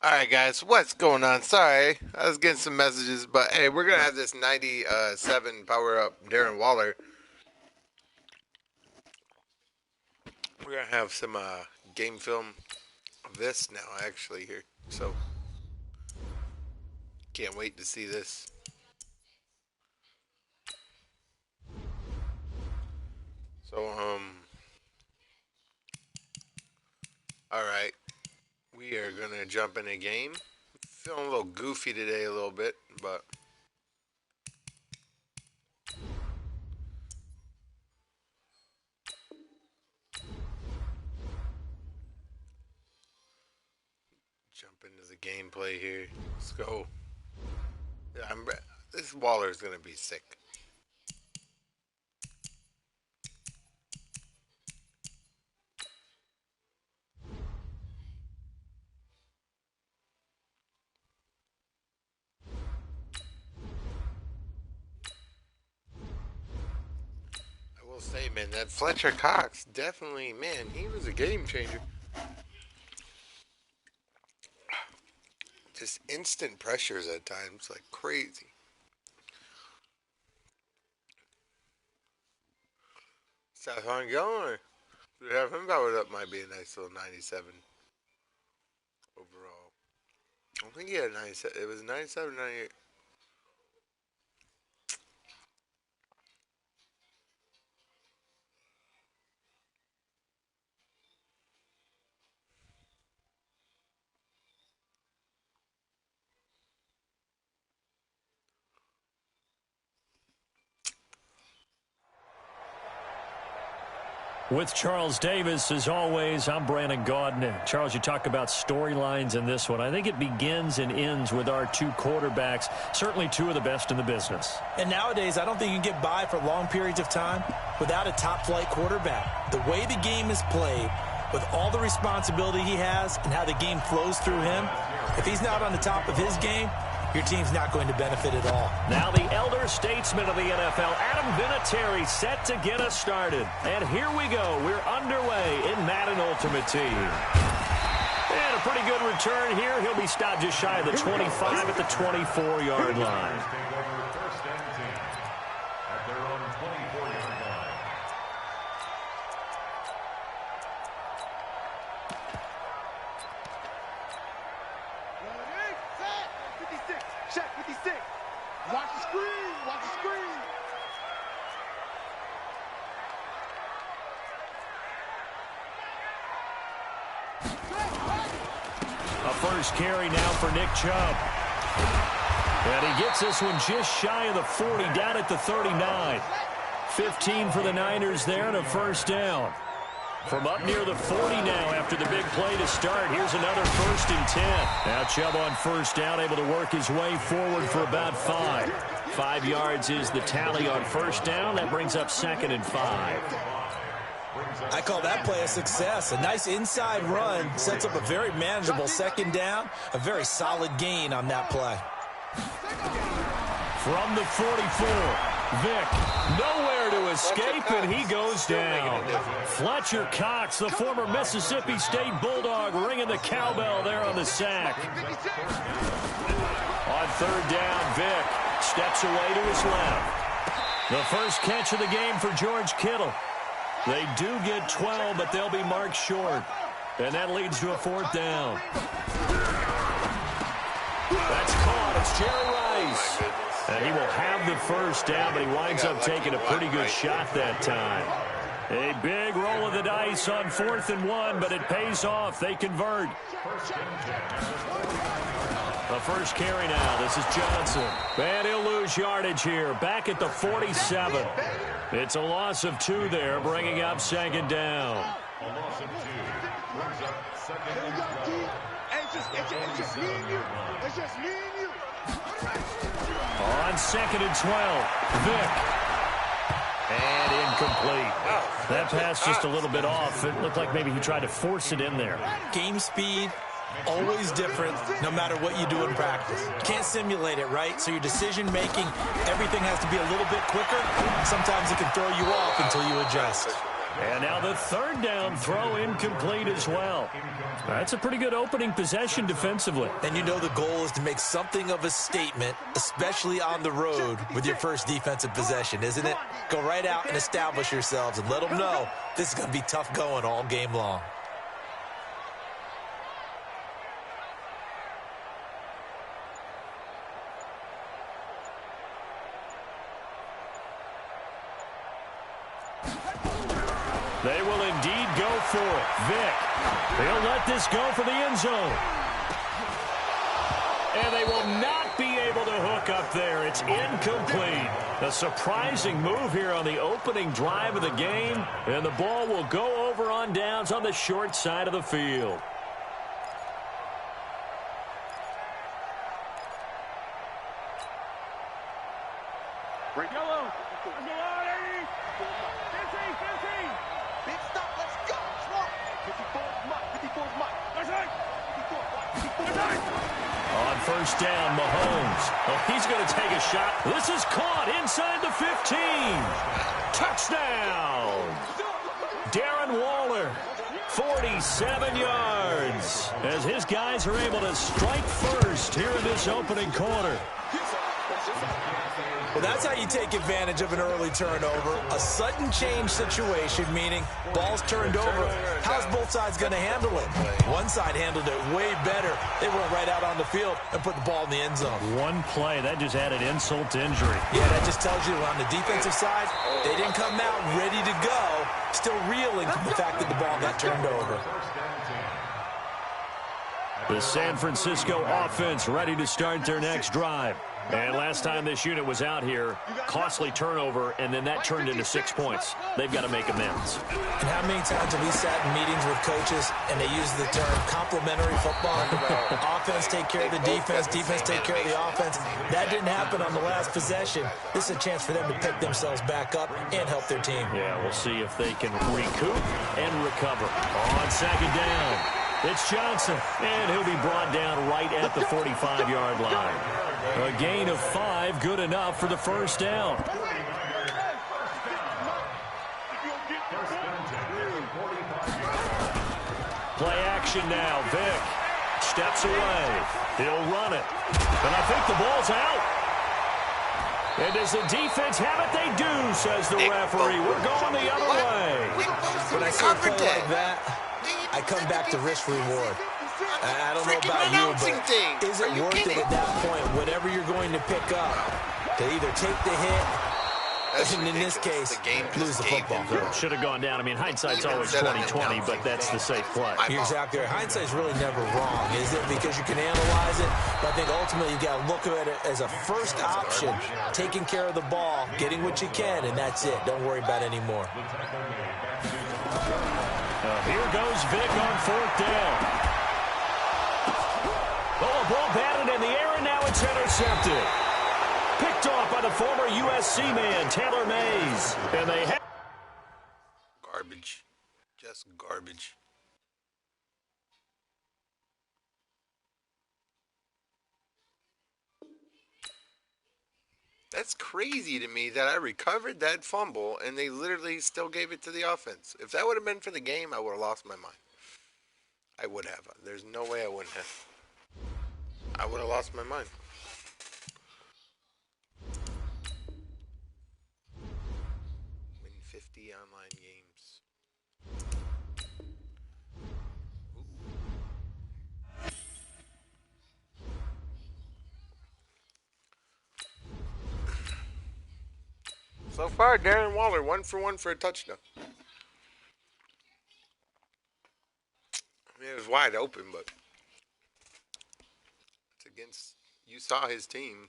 Alright guys, what's going on? Sorry, I was getting some messages, but hey, we're gonna have this 97 power up Darren Waller. We're gonna have some game film of this now actually here. So can't wait to see this. So alright. We are gonna jump in a game. Feeling a little goofy today a little bit, but jump into the gameplay here. Let's go. Yeah, this Waller is gonna be sick. I will say, man, that Fletcher Cox definitely, man, he was a game changer. Just instant pressures at times, like crazy. South on going. To have him powered up might be a nice little 97 overall. I don't think he had 97. It was 97, 98. With Charles Davis, as always, I'm Brandon Gaudin. Charles, you talk about storylines in this one. I think it begins and ends with our two quarterbacks, certainly two of the best in the business. And nowadays, I don't think you can get by for long periods of time without a top-flight quarterback. The way the game is played, with all the responsibility he has and how the game flows through him, if he's not on the top of his game, your team's not going to benefit at all. Now the elder statesman of the NFL, Adam Vinatieri, set to get us started. And here we go. We're underway in Madden Ultimate Team. And a pretty good return here. He'll be stopped just shy of the 25 at the 24-yard line. First carry now for Nick Chubb. And he gets this one just shy of the 40, down at the 39. 15 for the Niners there and a first down. From up near the 40 now after the big play to start. Here's another 1st and 10. Now Chubb on first down, able to work his way forward for about 5. 5 yards is the tally on first down. That brings up 2nd and 5. I call that play a success. A nice inside run sets up a very manageable 2nd down. A very solid gain on that play. From the 44, Vick nowhere to escape, and he goes down. Fletcher Cox, the former Mississippi State Bulldog, ringing the cowbell there on the sack. On 3rd down, Vick steps away to his left. The first catch of the game for George Kittle. They do get 12, but they'll be marked short. And that leads to a 4th down. That's caught. It's Jerry Rice. And he will have the first down, but he winds up taking a pretty good shot that time. A big roll of the dice on 4th and 1, but it pays off. They convert. The first carry now. This is Johnson. And he'll lose yardage here. Back at the 47. It's a loss of 2 there, bringing up 2nd down. On 2nd and 12, Vick. And incomplete. That pass just a little bit off. It looked like maybe he tried to force it in there. Game speed, always different, no matter what you do in practice. You can't simulate it, right? So your decision-making, everything has to be a little bit quicker. Sometimes it can throw you off until you adjust. And now the third down throw incomplete as well. That's a pretty good opening possession defensively. And you know the goal is to make something of a statement, especially on the road with your first defensive possession, isn't it? Go right out and establish yourselves and let them know this is going to be tough going all game long. They will indeed go for it. Vick, they'll let this go for the end zone. And they will not be able to hook up there. It's incomplete. A surprising move here on the opening drive of the game. And the ball will go over on downs on the short side of the field. Yellow. Big stop, let's go. 54's Mike. 54's Mike. On first down, Mahomes. Oh, he's going to take a shot. This is caught inside the 15. Touchdown. Darren Waller, 47 yards. As his guys are able to strike first here in this opening quarter. Well, that's how you take advantage of an early turnover. A sudden change situation, meaning ball's turned over. How's both sides going to handle it? One side handled it way better. They went right out on the field and put the ball in the end zone. One play, that just added insult to injury. Yeah, that just tells you on the defensive side, they didn't come out ready to go, still reeling from the fact that the ball got turned over. The San Francisco offense ready to start their next drive. And last time this unit was out here, costly turnover, and then that turned into 6 points. They've got to make amends. And how many times have we sat in meetings with coaches and they use the term complementary football? Offense take care of the defense, defense take care of the offense. That didn't happen on the last possession. This is a chance for them to pick themselves back up and help their team. Yeah, we'll see if they can recoup and recover. On second down, it's Johnson, and he'll be brought down right at the 45-yard line. A gain of 5, good enough for the first down. Play action now. Vick steps away. He'll run it. And I think the ball's out. And does the defense have it? They do, says the referee. We're going the other way. When I see a play like that, I come back to risk reward. I don't know about you, but is it worth it at that point, whatever you're going to pick up, to either take the hit, and in this case, lose the football? Should have gone down. I mean, hindsight's always 20/20, but that's the safe play. You're exactly right. Hindsight's really never wrong, is it? Because you can analyze it, but I think ultimately you got to look at it as a first option, taking care of the ball, getting what you can, and that's it. Don't worry about it anymore. Here goes Vick on fourth down. Oh, a ball batted in the air, and now it's intercepted. Picked off by the former USC man, Taylor Mays. And they have... Garbage. Just garbage. That's crazy to me that I recovered that fumble and they literally still gave it to the offense. If that would have been for the game, I would have lost my mind. I would have. There's no way I wouldn't have. I would have lost my mind. Win 50 online games. So far, Darren Waller, 1 for 1 for a touchdown. I mean, it was wide open, but it's against, you saw his team.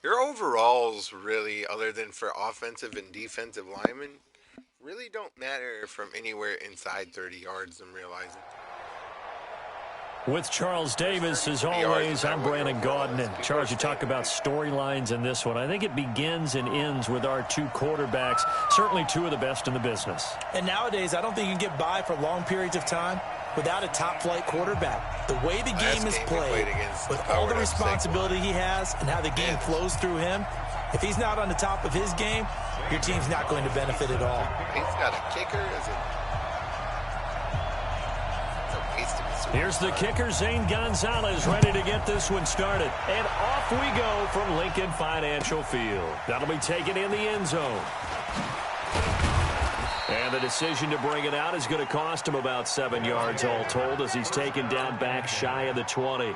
Your overalls really, other than for offensive and defensive linemen, really don't matter from anywhere inside 30 yards, I'm realizing. With Charles Davis, as always, I'm Brandon Gaudin. And Charles, you talk about storylines in this one. I think it begins and ends with our two quarterbacks, certainly two of the best in the business. And nowadays, I don't think you can get by for long periods of time without a top-flight quarterback. The way the game is played, with all the responsibility he has and how the game flows through him, if he's not on the top of his game, your team's not going to benefit at all. He's got a kicker. Here's the kicker, Zane Gonzalez, ready to get this one started. And off we go from Lincoln Financial Field. That'll be taken in the end zone. And the decision to bring it out is going to cost him about 7 yards all told as he's taken down back shy of the 20.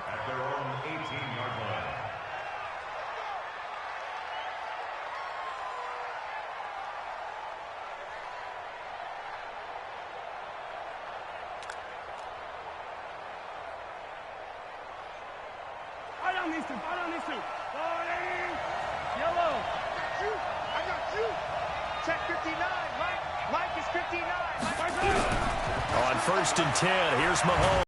On 1st and 10, here's Mahomes.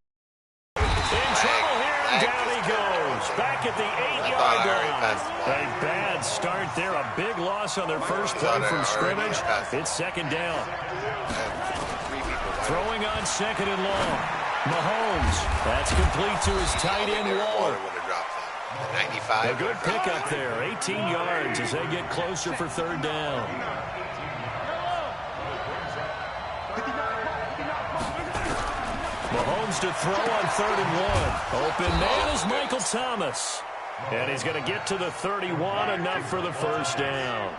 In trouble here, and down he goes. Back at the 8-yard line. A bad start there, a big loss on their first play from scrimmage. It's 2nd down. Throwing on 2nd and long. Mahomes, that's complete to his tight end, Waller. A good pickup there, 18 yards as they get closer for 3rd down. Mahomes to throw on 3rd and 1. Open man is Michael Thomas. And he's going to get to the 31, enough for the 1st down.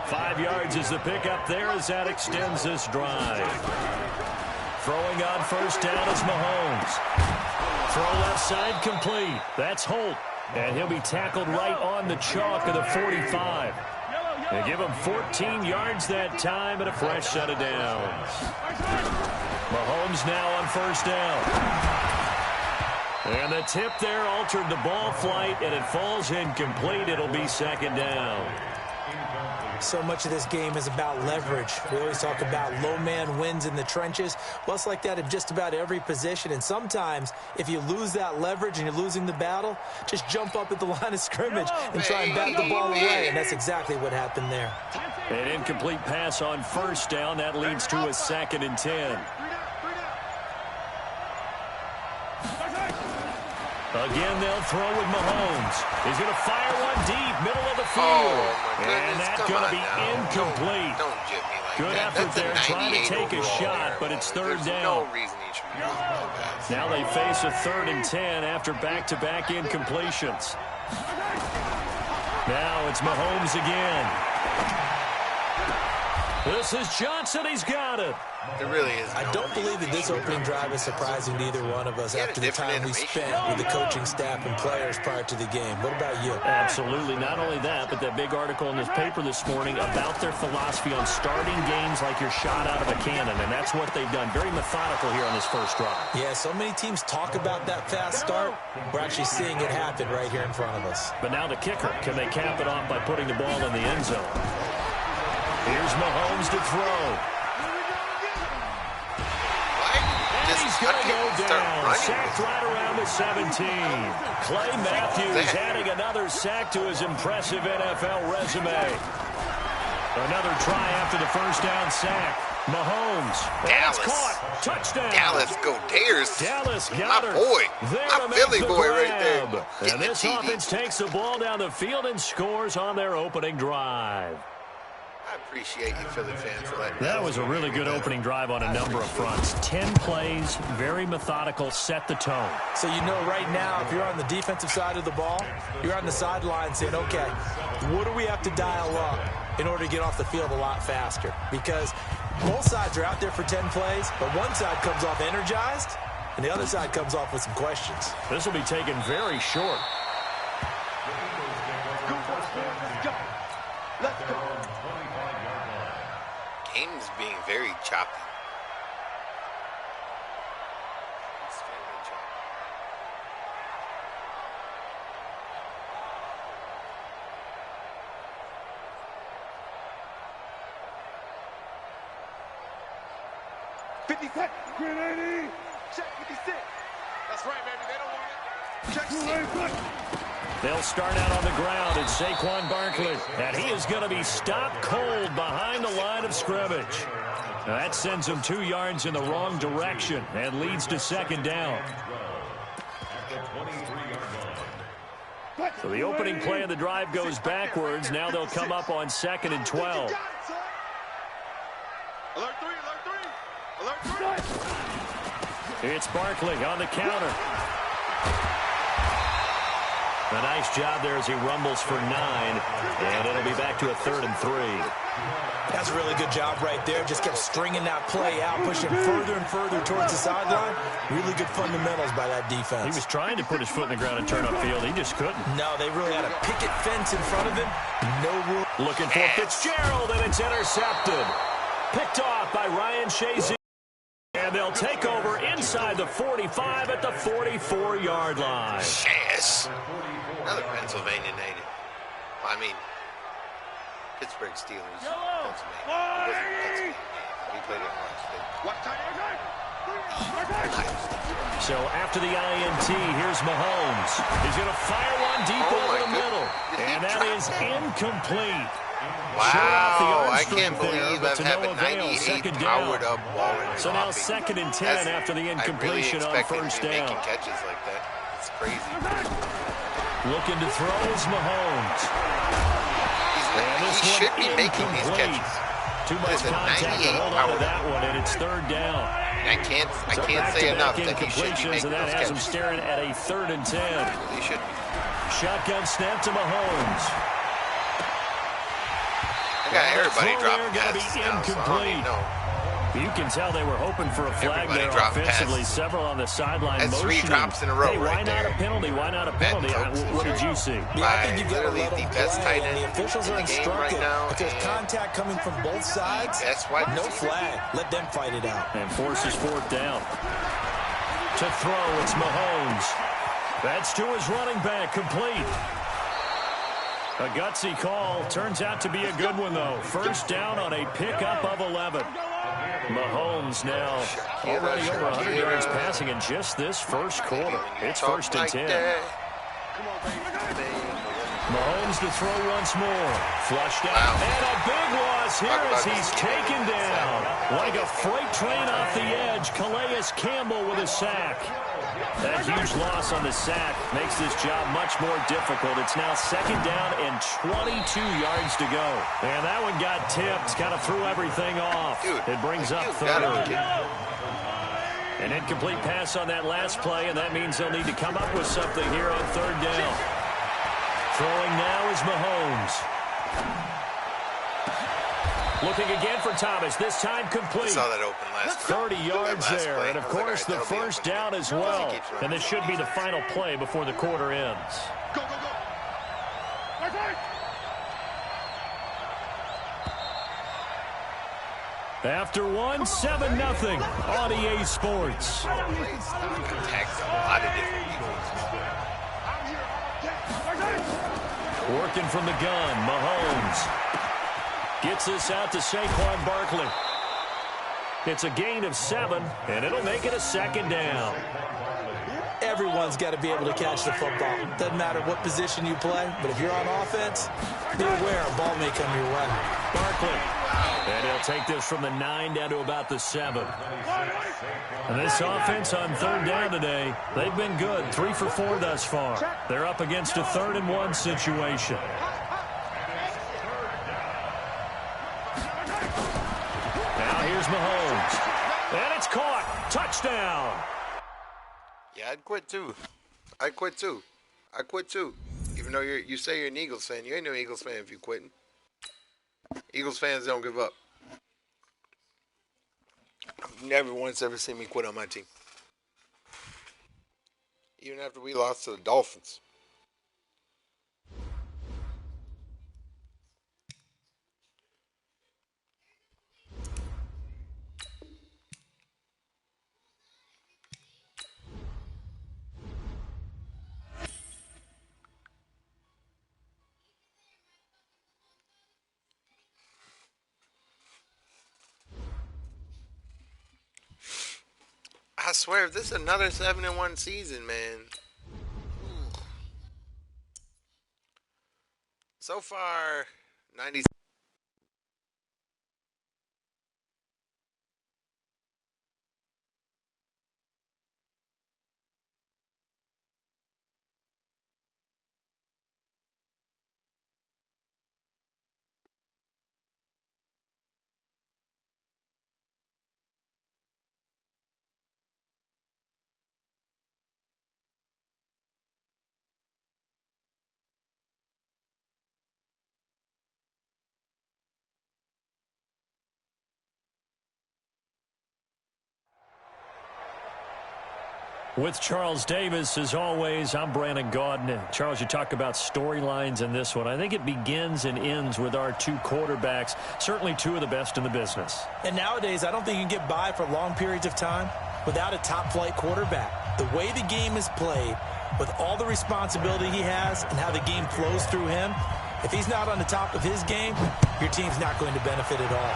5 yards is the pickup there as that extends this drive. Throwing on 1st down is Mahomes. Throw left side complete. That's Holt. And he'll be tackled right on the chalk of the 45. They give him 14 yards that time and a fresh set of downs. Mahomes now on 1st down. And the tip there altered the ball flight, and it falls incomplete. It'll be 2nd down. So much of this game is about leverage. We always talk about low man wins in the trenches. Well, it's like that in just about every position. And sometimes, if you lose that leverage and you're losing the battle, just jump up at the line of scrimmage and try and bat the ball away. And that's exactly what happened there. An incomplete pass on 1st down. That leads to a 2nd and 10. Again, they'll throw with Mahomes. He's going to fire one deep, middle of the field. And that's going to be incomplete. Don't jip me like Good that. effort there, trying to take a shot, but it's 3rd down. No reason he should be using that pass. Now they face a 3rd and 10 after back-to-back incompletions. Now it's Mahomes again. This is Johnson. He's got it. It really is. I don't believe that this opening drive is surprising to either one of us after the time we spent with the coaching staff and players prior to the game. What about you? Absolutely. Not only that, but that big article in this paper this morning about their philosophy on starting games like you're shot out of a cannon, and that's what they've done. Very methodical here on this first drive. Yeah, so many teams talk about that fast start. We're actually seeing it happen right here in front of us. But now the kicker. Can they cap it off by putting the ball in the end zone? Here's Mahomes to throw. He's going to go down. Sacked right around the 17. Clay Matthews adding another sack to his impressive NFL resume. Another try after the 1st down sack. Mahomes. Dallas. Caught. Touchdown. Dallas, go Dares. Dallas got her. My boy. My Philly boy right there. And this offense takes the ball down the field and scores on their opening drive. I appreciate you Philly fans for letting that was a really good opening drive on a number of fronts. 10 plays, very methodical, set the tone. So you know right now, if you're on the defensive side of the ball, you're on the sideline saying, okay, what do we have to dial up in order to get off the field a lot faster? Because both sides are out there for 10 plays, but one side comes off energized, and the other side comes off with some questions. This will be taken very short. Let's go. Game's being very choppy. Extremely choppy. Check 56. That's right, baby. They don't want it. Check seat. They'll start out on the ground. It's Saquon Barkley. And he is going to be stopped cold behind the line of scrimmage. Now that sends him 2 yards in the wrong direction and leads to second down. So the opening play of the drive goes backwards. Now they'll come up on 2nd and 12. Alert 3, alert 3. Alert 3. It's Barkley on the counter. A nice job there as he rumbles for 9, and it'll be back to a 3rd and 3. That's a really good job right there. Just kept stringing that play out, pushing further and further towards the sideline. Really good fundamentals by that defense. He was trying to put his foot in the ground and turn upfield. He just couldn't. No, they really had a picket fence in front of him. No room. Looking for Fitzgerald, and it's intercepted. Picked off by Ryan Shazier. And they'll take over inside the 45 at the 44-yard line. Yes. Another Pennsylvania native. I mean, Pittsburgh Steelers. Pennsylvania. He wasn't Pennsylvania. He played at Ohio State. What time? So after the INT, here's Mahomes. He's going to fire one deep over the middle. And that is incomplete. Wow, I can't believe there, I've had a 98 powered up ball in the So now 2nd and 10 after the incompletion on first down. Making catches like that. It's crazy. Looking to throw is Mahomes. He should be making these catches. Too much contact to hold on to that one, and it's 3rd down. I can't say enough that he should be making and that those has him catches. staring at a 3rd and 10. He should be. Shotgun snap to Mahomes. I got everybody dropping going to passes be now, so I don't even know. You can tell they were hoping for a flag there offensively. Passes. Several on the sideline That's motioning. 3 drops in a row Hey, why right not there. a penalty? Why not a penalty? What did you see? Yeah, I think you've got to Literally let them the best play, tight and end the officials in are the game right instructed. now, If there's and contact coming from both sides, best wide no receiver. flag. Let them fight it out. And forces 4th down. To throw, it's Mahomes. That's to his running back, complete. A gutsy call. Turns out to be a good one, though. First down on a pickup of 11. Mahomes now already over 100 yards passing in just this first quarter. It's 1st and 10. Mahomes to throw once more. Flushed out. And a big loss here as he's taken down. Like a freight train off the edge, Calais Campbell with a sack. That huge loss on the sack makes this job much more difficult. It's now 2nd down and 22 yards to go. And that one got tipped, kind of threw everything off. It brings up 3rd. An incomplete pass on that last play, and that means they'll need to come up with something here on 3rd down. Throwing now is Mahomes. Looking again for Thomas, this time complete. I saw that open last 30 yards last there, play. and of I was like, course all the right, that'll be first open. down as He well. keeps running. And this should be the final play before the quarter ends. Go, go, go. After one, 7-0 on EA Sports. Attacks a lot of different defenses. Working from the gun, Mahomes. Gets this out to Saquon Barkley. It's a gain of 7, and it'll make it a 2nd down. Everyone's got to be able to catch the football. Doesn't matter what position you play, but if you're on offense, be aware a ball may come your way. Barkley. And he'll take this from the 9 down to about the 7. And this offense on 3rd down today, they've been good. 3 for 4 thus far. They're up against a 3rd and 1 situation. Now here's Mahomes. And it's caught. Touchdown. Yeah, I'd quit too. I'd quit too. I quit too. Even though you say you're an Eagles fan, you ain't no Eagles fan if you're quitting. Eagles fans don't give up. Never once ever seen me quit on my team. Even after we lost to the Dolphins. I swear, if this is another 7-1 season, man. So far, 90. With Charles Davis, as always, I'm Brandon Gaudin. Charles, you talk about storylines in this one. I think it begins and ends with our two quarterbacks, certainly two of the best in the business. And nowadays, I don't think you can get by for long periods of time without a top-flight quarterback. The way the game is played, with all the responsibility he has and how the game flows through him, if he's not on the top of his game, your team's not going to benefit at all.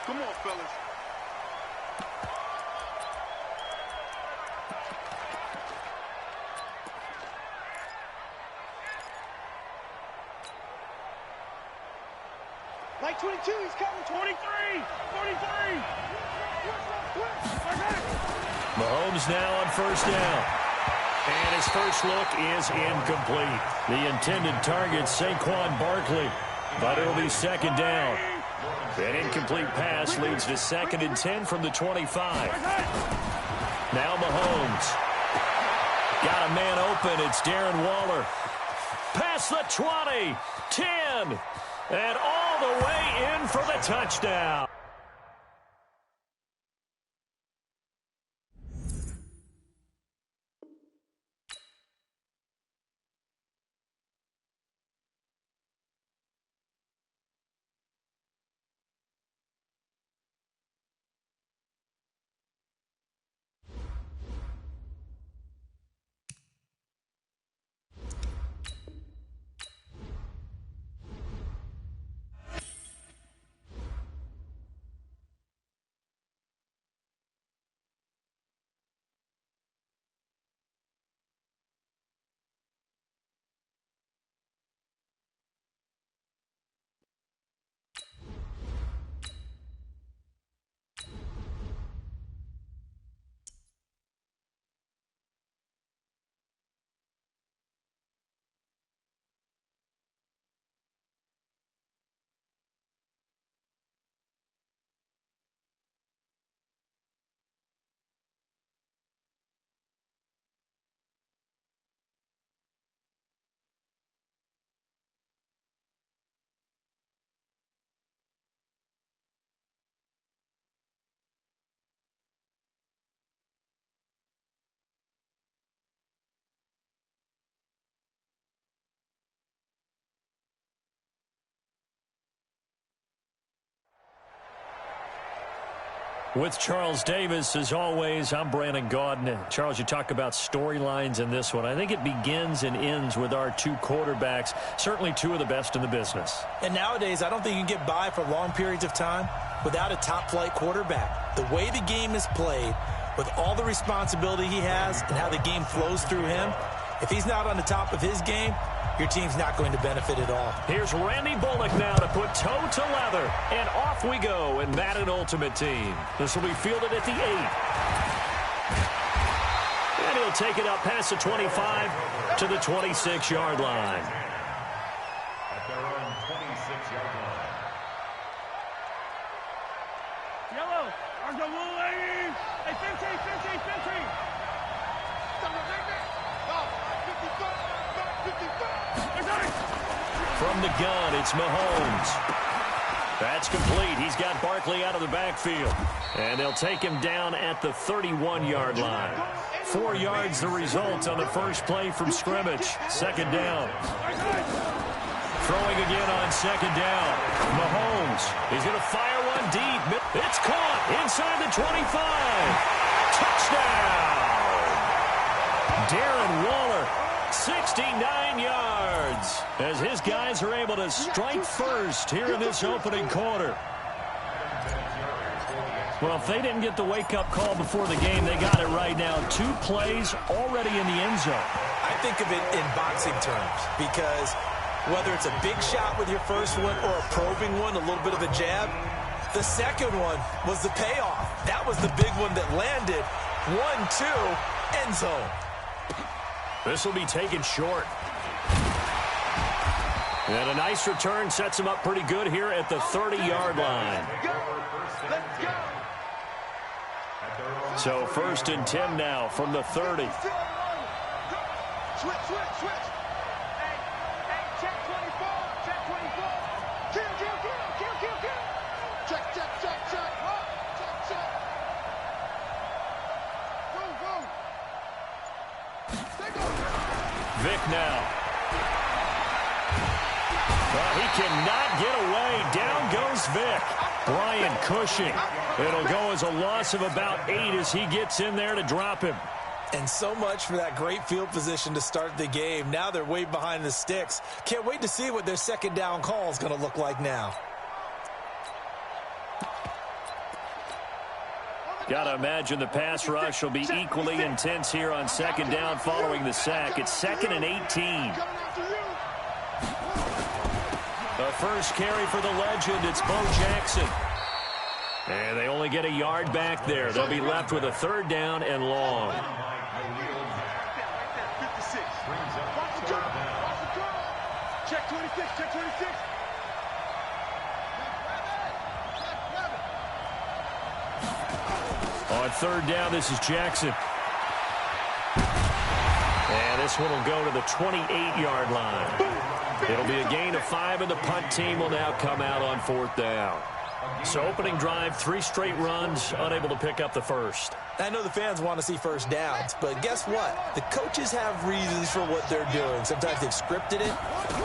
Come on, fellas. Like 22, he's coming. 23, 43. Mahomes now on first down. And his first look is incomplete. The intended target, Saquon Barkley. But it'll be second down. An incomplete pass leads to 2nd and 10 from the 25. Now Mahomes. Got a man open. It's Darren Waller. Past the 20, 10, and all the way in for the touchdown. With Charles Davis, as always, I'm Brandon Gaudin. Charles, you talk about storylines in this one. I think it begins and ends with our two quarterbacks, certainly two of the best in the business. And nowadays, I don't think you can get by for long periods of time without a top-flight quarterback. The way the game is played, with all the responsibility he has and how the game flows through him, if he's not on the top of his game, your team's not going to benefit at all. Here's Randy Bullock now to put toe to leather. And off we go in Madden Ultimate Team. This will be fielded at the 8. And he'll take it up past the 25 to the 26-yard line. At their own 26-yard line. Yellow, are the blue ladies? Hey, 15, 15, 15. From the gun, it's Mahomes. That's complete. He's got Barkley out of the backfield. And they'll take him down at the 31-yard line. 4 yards the result on the first play from scrimmage. Second down. Throwing again on second down. Mahomes. He's going to fire one deep. It's caught inside the 25. Touchdown. Darren Waller 69 yards as his guys are able to strike first here in this opening quarter. Well, if they didn't get the wake-up call before the game, they got it right now. 2 plays already in the end zone. I think of it in boxing terms because whether it's a big shot with your first one or a probing one, a little bit of a jab, the second one was the payoff. That was the big one that landed. 1-2, end zone. This will be taken short. And a nice return sets him up pretty good here at the 30-yard line. So 1st and 10 now from the 30. Switch. Hey, check 24. Kill. Check. Move. Vic now. Well, he cannot get away. Down goes Vic. Brian Cushing. It'll go as a loss of about 8 as he gets in there to drop him. And so much for that great field position to start the game. Now they're way behind the sticks. Can't wait to see what their second down call is going to look like now. Got to imagine the pass rush will be equally intense here on second down following the sack. It's 2nd and 18. The first carry for the legend, it's Bo Jackson. And they only get a yard back there. They'll be left with a 3rd down and long. Check 26. On 3rd down, this is Jackson. And this one will go to the 28-yard line. It'll be a gain of 5, and the punt team will now come out on 4th down. So opening drive, 3 straight runs, unable to pick up the first. I know the fans want to see first downs, but guess what? The coaches have reasons for what they're doing. Sometimes they've scripted it,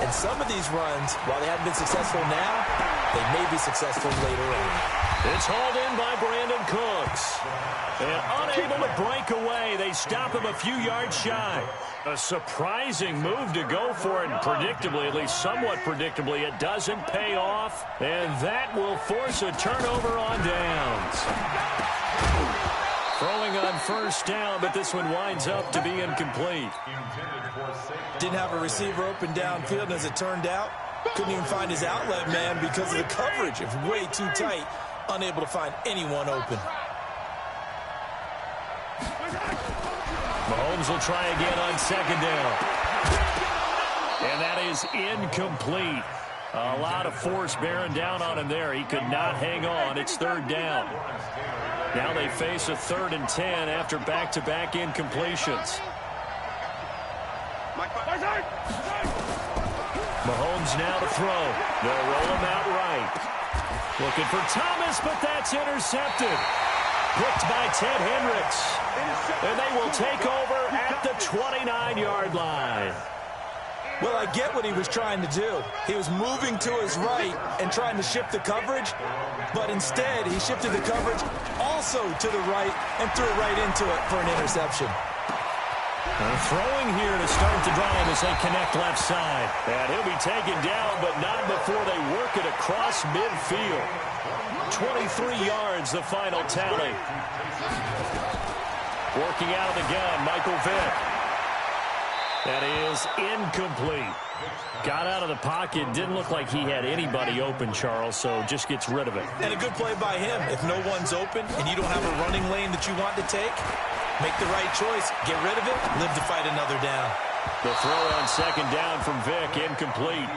and some of these runs, while they haven't been successful now, they may be successful later on. It's hauled in by Brandon Cooks. And unable to break away, they stop him a few yards shy. A surprising move to go for it, and predictably, at least somewhat predictably, it doesn't pay off. And that will force a turnover on downs. Throwing on 1st down, but this one winds up to be incomplete. Didn't have a receiver open downfield, and as it turned out, couldn't even find his outlet man because of the coverage. It was way too tight, unable to find anyone open. Mahomes will try again on 2nd down. And that is incomplete. A lot of force bearing down on him there. He could not hang on. It's 3rd down. Now they face a 3rd and 10 after back-to-back incompletions. Mahomes now to throw. They'll roll him out right. Looking for Thomas, but that's intercepted. Picked by Ted Hendricks. And they will take over at the 29-yard line. Well, I get what he was trying to do. He was moving to his right and trying to shift the coverage, but instead he shifted the coverage also to the right and threw it right into it for an interception. Throwing here to start the drive as they connect left side. And he'll be taken down, but not before they work it across midfield. 23 yards, the final tally. Working out of the gun, Michael Vick. That is incomplete. Got out of the pocket. Didn't look like he had anybody open, Charles, so just gets rid of it. And a good play by him. If no one's open and you don't have a running lane that you want to take, make the right choice. Get rid of it. Live to fight another down. The throw on 2nd down from Vick, incomplete.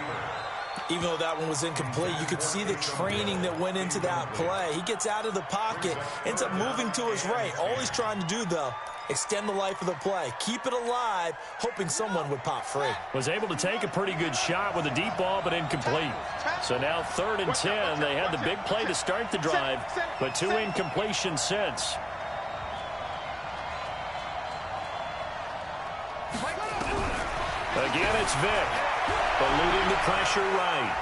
Even though that one was incomplete, you could see the training that went into that play. He gets out of the pocket, ends up moving to his right. All he's trying to do, though, extend the life of the play. Keep it alive, hoping someone would pop free. Was able to take a pretty good shot with a deep ball, but incomplete. So now 3rd and 10. They had the big play to start the drive, but 2 incompletions since. Again, it's Vick. Eluding the pressure right.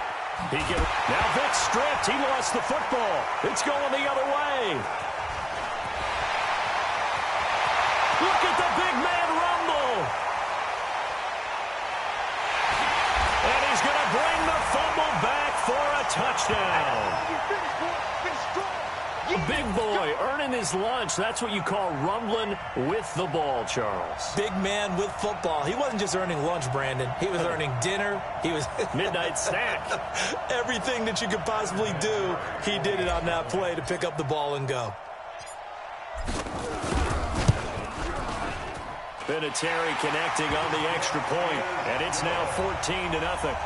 Now Vick stripped. He lost the football. It's going the other way. Look at the big man rumble. touchdown. Finish, boy. Finish strong. Big boy earning his lunch. That's what you call rumbling with the ball, Charles. Big man with football. He wasn't just earning lunch, Brandon. He was earning dinner. He was midnight snack. Everything that you could possibly do, he did it on that play to pick up the ball and go. Vinatieri connecting on the extra point, and it's now 14-0.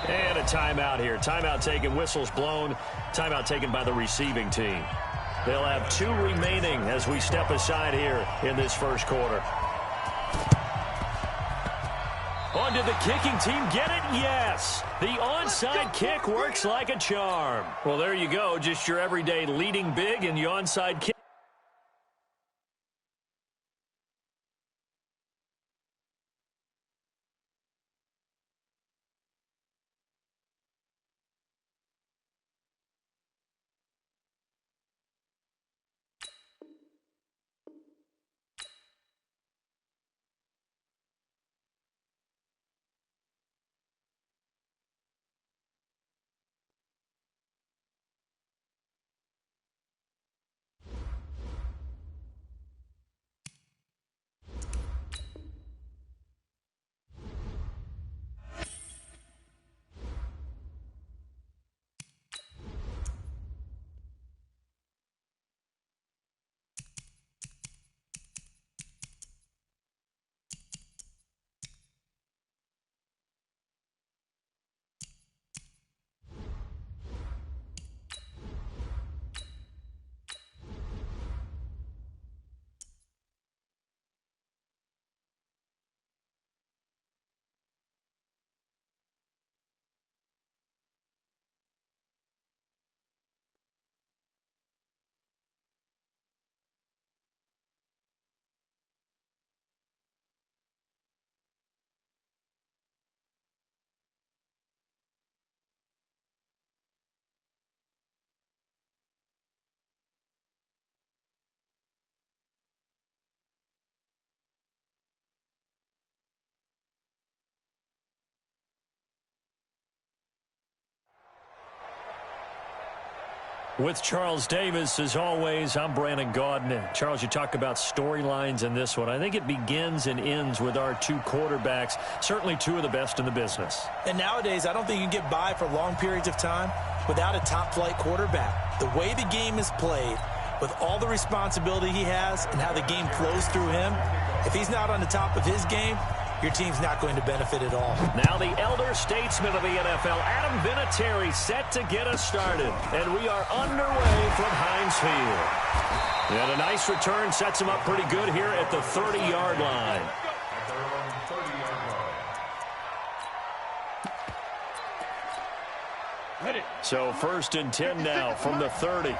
And a timeout here. Timeout taken, whistles blown. Timeout taken by the receiving team. They'll have 2 remaining as we step aside here in this first quarter. On did the kicking team get it? Yes. The onside kick works like a charm. Well, there you go. Just your everyday leading big and the onside kick. With Charles Davis, as always, I'm Brandon Gaudin. Charles, you talk about storylines in this one. I think it begins and ends with our 2 quarterbacks, certainly 2 of the best in the business. And nowadays, I don't think you can get by for long periods of time without a top-flight quarterback. The way the game is played, with all the responsibility he has and how the game flows through him, if he's not on the top of his game, your team's not going to benefit at all. Now the elder statesman of the NFL, Adam Vinatieri, set to get us started. And we are underway from Heinz Field. And a nice return sets him up pretty good here at the 30-yard line. So 1st and 10 now from the 30.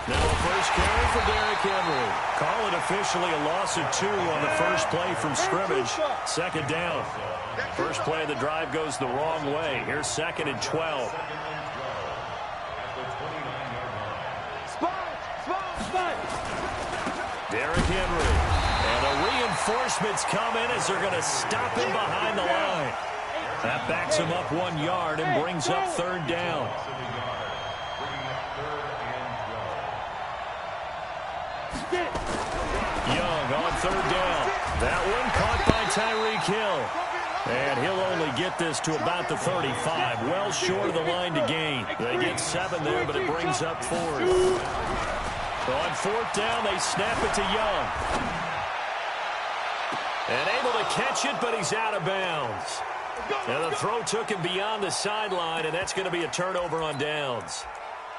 Now a first carry for Derrick Henry. Call it officially a loss of 2 on the first play from scrimmage. 2nd down. First play of the drive goes the wrong way. Here's 2nd and 12. Derrick Henry. And a reinforcement's coming as they're going to stop him behind the line. That backs him up 1 yard and brings up 3rd down. Young on 3rd down. That one caught by Tyreek Hill. And he'll only get this to about the 35. Well short of the line to gain. They get 7 there, but it brings up 4th. So on 4th down, they snap it to Young. And able to catch it, but he's out of bounds. And the throw took him beyond the sideline, and that's going to be a turnover on downs.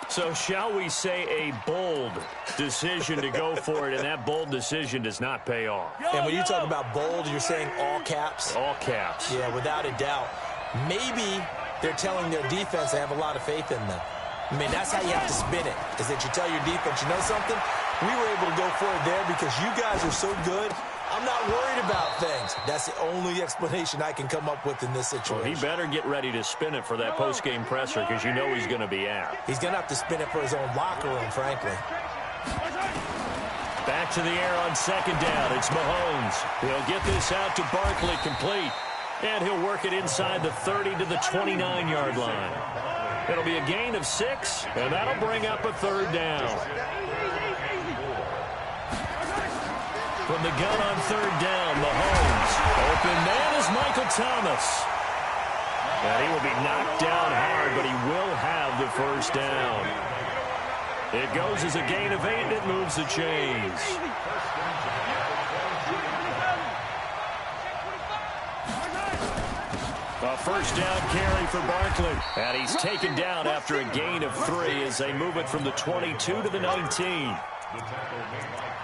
So shall we say a bold decision to go for it, and that bold decision does not pay off. And when you talk about bold, you're saying all caps? All caps. Yeah, without a doubt. Maybe they're telling their defense they have a lot of faith in them. I mean, that's how you have to spin it, is that you tell your defense, you know something? We were able to go for it there because you guys are so good. I'm not worried about things. That's the only explanation I can come up with in this situation. Well, he better get ready to spin it for that post-game presser because you know he's going to be out. He's going to have to spin it for his own locker room, frankly. Back to the air on second down. It's Mahomes. He'll get this out to Barkley, complete. And he'll work it inside the 30 to the 29-yard line. It'll be a gain of 6, and that'll bring up a third down. From the gun on third down, Mahomes. Open man is Michael Thomas. And he will be knocked down hard, but he will have the first down. It goes as a gain of 8, and it moves the chains. A first down carry for Barkley. And he's taken down after a gain of 3 as they move it from the 22 to the 19.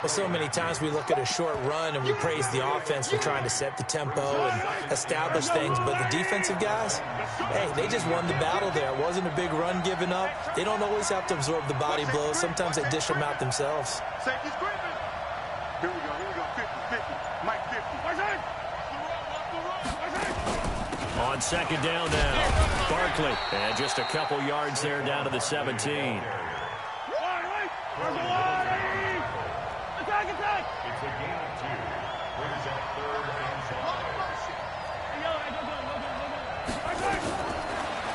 Well, so many times we look at a short run and we praise the offense for trying to set the tempo and establish things, but the defensive guys, hey, they just won the battle there. It wasn't a big run given up. They don't always have to absorb the body blows. Sometimes they dish them out themselves. Safety's gripping. Here we go, 50-50. Mike 50. On second down now, Barkley. And just a couple yards there down to the 17. It's a gain of 2. Brings up 3rd and 5.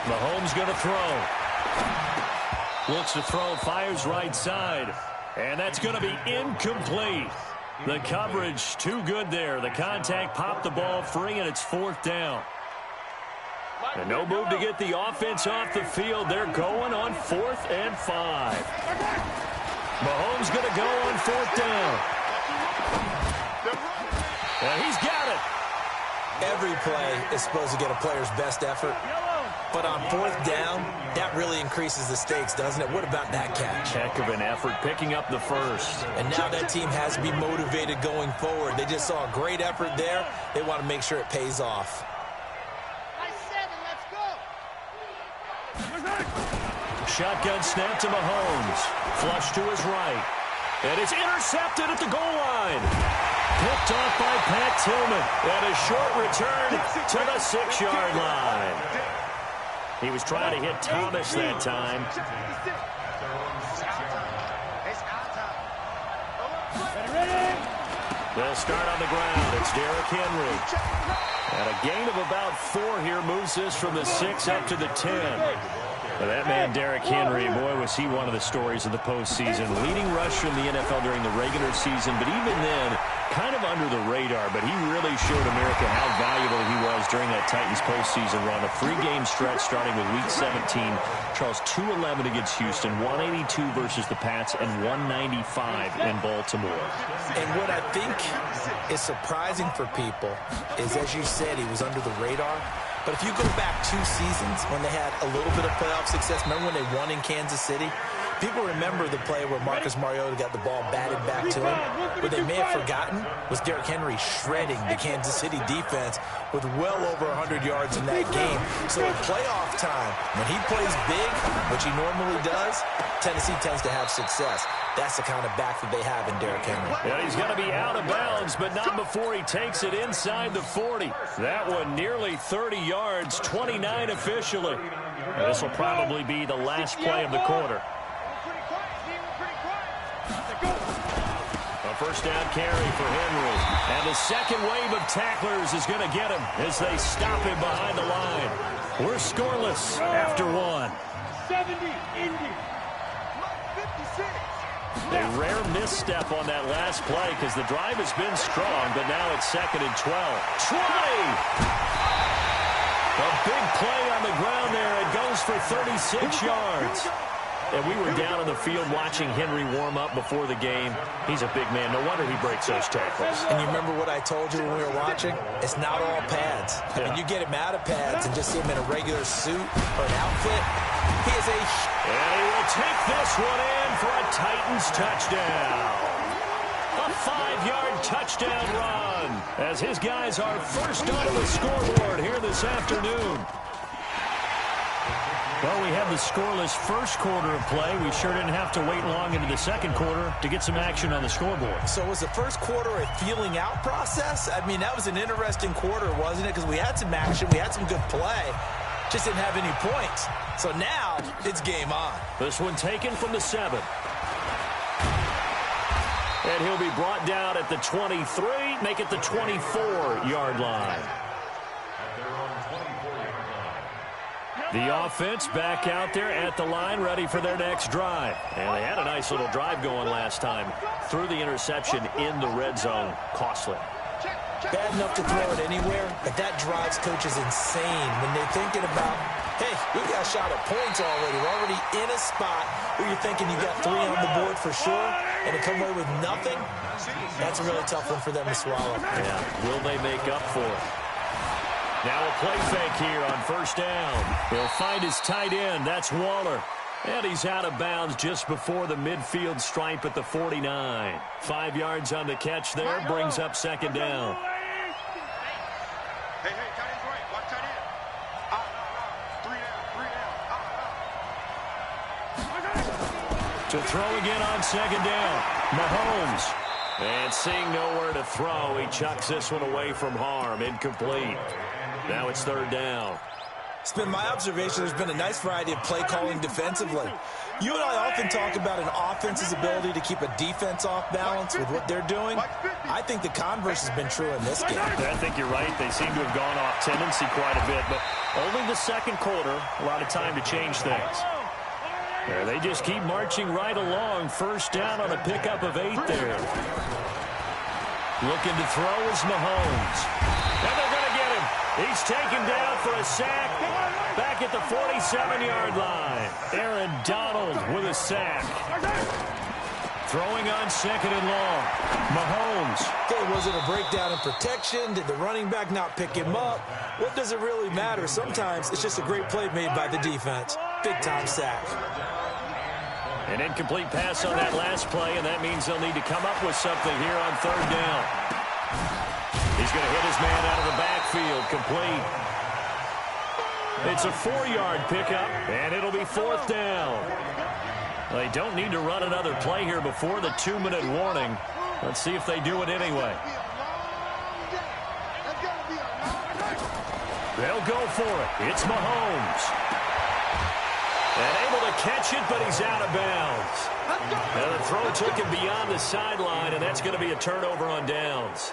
Mahomes going to throw. Looks to throw, fires right side. And that's going to be incomplete. The coverage too good there. The contact popped the ball free, and it's 4th down. And no move to get the offense off the field. They're going on 4th and 5. Mahomes going to go on 4th down. And he's got it. Every play is supposed to get a player's best effort. But on 4th down, that really increases the stakes, doesn't it? What about that catch? Heck of an effort picking up the first. And now that team has to be motivated going forward. They just saw a great effort there. They want to make sure it pays off. Shotgun snap to Mahomes. Flush to his right. And it's intercepted at the goal line. Picked off by Pat Tillman. And a short return to the 6-yard line. He was trying to hit Thomas that time. They'll start on the ground. It's Derrick Henry. And a gain of about 4 here moves this from the 6 up to the 10. Well, that man, Derrick Henry, boy, was he one of the stories of the postseason. Leading rusher in the NFL during the regular season, but even then, kind of under the radar. But he really showed America how valuable he was during that Titans postseason run. A 3-game stretch starting with Week 17. Charles, 211 against Houston, 182 versus the Pats, and 195 in Baltimore. And what I think is surprising for people is, as you said, he was under the radar. But if you go back 2 seasons when they had a little bit of playoff success, remember when they won in Kansas City? People remember the play where Marcus Mariota got the ball batted back to him. What they may have forgotten was Derrick Henry shredding the Kansas City defense with well over 100 yards in that game. So in playoff time, when he plays big, which he normally does, Tennessee tends to have success. That's the kind of back that they have in Derrick Henry. Yeah, he's going to be out of bounds, but not before he takes it inside the 40. That one nearly 30 yards, 29 officially. This will probably be the last play of the quarter. A first down carry for Henry. And the second wave of tacklers is going to get him as they stop him behind the line. We're scoreless after 1. 70 Indy. 56. A rare misstep on that last play because the drive has been strong, but now it's 2nd and 12. 20! A big play on the ground there. It goes for 36 yards. And we were down on the field watching Henry warm up before the game. He's a big man. No wonder he breaks those tackles. And you remember what I told you when we were watching? It's not all pads. I mean, you get him out of pads and just see him in a regular suit or an outfit. He is a... And he will take this one in for a Titans touchdown. A 5-yard touchdown run as his guys are first on the scoreboard here this afternoon. Well, we have the scoreless first quarter of play. We sure didn't have to wait long into the second quarter to get some action on the scoreboard. So was the first quarter a feeling out process? I mean, that was an interesting quarter, wasn't it? Because we had some action, we had some good play, just didn't have any points. So now it's game on. This one taken from the 7. And he'll be brought down at the 23, make it the 24-yard line. The offense back out there at the line, ready for their next drive. And they had a nice little drive going last time. Threw the interception in the red zone. Costly. Bad enough to throw it anywhere, but that drives coaches insane when they're thinking about, hey, we got a shot at points already. We're already in a spot where you're thinking you got 3 on the board for sure, and to come away with nothing, that's a really tough one for them to swallow. Yeah, will they make up for it? Now a play fake here on first down. He'll find his tight end. That's Waller. And he's out of bounds just before the midfield stripe at the 49. 5 yards on the catch there. Brings up second down. Hey, tight end's right. Watch tight end. 3 down. To throw again on second down. Mahomes. And seeing nowhere to throw, he chucks this one away from harm. Incomplete. Now it's third down. It's been my observation there's been a nice variety of play calling defensively. You and I often talk about an offense's ability to keep a defense off balance with what they're doing. I think the converse has been true in this game. I think you're right. They seem to have gone off tendency quite a bit, but only the second quarter, a lot of time to change things. There, they just keep marching right along. First down on a pickup of 8 there. Looking to throw is Mahomes. And they're going to get him. He's taken down for a sack back at the 47-yard line. Aaron Donald with a sack. Throwing on second and long. Mahomes. Okay, was it a breakdown in protection? Did the running back not pick him up? What does it really matter? Sometimes it's just a great play made by the defense. Big-time sack. An incomplete pass on that last play, and that means they'll need to come up with something here on third down. He's going to hit his man out of the backfield. Complete. It's a 4-yard pickup, and it'll be fourth down. They don't need to run another play here before the 2-minute warning. Let's see if they do it anyway. They'll go for it. It's Mahomes. And able to catch it, but he's out of bounds. Now the throw took him beyond the sideline, and that's going to be a turnover on downs.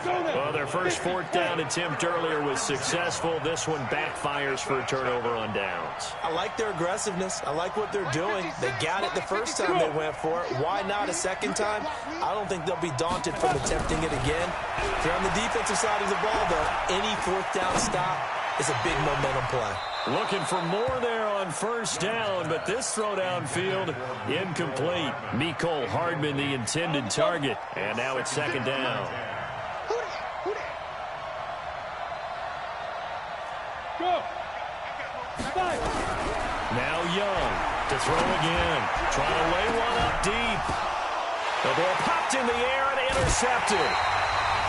Well, their first fourth down attempt earlier was successful. This one backfires for a turnover on downs. I like their aggressiveness. I like what they're doing. They got it the first time they went for it. Why not a second time? I don't think they'll be daunted from attempting it again. If you're on the defensive side of the ball, though, any fourth down stop is a big momentum play. Looking for more there on first down, but this throw downfield incomplete. Mecole Hardman, the intended target, and now it's second down. Now Young to throw again. Trying to lay one up deep. The ball popped in the air and intercepted.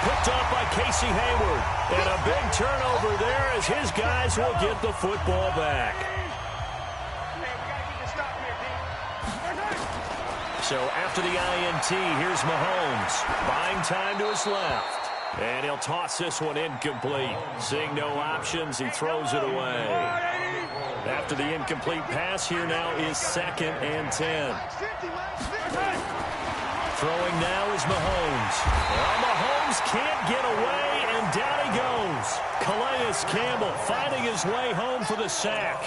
Picked off by Casey Hayward. And a big turnover there as his guys will get the football back. So after the INT, here's Mahomes. Buying time to his left. And he'll toss this one incomplete. Seeing no options, he throws it away. After the incomplete pass, here now is 2nd and 10. Throwing now is Mahomes. Well, Mahomes can't get away, and down he goes. Calais Campbell finding his way home for the sack.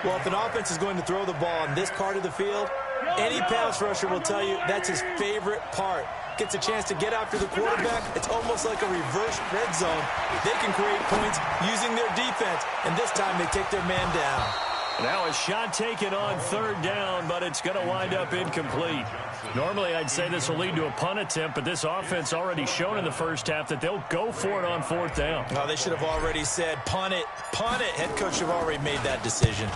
Well, if an offense is going to throw the ball on this part of the field, any pass rusher will tell you that's his favorite part. Gets a chance to get after the quarterback. It's almost like a reverse red zone. They can create points using their defense, and this time they take their man down. Now a shot taken on third down, but it's going to wind up incomplete. Normally I'd say this will lead to a punt attempt, but this offense already shown in the first half that they'll go for it on fourth down. Oh, they should have already said, punt it, punt it. Head coach should have already made that decision.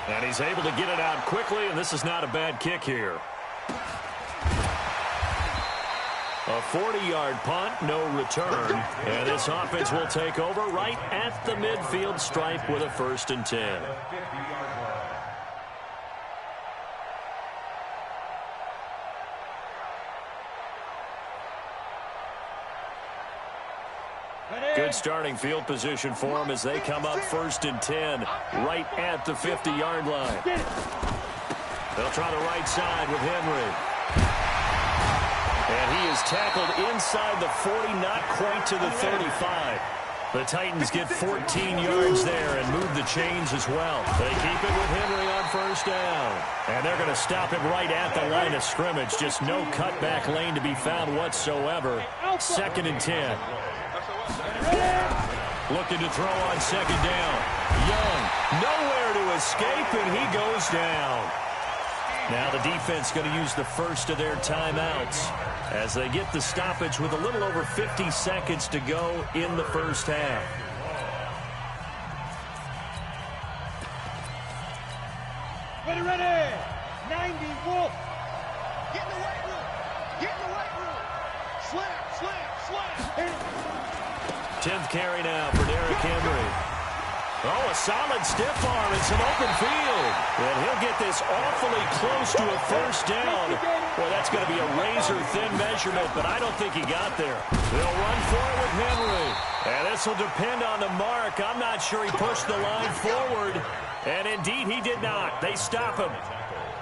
And he's able to get it out quickly, and this is not a bad kick here. A 40-yard punt, no return. And this offense will take over right at the midfield stripe with a 1st and 10. starting field position for them as they come up 1st and 10 right at the 50-yard line. They'll try the right side with Henry. And he is tackled inside the 40, not quite to the 35. The Titans get 14 yards there and move the chains as well. They keep it with Henry on 1st down. And they're going to stop him right at the line of scrimmage. Just no cutback lane to be found whatsoever. 2nd and 10. Looking to throw on 2nd down. Young, nowhere to escape, and he goes down. Now the defense going to use the first of their timeouts as they get the stoppage with a little over 50 seconds to go in the 1st half. Ready, ready. 90 Wolf. Get in the weight room. Get in the weight room. Slam, slam, slam. 10th carry now for Derrick Henry. Oh, a solid stiff arm and some open field. And he'll get this awfully close to a 1st down. Well, that's going to be a razor-thin measurement, but I don't think he got there. They'll run for it with Henry. And this will depend on the mark. I'm not sure he pushed the line forward. And indeed, he did not. They stop him.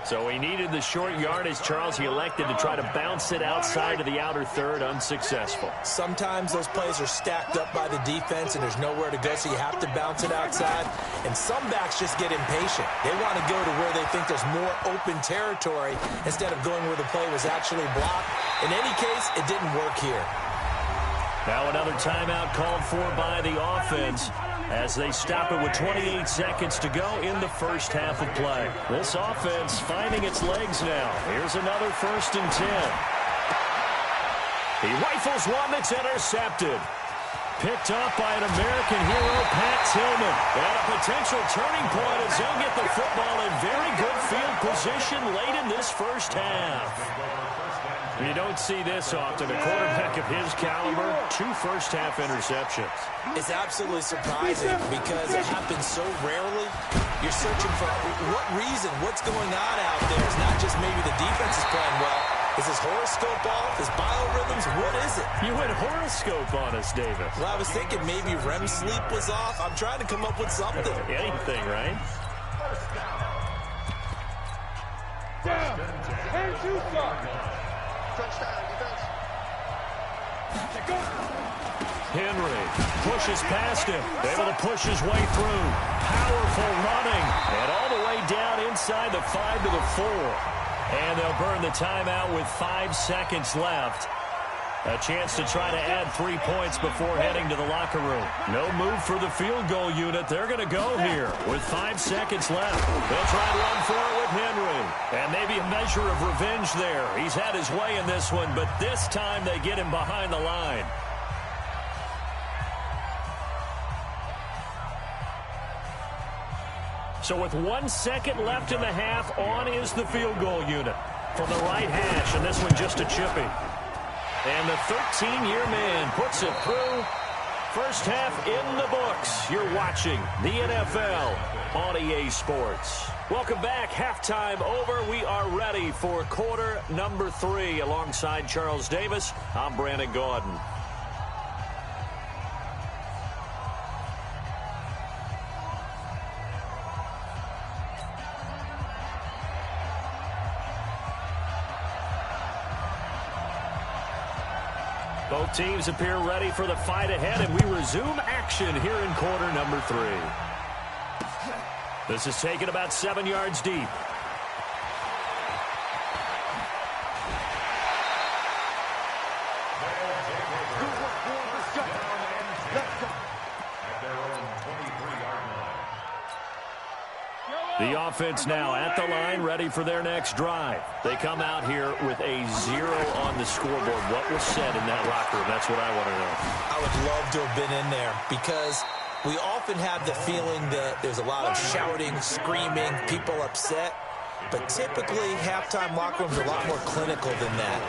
So he needed the short yardage, Charles. He elected to try to bounce it outside of the outer third, unsuccessful. Sometimes those plays are stacked up by the defense and there's nowhere to go, so you have to bounce it outside. And some backs just get impatient. They want to go to where they think there's more open territory instead of going where the play was actually blocked. In any case, it didn't work here. Now another timeout called for by the offense as they stop it with 28 seconds to go in the 1st half of play. This offense finding its legs now. Here's another 1st and 10. He rifles one that's intercepted. Picked off by an American hero, Pat Tillman. And a potential turning point as they'll get the football in very good field position late in this 1st half. You don't see this often. A quarterback of his caliber, 2 first-half interceptions. It's absolutely surprising because it happens so rarely. You're searching for what reason, what's going on out there. It's not just maybe the defense is playing well. Is his horoscope off? His biorhythms? What is it? You went horoscope on us, Davis. Well, I was thinking maybe REM sleep was off. I'm trying to come up with something. Anything, right? Down. And 2 stop. Touchdown, defense. Henry pushes past him. Able to push his way through. Powerful running. And all the way down inside the 5 to the 4. And they'll burn the timeout with 5 seconds left. A chance to try to add 3 points before heading to the locker room. No move for the field goal unit. They're going to go here with 5 seconds left. They'll try to run for it with Henry. And maybe a measure of revenge there. He's had his way in this one, but this time they get him behind the line. So with 1 second left in the half, on is the field goal unit from the right hash, and this one just a chippy. And the 13-year man puts it through. First half in the books. You're watching the NFL on EA Sports. Welcome back. Halftime over. We are ready for quarter number 3. Alongside Charles Davis, I'm Brandon Gordon. Both teams appear ready for the fight ahead, and we resume action here in quarter number 3. This is taken about 7 yards deep. The offense now at the line, ready for their next drive. They come out here with a 0 on the scoreboard. What was said in that locker room? That's what I want to know. I would love to have been in there because we often have the feeling that there's a lot of shouting, screaming, people upset. But typically, halftime locker rooms are a lot more clinical than that.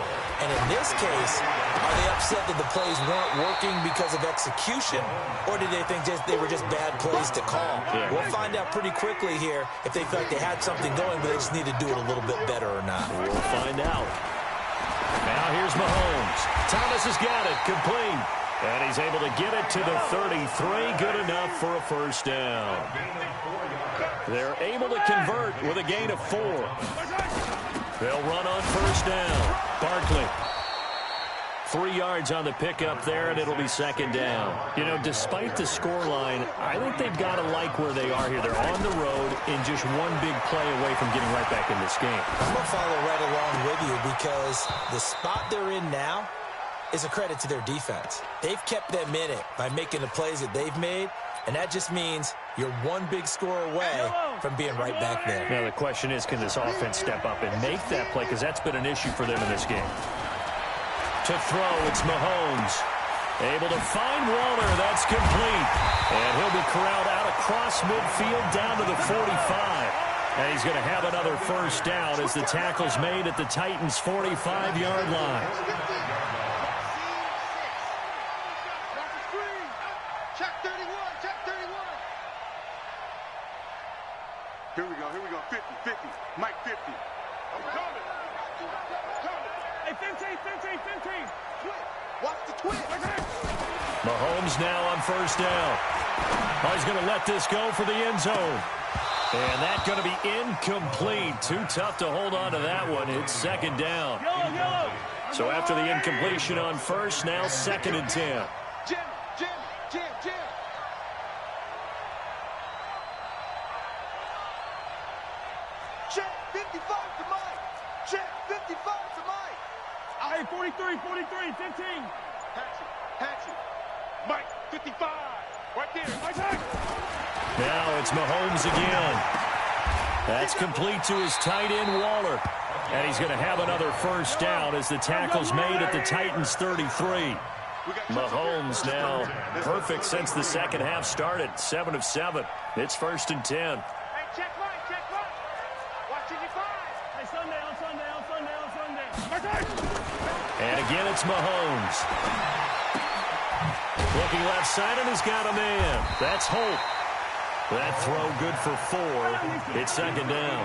And in this case, are they upset that the plays weren't working because of execution, or did they think they were just bad plays to call? Yeah. We'll find out pretty quickly here if they felt like they had something going, but they just need to do it a little bit better or not. We'll find out. Now here's Mahomes. Thomas has got it, complete. And he's able to get it to the 33. Good enough for a first down. They're able to convert with a gain of 4. They'll run on first down. Barkley. 3 yards on the pickup there, and it'll be second down. You know, despite the scoreline, I think they've got to like where they are here. They're on the road and just one big play away from getting right back in this game. I'm going to follow right along with you because the spot they're in now is a credit to their defense. They've kept them in it by making the plays that they've made, and that just means you're one big score away from being right back there. Now, the question is, can this offense step up and make that play? Because that's been an issue for them in this game. To throw, it's Mahomes. Able to find Waller. That's complete. And he'll be corralled out across midfield down to the 45. And he's going to have another first down as the tackle's made at the Titans' 45-yard line. Check 31, check 31. Here we go. 50, 50. Mike 50. I'm coming. Hey, 15. Twit. Watch the twit. Mahomes now on first down. Oh, he's going to let this go for the end zone. And that's going to be incomplete. Too tough to hold on to that one. It's second down. Yellow. So after the incompletion on first, now second and 10. Jim. Check 55 to Mike. Check 55 to Mike. All right, 43, 15. Patch it. Mike, 55. Right there. Mike. Now it's Mahomes again. That's complete to his tight end, Waller. And he's going to have another first down as the tackle's made at the Titans' 33. Mahomes now perfect since the second half started. 7 of 7. It's first and 10. Hey, check Mike. Watch 55. Hey, Sunday. And again, it's Mahomes. Looking left side, and he's got a man. That's Holt. That throw good for 4. It's second down.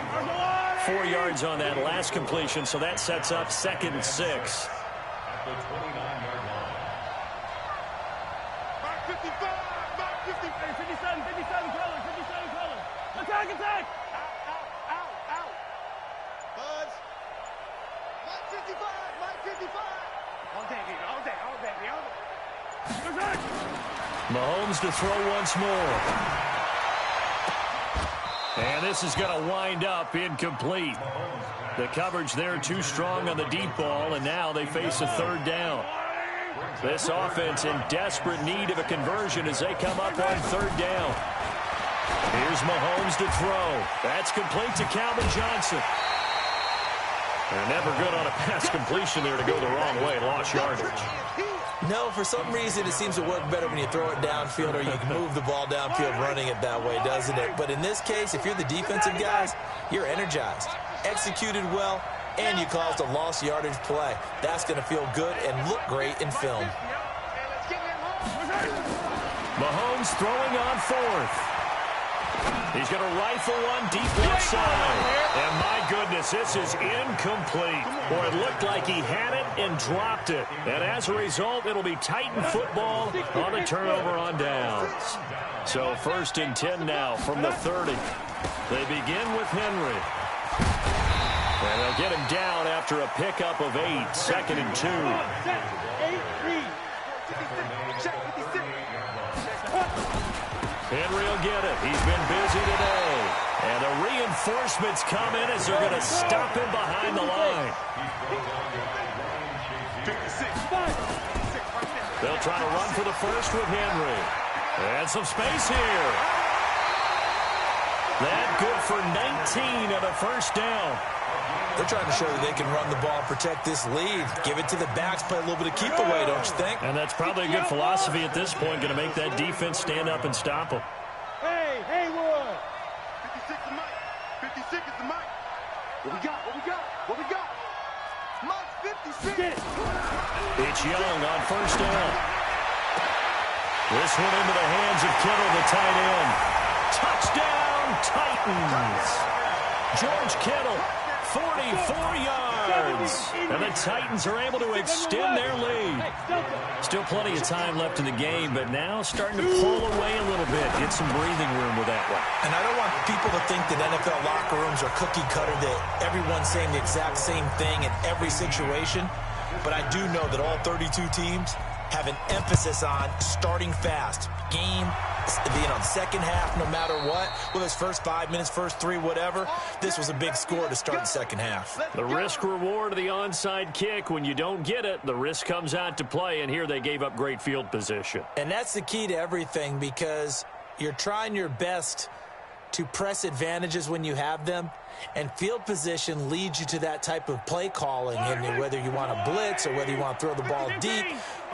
4 yards on that last completion, so that sets up second and 6. At the 29-yard line. Mike 55. Mike 50. Hey, 57 colors. Attack. Out. Buzz. Mike 55. All day. Mahomes to throw once more. And this is going to wind up incomplete. The coverage there too strong on the deep ball, and now they face a third down. This offense in desperate need of a conversion as they come up on third down. Here's Mahomes to throw. That's complete to Calvin Johnson. They're never good on a pass completion there to go the wrong way. Lost yardage. No, for some reason it seems to work better when you throw it downfield or you can move the ball downfield running it that way, doesn't it? But in this case, if you're the defensive guys, you're energized, executed well, and you caused a lost yardage play. That's going to feel good and look great in film. Mahomes throwing on fourth. He's going to rifle one deep left side. And my goodness, this is incomplete. Or it looked like he had it and dropped it. And as a result, it'll be Titan football on the turnover on downs. So first and 10 now from the 30. They begin with Henry. And they'll get him down after a pickup of 8. Second and 2. Henry will get it. He's been busy today. And the reinforcements come in as they're going to stop him behind the line. They'll try to run for the first with Henry. And some space here. That good for 19 and a first down. They're trying to show that they can run the ball, protect this lead. Give it to the backs, play a little bit of keep away, don't you think? And that's probably a good philosophy at this point, going to make that defense stand up and stop them. Hey, Haywood. 56 is Mike. 56 is the Mike. What we got? Mike 56. Get it. It's Young on first down. This one into the hands of Kittle, the tight end. Touchdown, Titans. George Kittle, 44 yards. And the Titans are able to extend their lead. Still plenty of time left in the game, but now starting to pull away a little bit. Get some breathing room with that one. And I don't want people to think that NFL locker rooms are cookie cutter, that everyone's saying the exact same thing in every situation. But I do know that all 32 teams have an emphasis on starting fast. Game, the second half, no matter what, whether it's first 5 minutes, first 3, whatever, this was a big score to start the second half. The risk-reward of the onside kick, when you don't get it, the risk comes out to play, and here they gave up great field position. And that's the key to everything, because you're trying your best to press advantages when you have them, and field position leads you to that type of play calling, and whether you want to blitz or whether you want to throw the ball deep,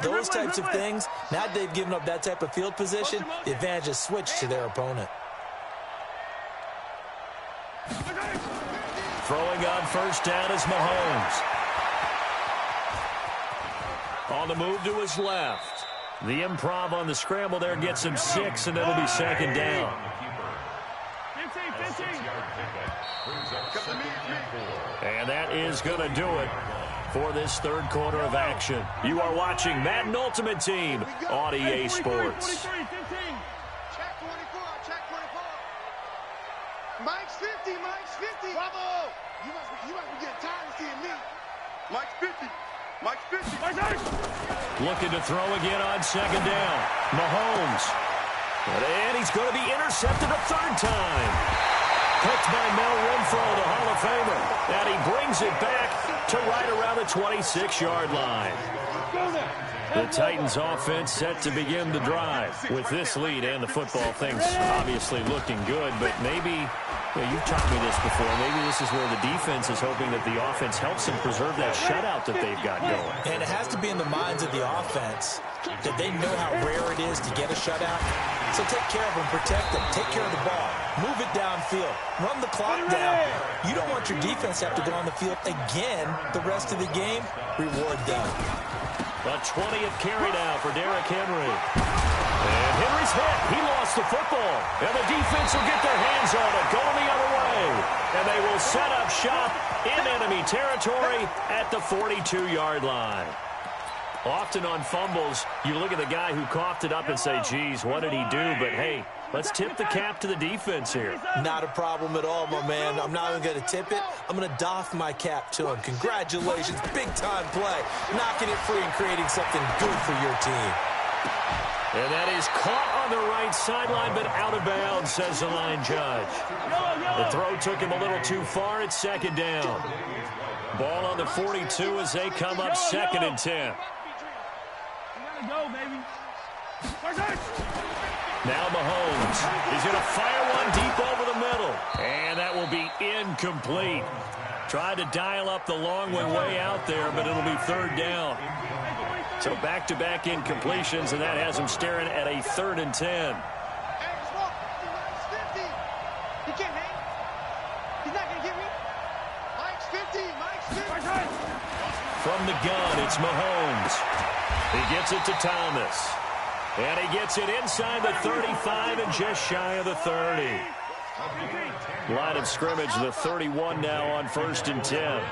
those types of things. Now that they've given up that type of field position, the advantage is switched to their opponent. Throwing on first down is Mahomes. On the move to his left. The improv on the scramble there gets him 6, and it'll be second down. And that is going to do it for this third quarter of action. You are watching Madden Ultimate Team on EA Sports. Check 24, check 24. Mike's 50, Mike's 50. Bravo! You must be getting tired of seeing me. Mike's 50. Mike's 50. Looking to throw again on second down. Mahomes. And he's going to be intercepted a third time. Picked by Mel Renfro, the Hall of Famer. And he brings it back to right around the 26-yard line. The Titans offense set to begin the drive. With this lead and the football, things obviously looking good, but maybe, you've taught me this before, maybe this is where the defense is hoping that the offense helps them preserve that shutout that they've got going. And it has to be in the minds of the offense that they know how rare it is to get a shutout. So take care of them, protect them, take care of the ball, move it downfield, run the clock down. You don't want your defense to have to go on the field again the rest of the game. Reward them. A 20th carry now for Derrick Henry. And Henry's hit. He lost the football. And the defense will get their hands on it, going the other way. And they will set up shop in enemy territory at the 42-yard line. Often on fumbles, you look at the guy who coughed it up and say, geez, what did he do? But, hey, let's tip the cap to the defense here. Not a problem at all, my man. I'm not even going to tip it. I'm going to doff my cap to him. Congratulations. Big-time play. Knocking it free and creating something good for your team. And that is caught on the right sideline, but out of bounds, says the line judge. The throw took him a little too far. It's second down. Ball on the 42 as they come up second and 10. Go, baby. Now Mahomes. He's going to fire one deep over the middle. And that will be incomplete. Tried to dial up the long one way out there, but it'll be third down. So back-to-back incompletions, and that has him staring at a 3rd and 10. He can't hang. He's not going to get me. Mike's 50. Mike's 50. From the gun, it's Mahomes. He gets it to Thomas. And he gets it inside the 35 and just shy of the 30. Line of scrimmage, the 31 now on 1st and 10.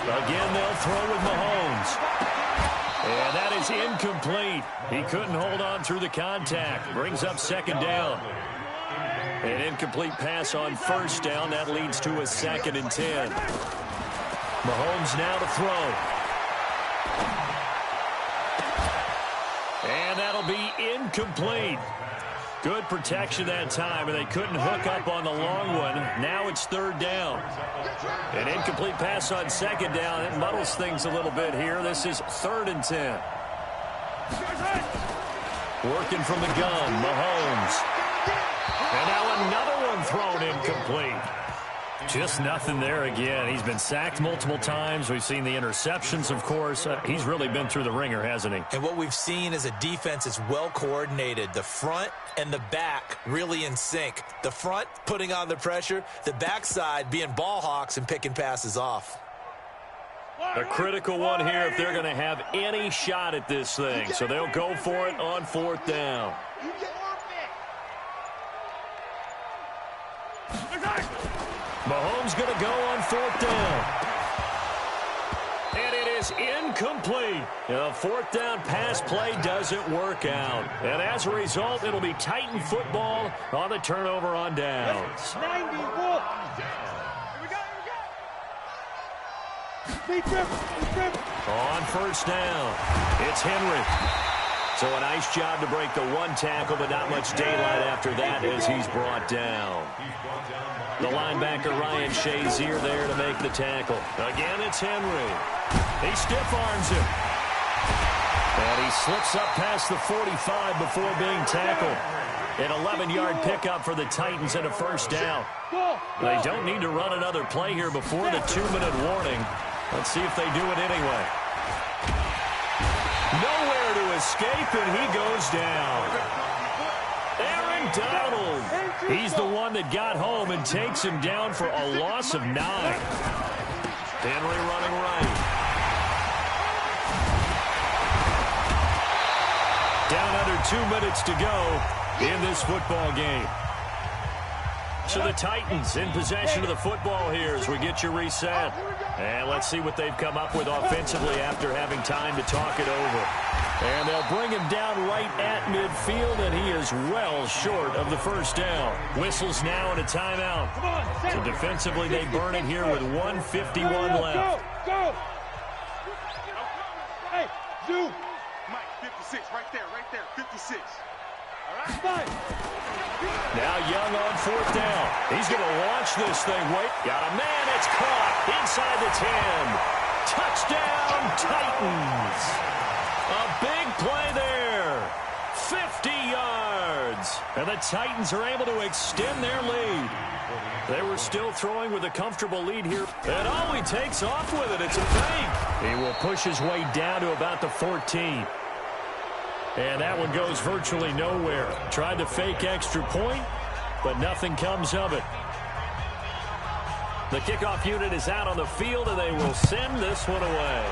Again, they'll throw with Mahomes. And that is incomplete. He couldn't hold on through the contact. Brings up second down. An incomplete pass on first down. That leads to a 2nd and 10. Mahomes now to throw. And that'll be incomplete. Good protection that time, and they couldn't hook up on the long one. Now it's 3rd down. An incomplete pass on 2nd down. It muddles things a little bit here. This is 3rd and 10. Working from the gun, Mahomes. And now another one thrown incomplete. Just nothing there again. He's been sacked multiple times. We've seen the interceptions, of course. He's really been through the ringer, hasn't he? And what we've seen is a defense that's well coordinated. The front and the back really in sync. The front putting on the pressure. The backside being ball hawks and picking passes off. A critical one here if they're going to have any shot at this thing. So they'll go for it on 4th down. Mahomes going to go on 4th down. And it is incomplete. A 4th down pass play doesn't work out. And as a result, it'll be Titan football on the turnover on downs. 90, Here we go. On 1st down, it's Henry. So a nice job to break the 1 tackle, but not much daylight after that as he's brought down. The linebacker, Ryan Shazier, there to make the tackle. Again, it's Henry. He stiff-arms him. And he slips up past the 45 before being tackled. An 11-yard pickup for the Titans and a 1st down. They don't need to run another play here before the 2-minute warning. Let's see if they do it anyway. Nowhere to escape, and he goes down. Aaron Donald. He's the one that got home and takes him down for a loss of 9. Henry running right. Down under 2 minutes to go in this football game. So the Titans in possession of the football here as we get you reset. And let's see what they've come up with offensively after having time to talk it over. And they'll bring him down right at midfield, and he is well short of the 1st down. Whistles now and a timeout. So defensively, they burn it here with 1:51 left. Go! Hey, Zoo! Mike, 56, right there, 56. All right, fine. Now Young on 4th down. He's going to launch this thing. Wait, got a man. It's caught inside the 10. Touchdown, Titans. A big play there. 50 yards. And the Titans are able to extend their lead. They were still throwing with a comfortable lead here. And he takes off with it. It's a fake. He will push his way down to about the 14. And that one goes virtually nowhere. Tried to fake extra point, but nothing comes of it. The kickoff unit is out on the field, and they will send this one away.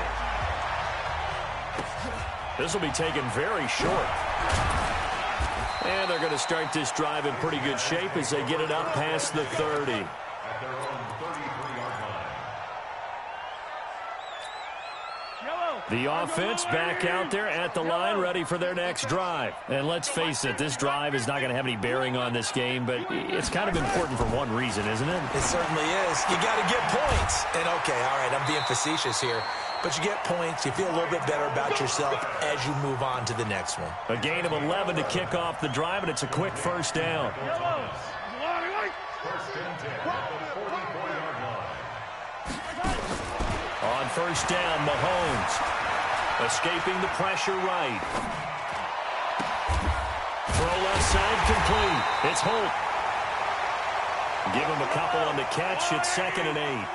This will be taken very short. And they're going to start this drive in pretty good shape as they get it up past the 30. The offense back out there at the line, ready for their next drive. And let's face it, this drive is not going to have any bearing on this game, but it's kind of important for one reason, isn't it? It certainly is. You got to get points. And, okay, all right, I'm being facetious here. But you get points, you feel a little bit better about yourself as you move on to the next one. A gain of 11 to kick off the drive, and it's a quick 1st down. On 1st down, Mahomes escaping the pressure right. Throw left side complete. It's Holt. Give him a couple on the catch. It's 2nd and 8.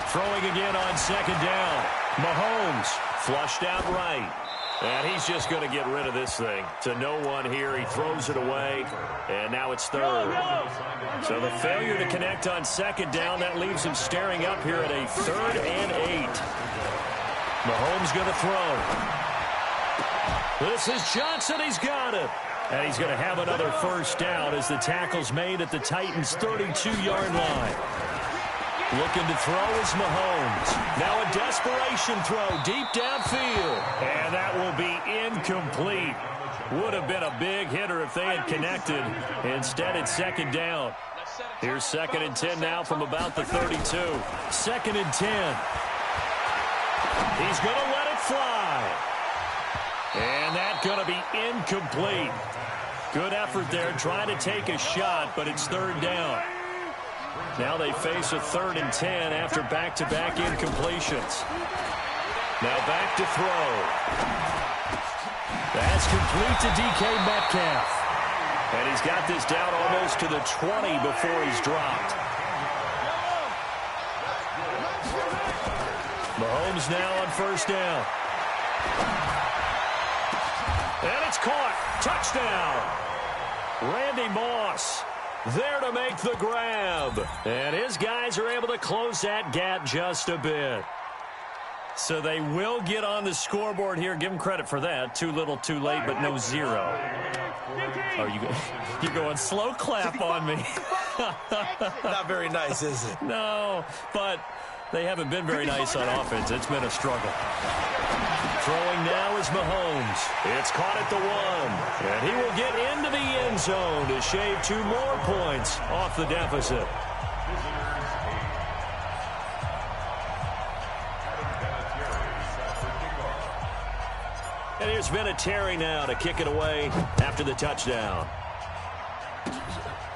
Throwing again on 2nd down. Mahomes flushed out right. And he's just going to get rid of this thing. To no one here. He throws it away. And now it's 3rd. So the failure to connect on 2nd down, that leaves him staring up here at a 3rd and 8. Mahomes going to throw. This is Johnson. He's got it. And he's going to have another 1st down as the tackle's made at the Titans' 32-yard line. Looking to throw is Mahomes. Now a desperation throw deep downfield. And that will be incomplete. Would have been a big hitter if they had connected. Instead, it's 2nd down. Here's 2nd and 10 now from about the 32. 2nd and 10. He's going to let it fly. And that's going to be incomplete. Good effort there trying to take a shot, but it's 3rd down. Now they face a 3rd and 10 after back-to-back incompletions. Now back to throw. That's complete to DK Metcalf. And he's got this down almost to the 20 before he's dropped. Mahomes now on 1st down. And it's caught. Touchdown. Randy Moss there to make the grab. And his guys are able to close that gap just a bit. So they will get on the scoreboard here. Give them credit for that. Too little, too late, but no zero. Oh, you're going slow clap on me. Not very nice, is it? No, but they haven't been very nice on offense. It's been a struggle. Throwing now is Mahomes. It's caught at the 1. And he will get into the end zone to shave 2 more points off the deficit. And here's Vinatieri now to kick it away after the touchdown.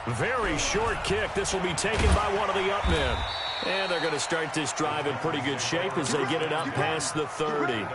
Very short kick. This will be taken by one of the up men. And they're going to start this drive in pretty good shape as they get it up past the 30.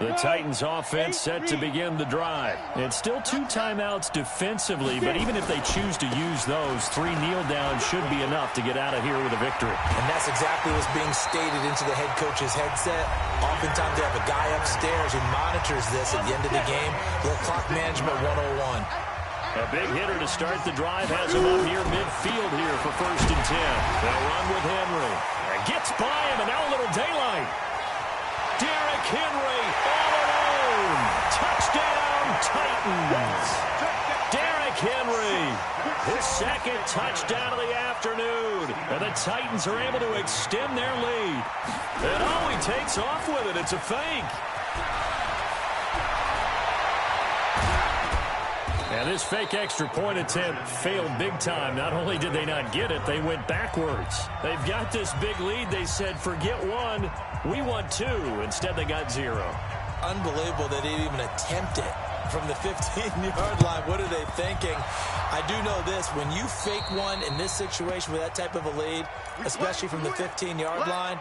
The Titans offense set to begin the drive. It's still 2 timeouts defensively, but even if they choose to use those, 3 kneel downs should be enough to get out of here with a victory. And that's exactly what's being stated into the head coach's headset. Oftentimes they have a guy upstairs who monitors this at the end of the game. Little clock management 101. A big hitter to start the drive has him up near midfield here for 1st and 10. They'll run with Henry. And gets by him, and now a little daylight. Derrick Henry all alone. Touchdown, Titans. Derrick Henry, his 2nd touchdown of the afternoon. And the Titans are able to extend their lead. And oh, he takes off with it. It's a fake. And this fake extra point attempt failed big time. Not only did they not get it, they went backwards. They've got this big lead. They said, forget 1. We want 2. Instead, they got 0. Unbelievable that they even attempt it from the 15-yard line. What are they thinking? I do know this. When you fake one in this situation with that type of a lead, especially from the 15-yard line,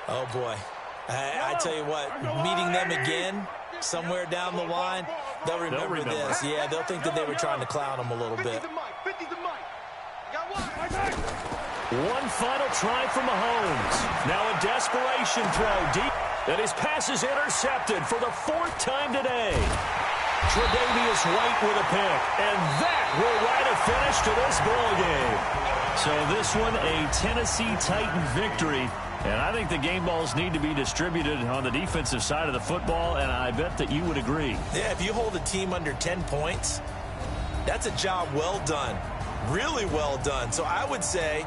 oh, boy. I tell you what, meeting them again somewhere down the line, they'll remember this. Yeah, they'll think that they were trying to clown them a little bit. One final try for Mahomes. Now a desperation throw deep. And his pass is intercepted for the 4th time today. Tre'Davious White with a pick. And that will write a finish to this ball game. So this one, a Tennessee Titan victory. And I think the game balls need to be distributed on the defensive side of the football, and I bet that you would agree. Yeah, if you hold a team under 10 points, that's a job well done. Really well done. So I would say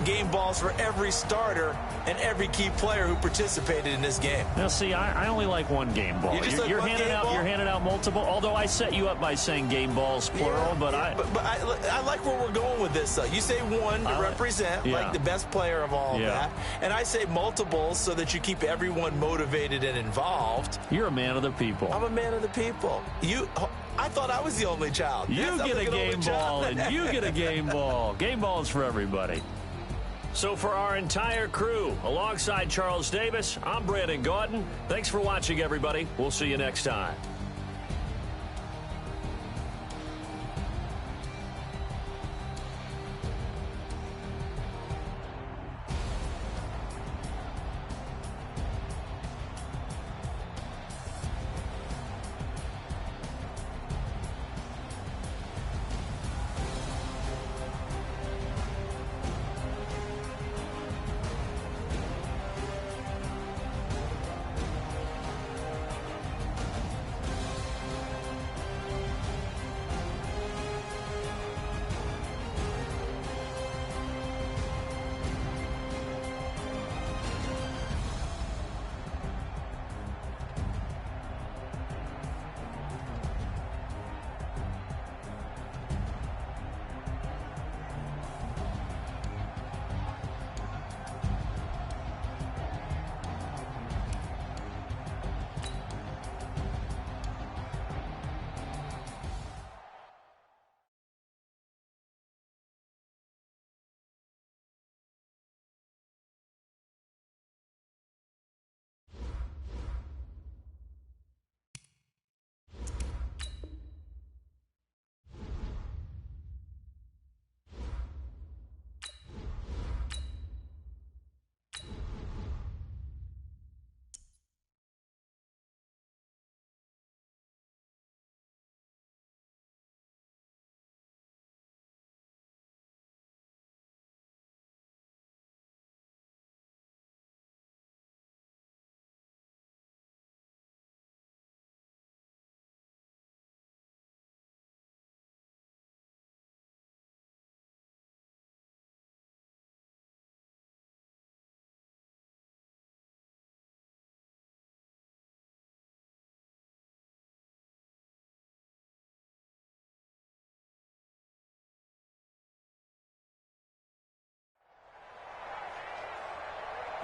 game balls for every starter and every key player who participated in this game. Now, see, I only like 1 game ball. You're handing out multiple. Although I set you up by saying game balls plural, but I like where we're going with this. You say 1 to represent like the best player of all of that, and I say multiples so that you keep everyone motivated and involved. You're a man of the people. I'm a man of the people. I thought I was the only child. You get a game ball, and you get a game ball. Game balls for everybody. So for our entire crew, alongside Charles Davis, I'm Brandon Gaudin. Thanks for watching, everybody. We'll see you next time.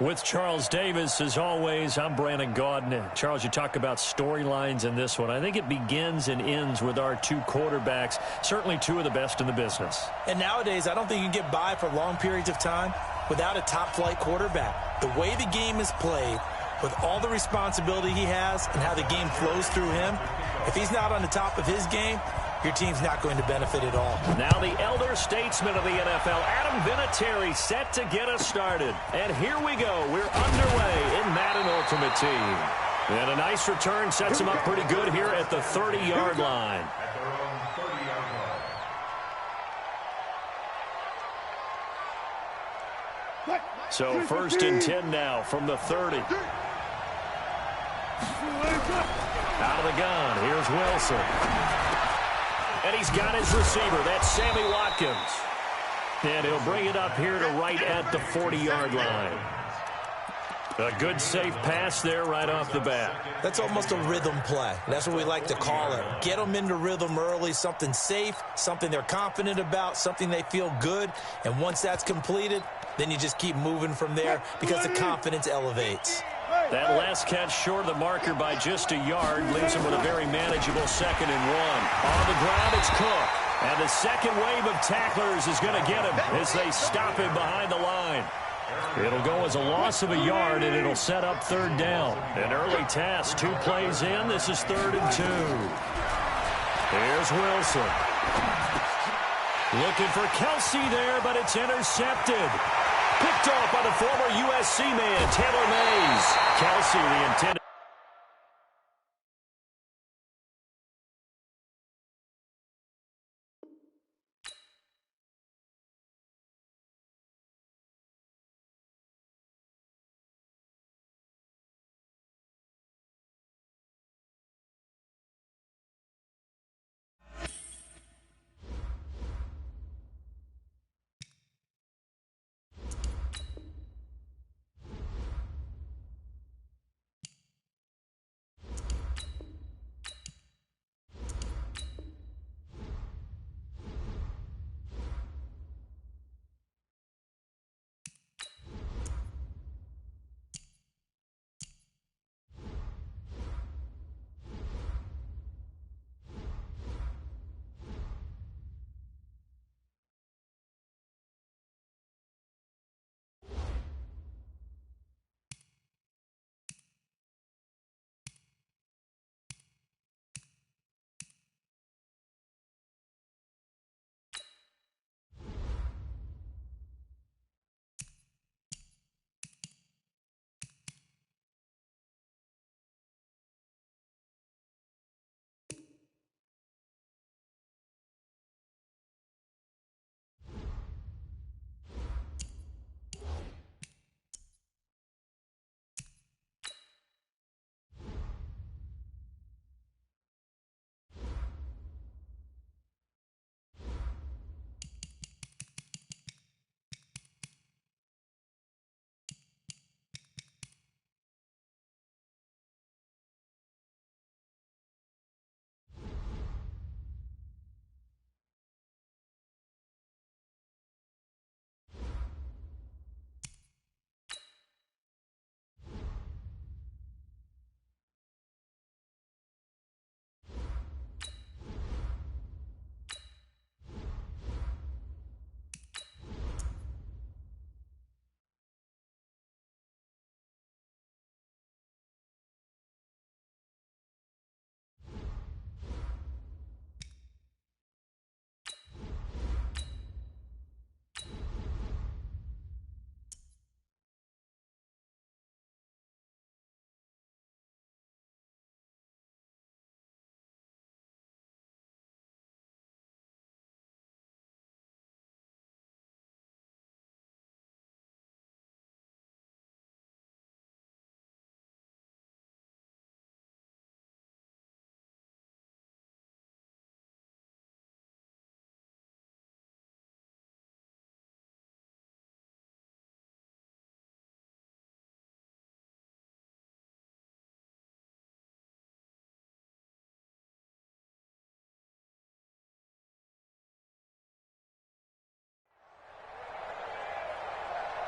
With Charles Davis, as always, I'm Brandon Gaudin. Charles, you talk about storylines in this one. I think it begins and ends with our two quarterbacks, certainly two of the best in the business. And nowadays, I don't think you can get by for long periods of time without a top-flight quarterback. The way the game is played, with all the responsibility he has and how the game flows through him, if he's not on the top of his game, your team's not going to benefit at all. Now the elder statesman of the NFL, Adam Vinatieri, set to get us started. And here we go. We're underway in Madden Ultimate Team. And a nice return sets him up pretty good here at the 30-yard line. So 1st and 10 now from the 30. Out of the gun. Here's Wilson. And he's got his receiver. That's Sammy Watkins. And he'll bring it up here to right at the 40-yard line. A good, safe pass there right off the bat. That's almost a rhythm play. That's what we like to call it. Get them into rhythm early, something safe, something they're confident about, something they feel good. And once that's completed, then you just keep moving from there because the confidence elevates. That last catch short of the marker by just a yard leaves him with a very manageable 2nd and 1. On the ground, it's Cook. And the second wave of tacklers is going to get him as they stop him behind the line. It'll go as a loss of a yard, and it'll set up 3rd down. An early task, 2 plays in. This is 3rd and 2. Here's Wilson. Looking for Kelsey there, but it's intercepted. Picked off by the former USC man, Taylor Mays. Kelsey, the intended.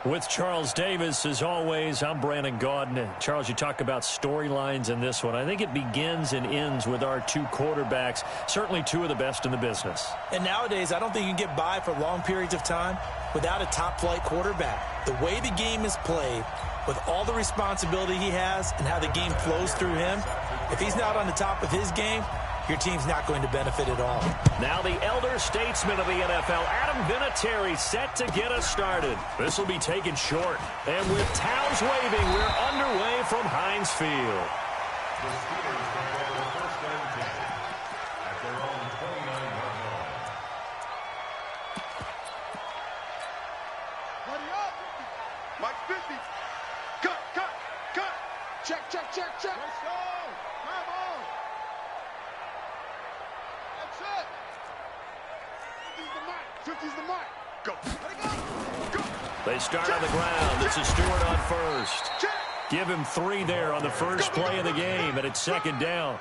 With Charles Davis, as always, I'm Brandon Gaudin. Charles, you talk about storylines in this one. I think it begins and ends with our two quarterbacks, certainly two of the best in the business. And nowadays, I don't think you can get by for long periods of time without a top-flight quarterback. The way the game is played, with all the responsibility he has and how the game flows through him, if he's not on the top of his game, your team's not going to benefit at all. Now the elder statesman of the NFL, Adam Vinatieri, set to get us started. This will be taken short. And with towels waving, we're underway from Heinz Field. The Steelers will go to first and 10 at their own 29-yard line. Buddy up. Mike 50. Cut, cut, cut. Check, check, check, check. Let's go. Come on. That's it. 50's the mic. 50's the mic. Go. Let it go. Go. They start on the ground. This is Stewart on first. Check. Give him 3 there on the first play of the game, and it's second down.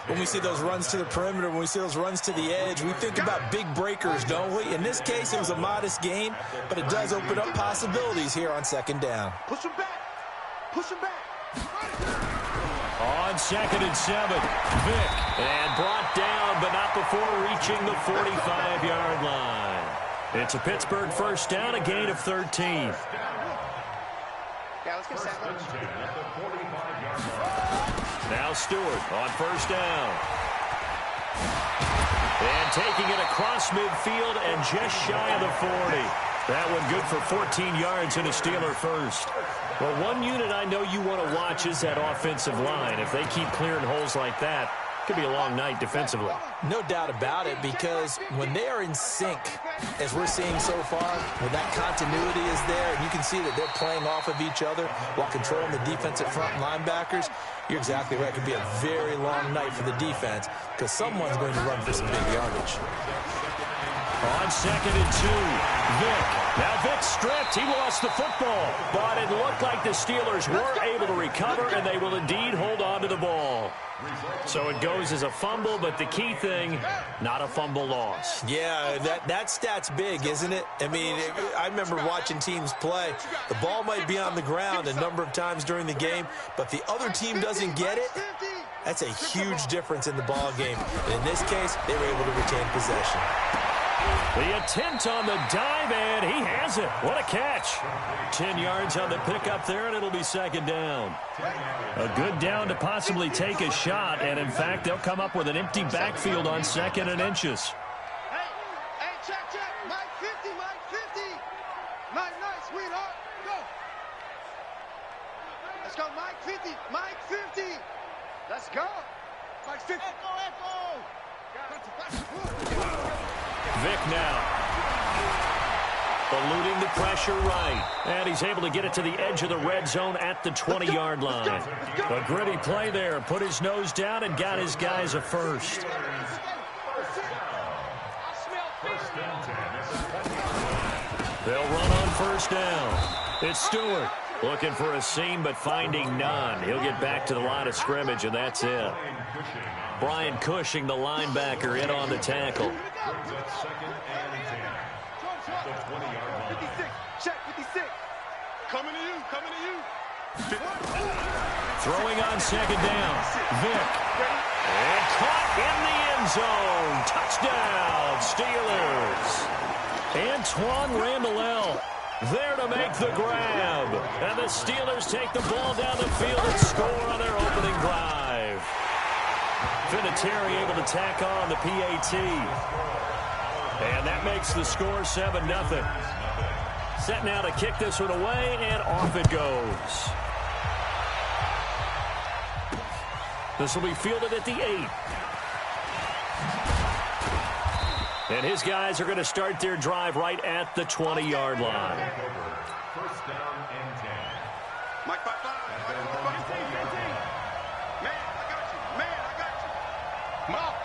When we see those runs to the perimeter, when we see those runs to the edge, we think about big breakers, don't we? In this case, it was a modest gain, but it does open up possibilities here on second down. Push him back. Push him back. On second and 7, Vick, and brought down, but not before reaching the 45-yard line. It's a Pittsburgh first down, a gain of 13. Yeah, let's get sandwich. Now Stewart on first down. And taking it across midfield and just shy of the 40. That one good for 14 yards and a Steeler first. Well, one unit I know you want to watch is that offensive line. If they keep clearing holes like that, it could be a long night defensively. No doubt about it, because when they are in sync, as we're seeing so far, when that continuity is there, and you can see that they're playing off of each other while controlling the defensive front linebackers, you're exactly right. It could be a very long night for the defense, because someone's going to run for some big yardage. On second and 2, Vick. Now Vick stripped. He lost the football, but it looked like the Steelers were able to recover, and they will indeed hold on to the ball. So it goes as a fumble, but the key thing, not a fumble loss. Yeah, that stat's big, isn't it? I mean, I remember watching teams play. The ball might be on the ground a number of times during the game, but the other team doesn't get it. That's a huge difference in the ball game. And in this case, they were able to retain possession. The attempt on the dive, and he has it. What a catch. 10 yards on the pickup there, and it'll be second down. A good down to possibly take a shot, and in fact, they'll come up with an empty backfield on second and inches. Hey, check, check. Mike 50, Mike 50. Nice, sweetheart. Go. Let's go, Mike 50, Mike 50. Let's go. Mike 50. Echo. Vick now. Eluding the pressure right. And he's able to get it to the edge of the red zone at the 20-yard line. A gritty play there. Put his nose down and got his guys a first. They'll run on first down. It's Stewart looking for a seam but finding none. He'll get back to the line of scrimmage, and that's it. Brian Cushing, the linebacker, in on the tackle. Second and 10 at the 20-yard line. 56, check 56. Coming to you. Throwing on second down. Vick. And caught in the end zone. Touchdown, Steelers. Antoine Randall there to make the grab. And the Steelers take the ball down the field and score on their opening drive. Vinatieri able to tack on the PAT. And that makes the score 7-0. Set now to kick this one away, and off it goes. This will be fielded at the 8. And his guys are going to start their drive right at the 20-yard line. First down and 10. Mike 5-5. Man, I got you. Mark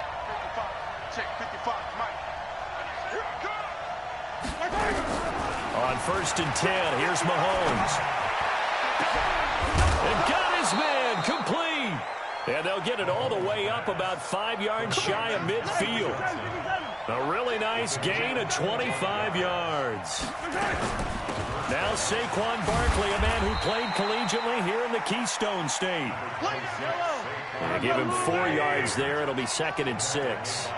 55. Check 55. Mike. Here I come. On first and 10, here's Mahomes. And got his man complete. And they'll get it all the way up about 5 yards shy of midfield. A really nice gain of 25 yards. Now Saquon Barkley, a man who played collegiately here in the Keystone State. They give him 4 yards there. It'll be 2nd and 6.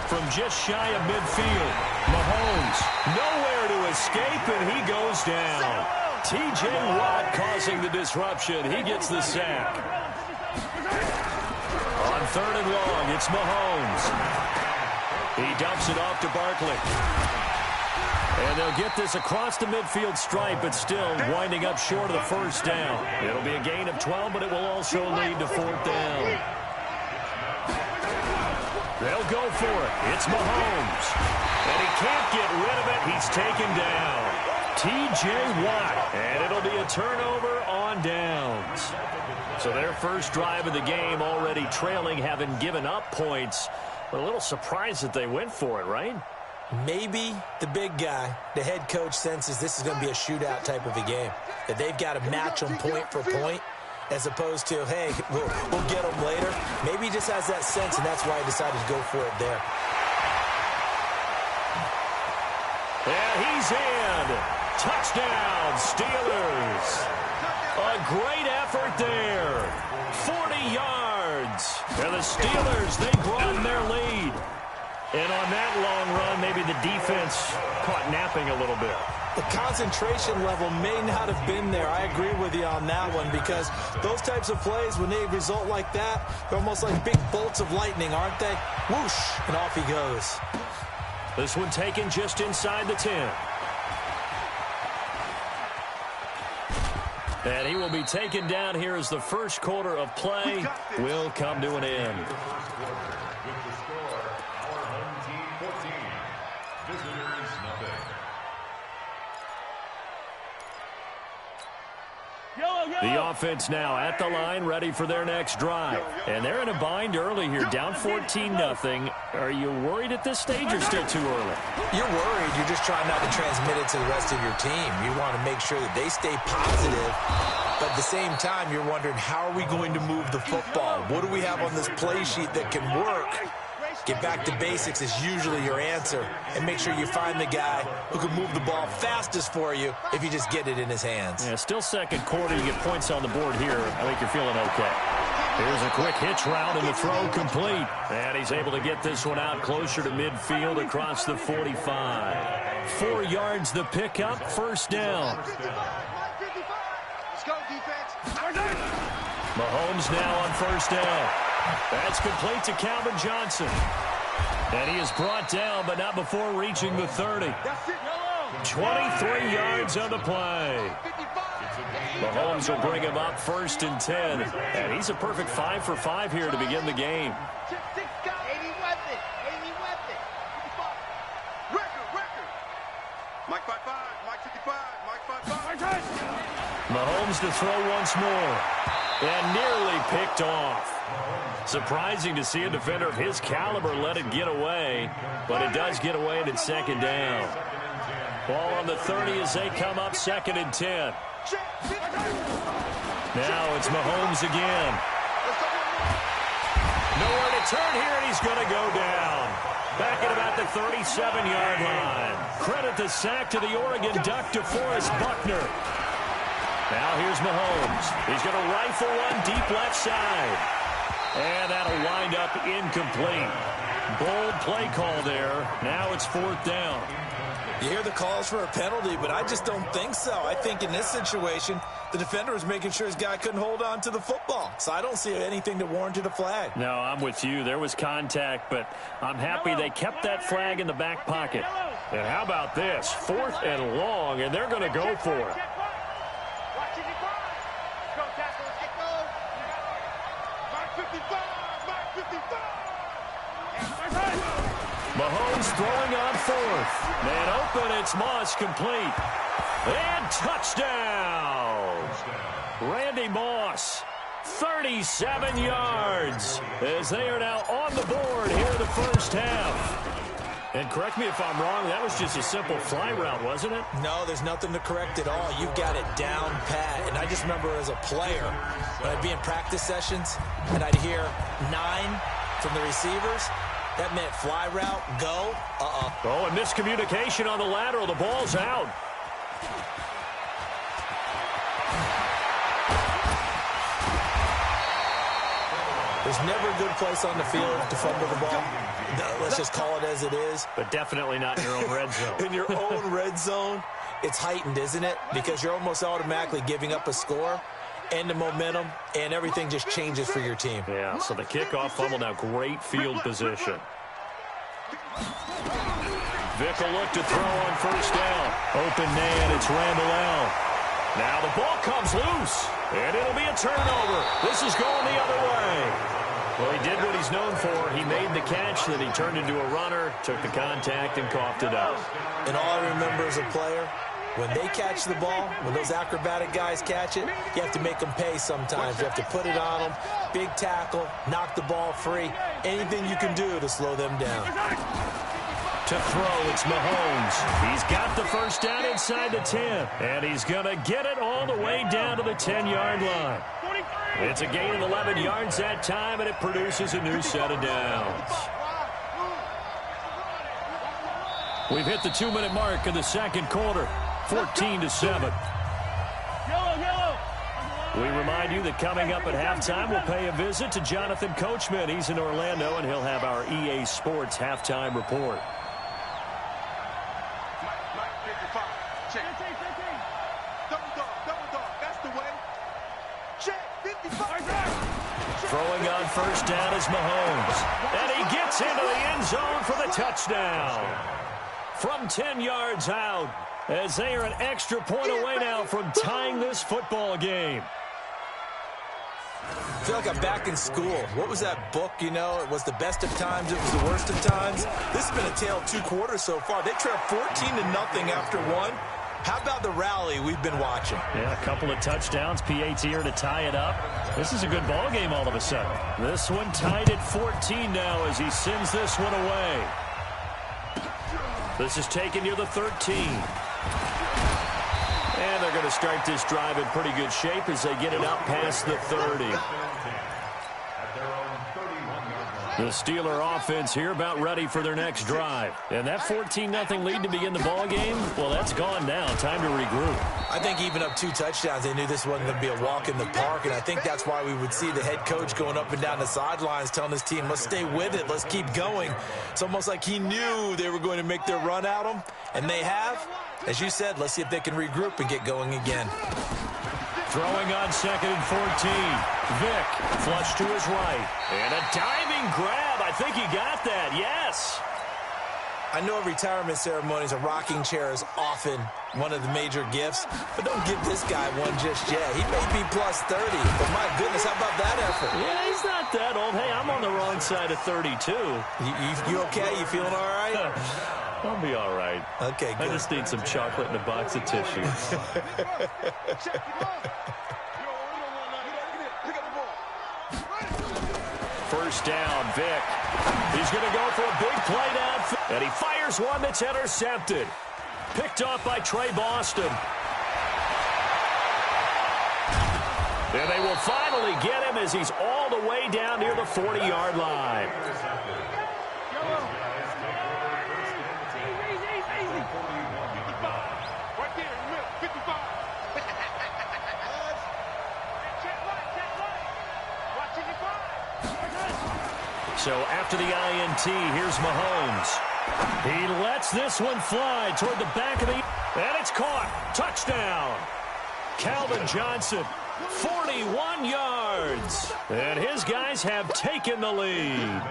From just shy of midfield, Mahomes nowhere to escape, and he goes down. T.J. Watt causing the disruption. He gets the sack. On 3rd and long, it's Mahomes. He dumps it off to Barkley. And they'll get this across the midfield stripe, but still winding up short of the first down. It'll be a gain of 12, but it will also lead to 4th down. They'll go for it. It's Mahomes. And he can't get rid of it. He's taken down. T.J. Watt. And it'll be a turnover on downs. So their first drive of the game already trailing, having given up points. But a little surprised that they went for it, right? Maybe the big guy, the head coach, senses this is going to be a shootout type of a game. That they've got to match them point for point, as opposed to, hey, we'll get them later. Maybe he just has that sense, and that's why he decided to go for it there. And he's in. Touchdown, Steelers. A great effort there. 40 yards. And the Steelers, they broaden their lead. And on that long run, maybe the defense caught napping a little bit. The concentration level may not have been there. I agree with you on that one, because those types of plays, when they result like that, they're almost like big bolts of lightning, aren't they? Whoosh, and off he goes. This one taken just inside the 10. And he will be taken down here as the first quarter of play will come to an end. The offense now at the line, ready for their next drive. And they're in a bind early here, down 14-0. Are you worried at this stage or still too early? You're worried. You're just trying not to transmit it to the rest of your team. You want to make sure that they stay positive. But at the same time, you're wondering, how are we going to move the football? What do we have on this play sheet that can work? Get back to basics is usually your answer. And make sure you find the guy who can move the ball fastest for you if you just get it in his hands. Yeah, still second quarter. You get points on the board here. I think you're feeling okay. Here's a quick hitch route and the throw complete. And he's able to get this one out closer to midfield across the 45. 4 yards the pickup, first down. Let's go, defense. Mahomes now on first down. That's complete to Calvin Johnson. And he is brought down, but not before reaching the 30. 23 yards on the play. Mahomes will bring him up 1st and 10. And he's a perfect 5 for 5 here to begin the game. Mike 5-5, Mike 55, Mike 5-5. Mahomes to throw once more. And nearly picked off. Surprising to see a defender of his caliber let it get away, but it does get away and it's 2nd down. Ball on the 30 as they come up 2nd and 10. Now it's Mahomes again. Nowhere to turn here, and he's going to go down. Back at about the 37-yard line. Credit the sack to the Oregon Duck, DeForest Buckner. Now here's Mahomes. He's going to rifle one deep left side. And that'll wind up incomplete. Bold play call there. Now it's 4th down. You hear the calls for a penalty, but I just don't think so. I think in this situation, the defender was making sure his guy couldn't hold on to the football. So I don't see anything that warranted a flag. No, I'm with you. There was contact, but I'm happy they kept that flag in the back pocket. And how about this? 4th and long, and they're going to go for it. Mahomes throwing on 4th. Man open, it's Moss complete. And touchdown! Randy Moss, 37 yards, as they are now on the board here in the first half. And correct me if I'm wrong, that was just a simple fly route, wasn't it? No, there's nothing to correct at all. You've got it down pat. And I just remember as a player, when I'd be in practice sessions and I'd hear 9 from the receivers, that meant fly route, go, Oh, and miscommunication on the lateral. The ball's out. There's never a good place on the field to fumble the ball. Let's just call it as it is. But definitely not in your own red zone. In your own red zone, it's heightened, isn't it? Because you're almost automatically giving up a score and the momentum, and everything just changes for your team. Yeah, so the kickoff fumble, now great field position. Vick will look to throw on first down. Open man, it's Randall L. Now the ball comes loose, and it'll be a turnover. This is going the other way. Well, he did what he's known for. He made the catch, then he turned into a runner, took the contact, and coughed it up. And all I remember as a player, when they catch the ball, when those acrobatic guys catch it, you have to make them pay sometimes. You have to put it on them, big tackle, knock the ball free, anything you can do to slow them down. To throw, it's Mahomes. He's got the first down inside the 10, and he's going to get it all the way down to the 10-yard line. It's a gain of 11 yards that time, and it produces a new set of downs. We've hit the 2-minute mark in the second quarter, 14-7. We remind you that coming up at halftime, we'll pay a visit to Jonathan Coachman. He's in Orlando, and he'll have our EA Sports halftime report. Throwing on first down is Mahomes. And he gets into the end zone for the touchdown. From 10 yards out, as they are an extra point away now from tying this football game. I feel like I'm back in school. What was that book, you know? It was the best of times, it was the worst of times. This has been a tale of 2 quarters so far. They trailed 14-0 after 1. How about the rally we've been watching? Yeah, a couple of touchdowns. PAT here to tie it up. This is a good ball game all of a sudden. This one tied at 14 now as he sends this one away. This is taken near the 13. And they're going to start this drive in pretty good shape as they get it up past the 30. The Steeler offense here about ready for their next drive. And that 14-0 lead to begin the ball game, well, that's gone now. Time to regroup. I think even up 2 touchdowns, they knew this wasn't going to be a walk in the park, and I think that's why we would see the head coach going up and down the sidelines telling his team, let's stay with it, let's keep going. It's almost like he knew they were going to make their run at him, and they have. As you said, let's see if they can regroup and get going again. Throwing on 2nd and 14. Vick, flush to his right. And a diving grab. I think he got that, yes. I know at retirement ceremonies, a rocking chair is often one of the major gifts, but don't give this guy one just yet. He may be plus 30, but my goodness, how about that effort? Yeah, he's not that old. Hey, I'm on the wrong side of 32. You okay? You feeling all right? I'll be all right. Okay, good. I just need some chocolate and a box of tissues. First down, Vick. He's going to go for a big play downfield. And he fires one that's intercepted. Picked off by Trey Boston. And they will finally get him as he's all the way down near the 40-yard line. So after the INT, here's Mahomes. He lets this one fly toward the back of the... And it's caught. Touchdown. Calvin Johnson, 41 yards. And his guys have taken the lead.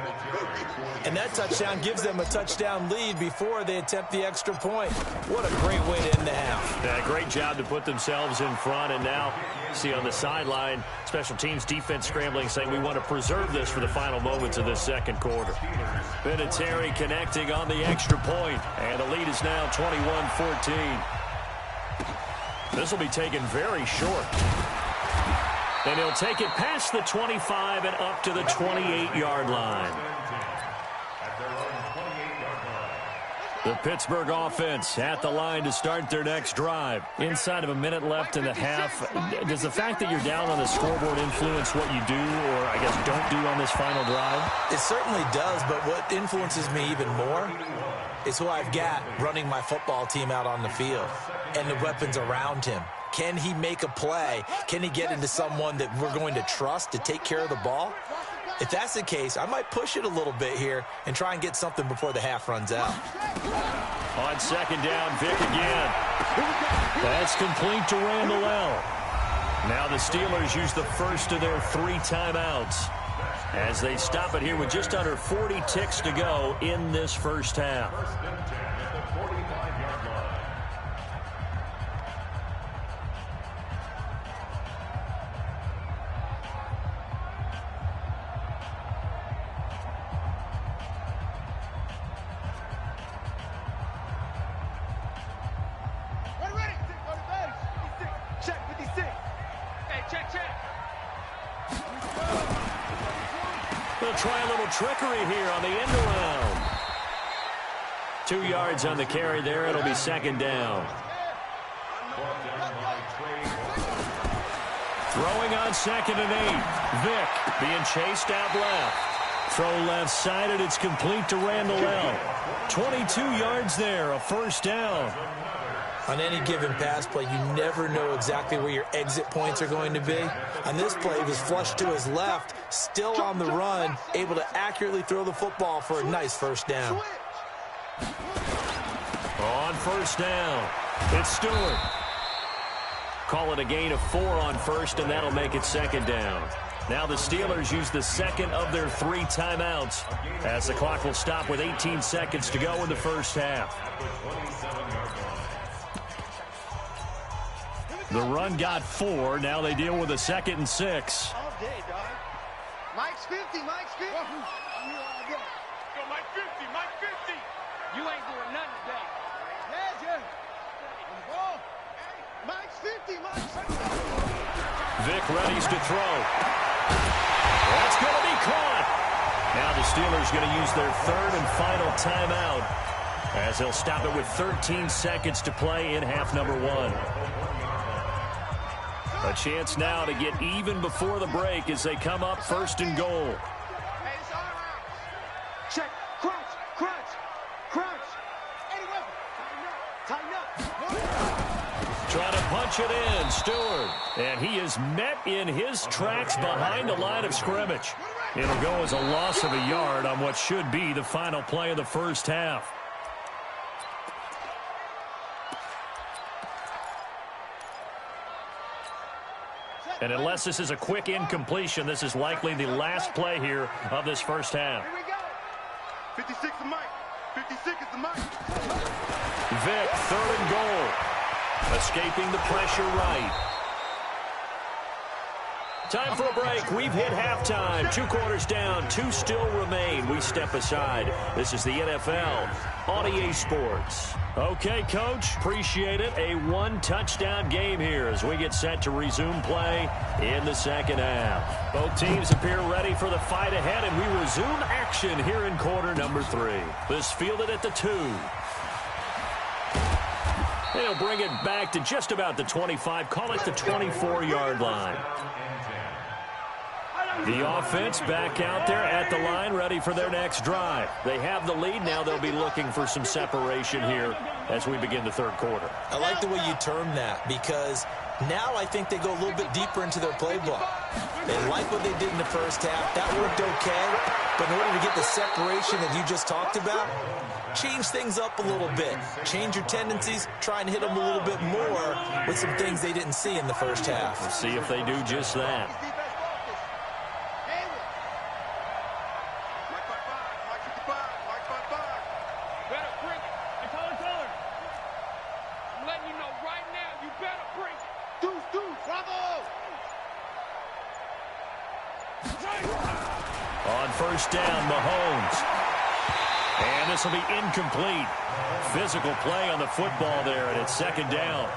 And that touchdown gives them a touchdown lead before they attempt the extra point. What a great way to end the half. Yeah, great job to put themselves in front. And now, see on the sideline, special teams defense scrambling, saying we want to preserve this for the final moments of this second quarter. Vinatieri connecting on the extra point. And the lead is now 21-14. This will be taken very short. And he'll take it past the 25 and up to the 28-yard line. The Pittsburgh offense at the line to start their next drive. Inside of a minute left in the half, does the fact that you're down on the scoreboard influence what you do, or I guess don't do on this final drive? It certainly does, but what influences me even more is who I've got running my football team out on the field and the weapons around him. Can he make a play? Can he get into someone that we're going to trust to take care of the ball? If that's the case, I might push it a little bit here and try and get something before the half runs out. On second down, Vick again. That's complete to Randall L. Now the Steelers use the first of their 3 timeouts as they stop it here with just under 40 ticks to go in this first half. They'll try a little trickery here on the end around. 2 yards on the carry there. It'll be second down. Throwing on 2nd and 8. Vick being chased out left. Throw left-sided. It's complete to Randall L. 22 yards there, a first down. On any given pass play, you never know exactly where your exit points are going to be. On this play, he was flushed to his left, still on the run, able to accurately throw the football for a nice first down. On first down, it's Stewart. Call it a gain of 4 on first, and that'll make it second down. Now the Steelers use the second of their 3 timeouts as the clock will stop with 18 seconds to go in the first half. The run got 4. Now they deal with a 2nd and 6. All day, dog. Mike's 50. Mike's 50. Go, Mike 50. Mike 50. You ain't doing nothing today. Yeah, Jim. Mike's 50. Mike's 50. Vick readies to throw. That's going to be caught. Now the Steelers going to use their 3rd and final timeout as they'll stop it with 13 seconds to play in half number 1. A chance now to get even before the break as they come up 1st and goal. Hey, it's all around. Check. Crunch. Crunch. Crunch. Any weapon. Tighten up. Tighten up. Trying to punch it in, Stewart. And he is met in his tracks behind the line of scrimmage. It'll go as a loss of a yard on what should be the final play of the first half. And unless this is a quick incompletion, this is likely the last play here of this first half. Here we go. 56 is Mike. 56 is the Mike. Vick, 3rd and goal. Escaping the pressure right. Time for a break. We've hit halftime. 2 quarters down. 2 still remain. We step aside. This is the NFL on EA Sports. Okay, Coach. Appreciate it. A 1-touchdown game here as we get set to resume play in the second half. Both teams appear ready for the fight ahead, and we resume action here in quarter number 3. This fielded at the 2. They'll bring it back to just about the 25. Call it the 24-yard line. The offense back out there at the line, ready for their next drive. They have the lead. Now they'll be looking for some separation here as we begin the 3rd quarter. I like the way you term that because now I think they go a little bit deeper into their playbook. They like what they did in the first half. That worked okay. But in order to get the separation that you just talked about, change things up a little bit. Change your tendencies. Try and hit them a little bit more with some things they didn't see in the first half. We'll see if they do just that. On first down, Mahomes. And this will be incomplete. Physical play on the football there, and it's second down.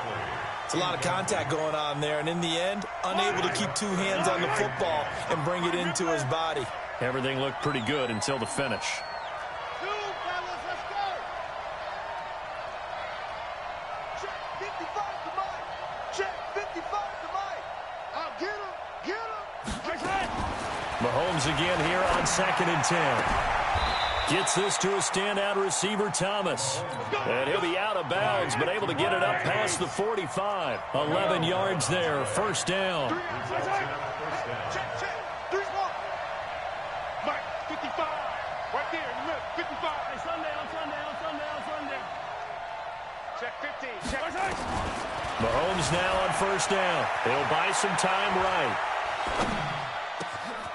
It's a lot of contact going on there, and in the end, unable to keep 2 hands on the football and bring it into his body. Everything looked pretty good until the finish. 55 to Mike. Check, 55 to Mike. I'll get him. Get him. Mahomes again here on 2nd and 10. Gets this to a standout receiver, Thomas. And he'll be out of bounds, but able to get it up past the 45. 11 yards there, first down. Check. 3 1. Mike, 55. Right there in the middle. 55. Hey, sundown. Check 15. Check. Mahomes now on first down. He'll buy some time right.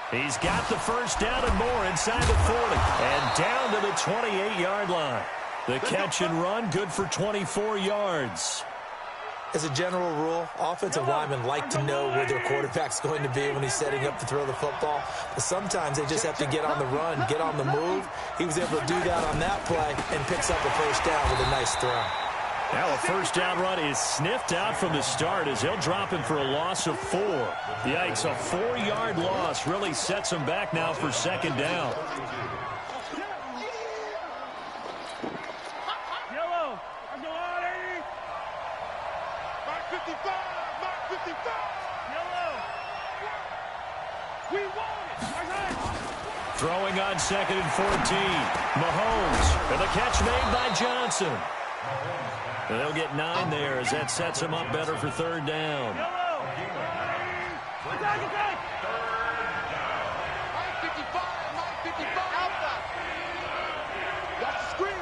He's got the first down and more inside the 40. And down to the 28-yard line. The catch and run, good for 24 yards. As a general rule, offensive linemen like to know where their quarterback's going to be when he's setting up to throw the football. But sometimes they just have to get on the run, get on the move. He was able to do that on that play and picks up a first down with a nice throw. Now a first down run is sniffed out from the start as they'll drop him for a loss of 4. Yikes, a 4-yard loss really sets him back now for second down. Yellow. I'm going on, 80. Mark 55. Mark 55. Yellow. We want it. Throwing on 2nd and 14. Mahomes, and the catch made by Johnson. And they'll get 9 there as that sets him up better for third down. Mike 55. Alpha. Watch the screen.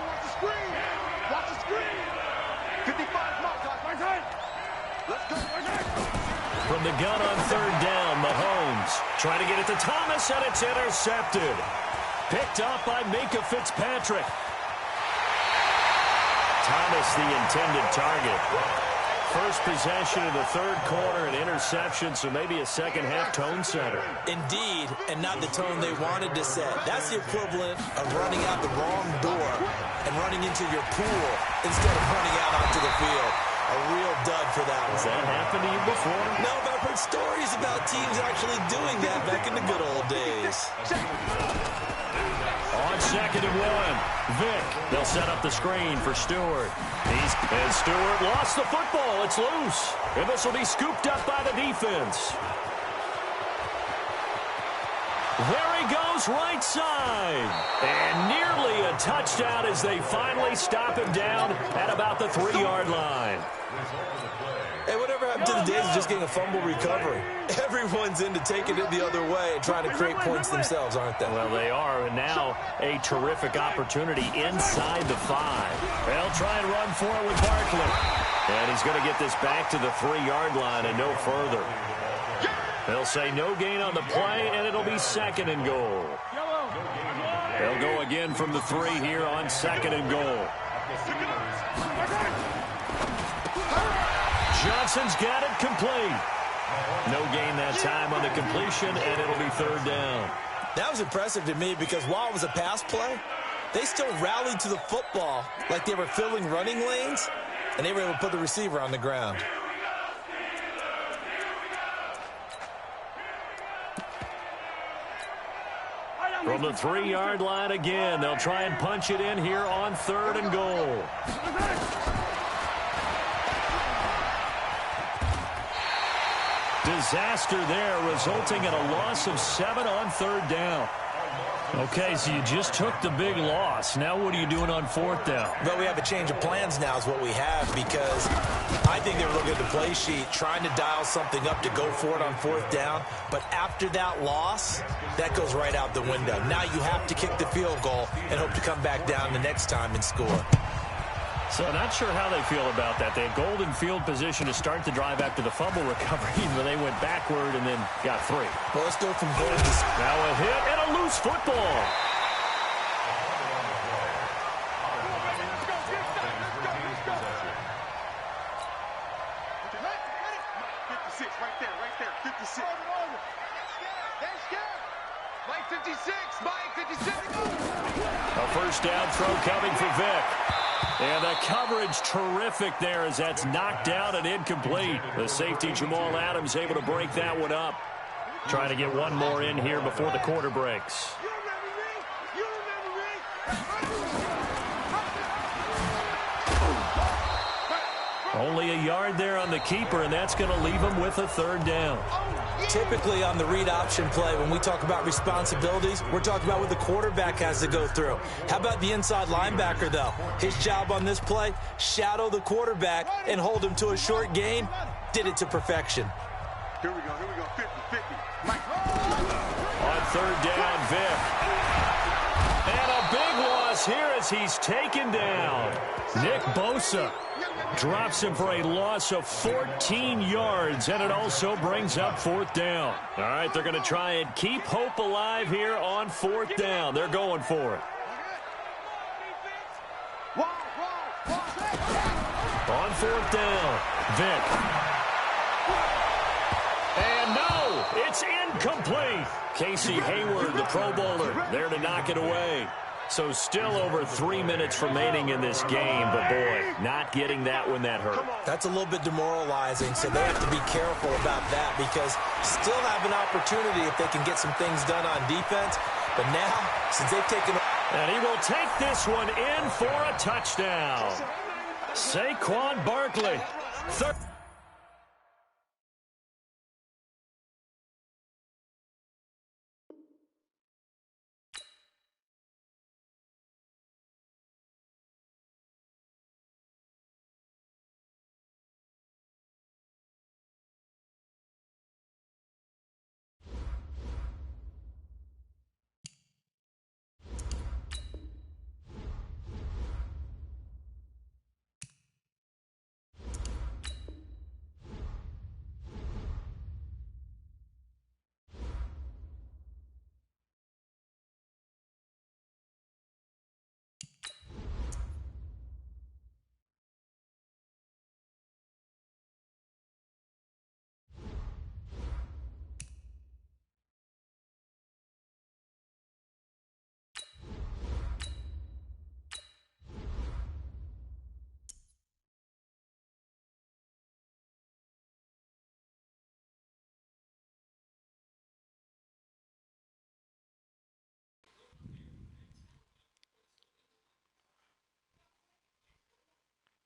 55 Mike. Let's go. From the gun on third down, Mahomes trying to get it to Thomas, and it's intercepted. Picked off by Minka Fitzpatrick. Thomas, the intended target. First possession of the third quarter, an interception, so maybe a second-half tone setter. Indeed, and not the tone they wanted to set. That's the equivalent of running out the wrong door and running into your pool instead of running out onto the field. A real dud for that one. Has that happened to you before? No, but I've heard stories about teams actually doing that back in the good old days. On 2nd and 1, Vick. They'll set up the screen for Stewart. And Stewart lost the football. It's loose. And this will be scooped up by the defense. There he goes, right side. And nearly a touchdown as they finally stop him down at about the 3-yard line. Hey, whatever happened to the days of just getting a fumble recovery? Everyone's into taking it the other way and trying to create points themselves, aren't they? Well, they are, and now a terrific opportunity inside the 5. They'll try and run for it with Barkley. And he's going to get this back to the 3-yard line and no further. They'll say no gain on the play, and it'll be 2nd and goal. They'll go again from the 3 here on 2nd and goal. Johnson's got it complete. No gain that time on the completion, and it'll be third down. That was impressive to me because while it was a pass play, they still rallied to the football like they were filling running lanes, and they were able to put the receiver on the ground. From the 3-yard line again, they'll try and punch it in here on 3rd and goal. Disaster there, resulting in a loss of 7 on 3rd down. Okay, so you just took the big loss. Now what are you doing on 4th down? But we have a change of plans now is what we have, because I think they were looking at the play sheet, trying to dial something up to go for it on 4th down. But after that loss, that goes right out the window. Now you have to kick the field goal and hope to come back down the next time and score. So not sure how they feel about that. They had golden field position to start the drive after the fumble recovery, but they went backward and then got 3. Well, let's go from goal to... Now a hit and a loose football. Right there, 56. Mike 56, Mike 56. A first down throw coming for Vick. And the coverage terrific there as that's knocked down and incomplete. The safety Jamal Adams able to break that one up. Trying to get one more in here before the quarter breaks. Only a yard there on the keeper, and that's going to leave him with a third down. Typically on the read option play, when we talk about responsibilities, we're talking about what the quarterback has to go through. How about the inside linebacker, though? His job on this play, shadow the quarterback and hold him to a short gain. Did it to perfection. Here we go, 50-50. Mike. On third down, Vic. And a big loss here as he's taken down. Nick Bosa drops him for a loss of 14 yards, and it also brings up fourth down. All right, they're going to try and keep hope alive here on fourth down. They're going for it. On fourth down, Vic. And no, it's incomplete. Casey Hayward, the Pro Bowler, there to knock it away. So still over 3 minutes remaining in this game, but boy, not getting that when that hurt. That's a little bit demoralizing, so they have to be careful about that because still have an opportunity if they can get some things done on defense. But now, since they've taken... And he will take this one in for a touchdown. Saquon Barkley.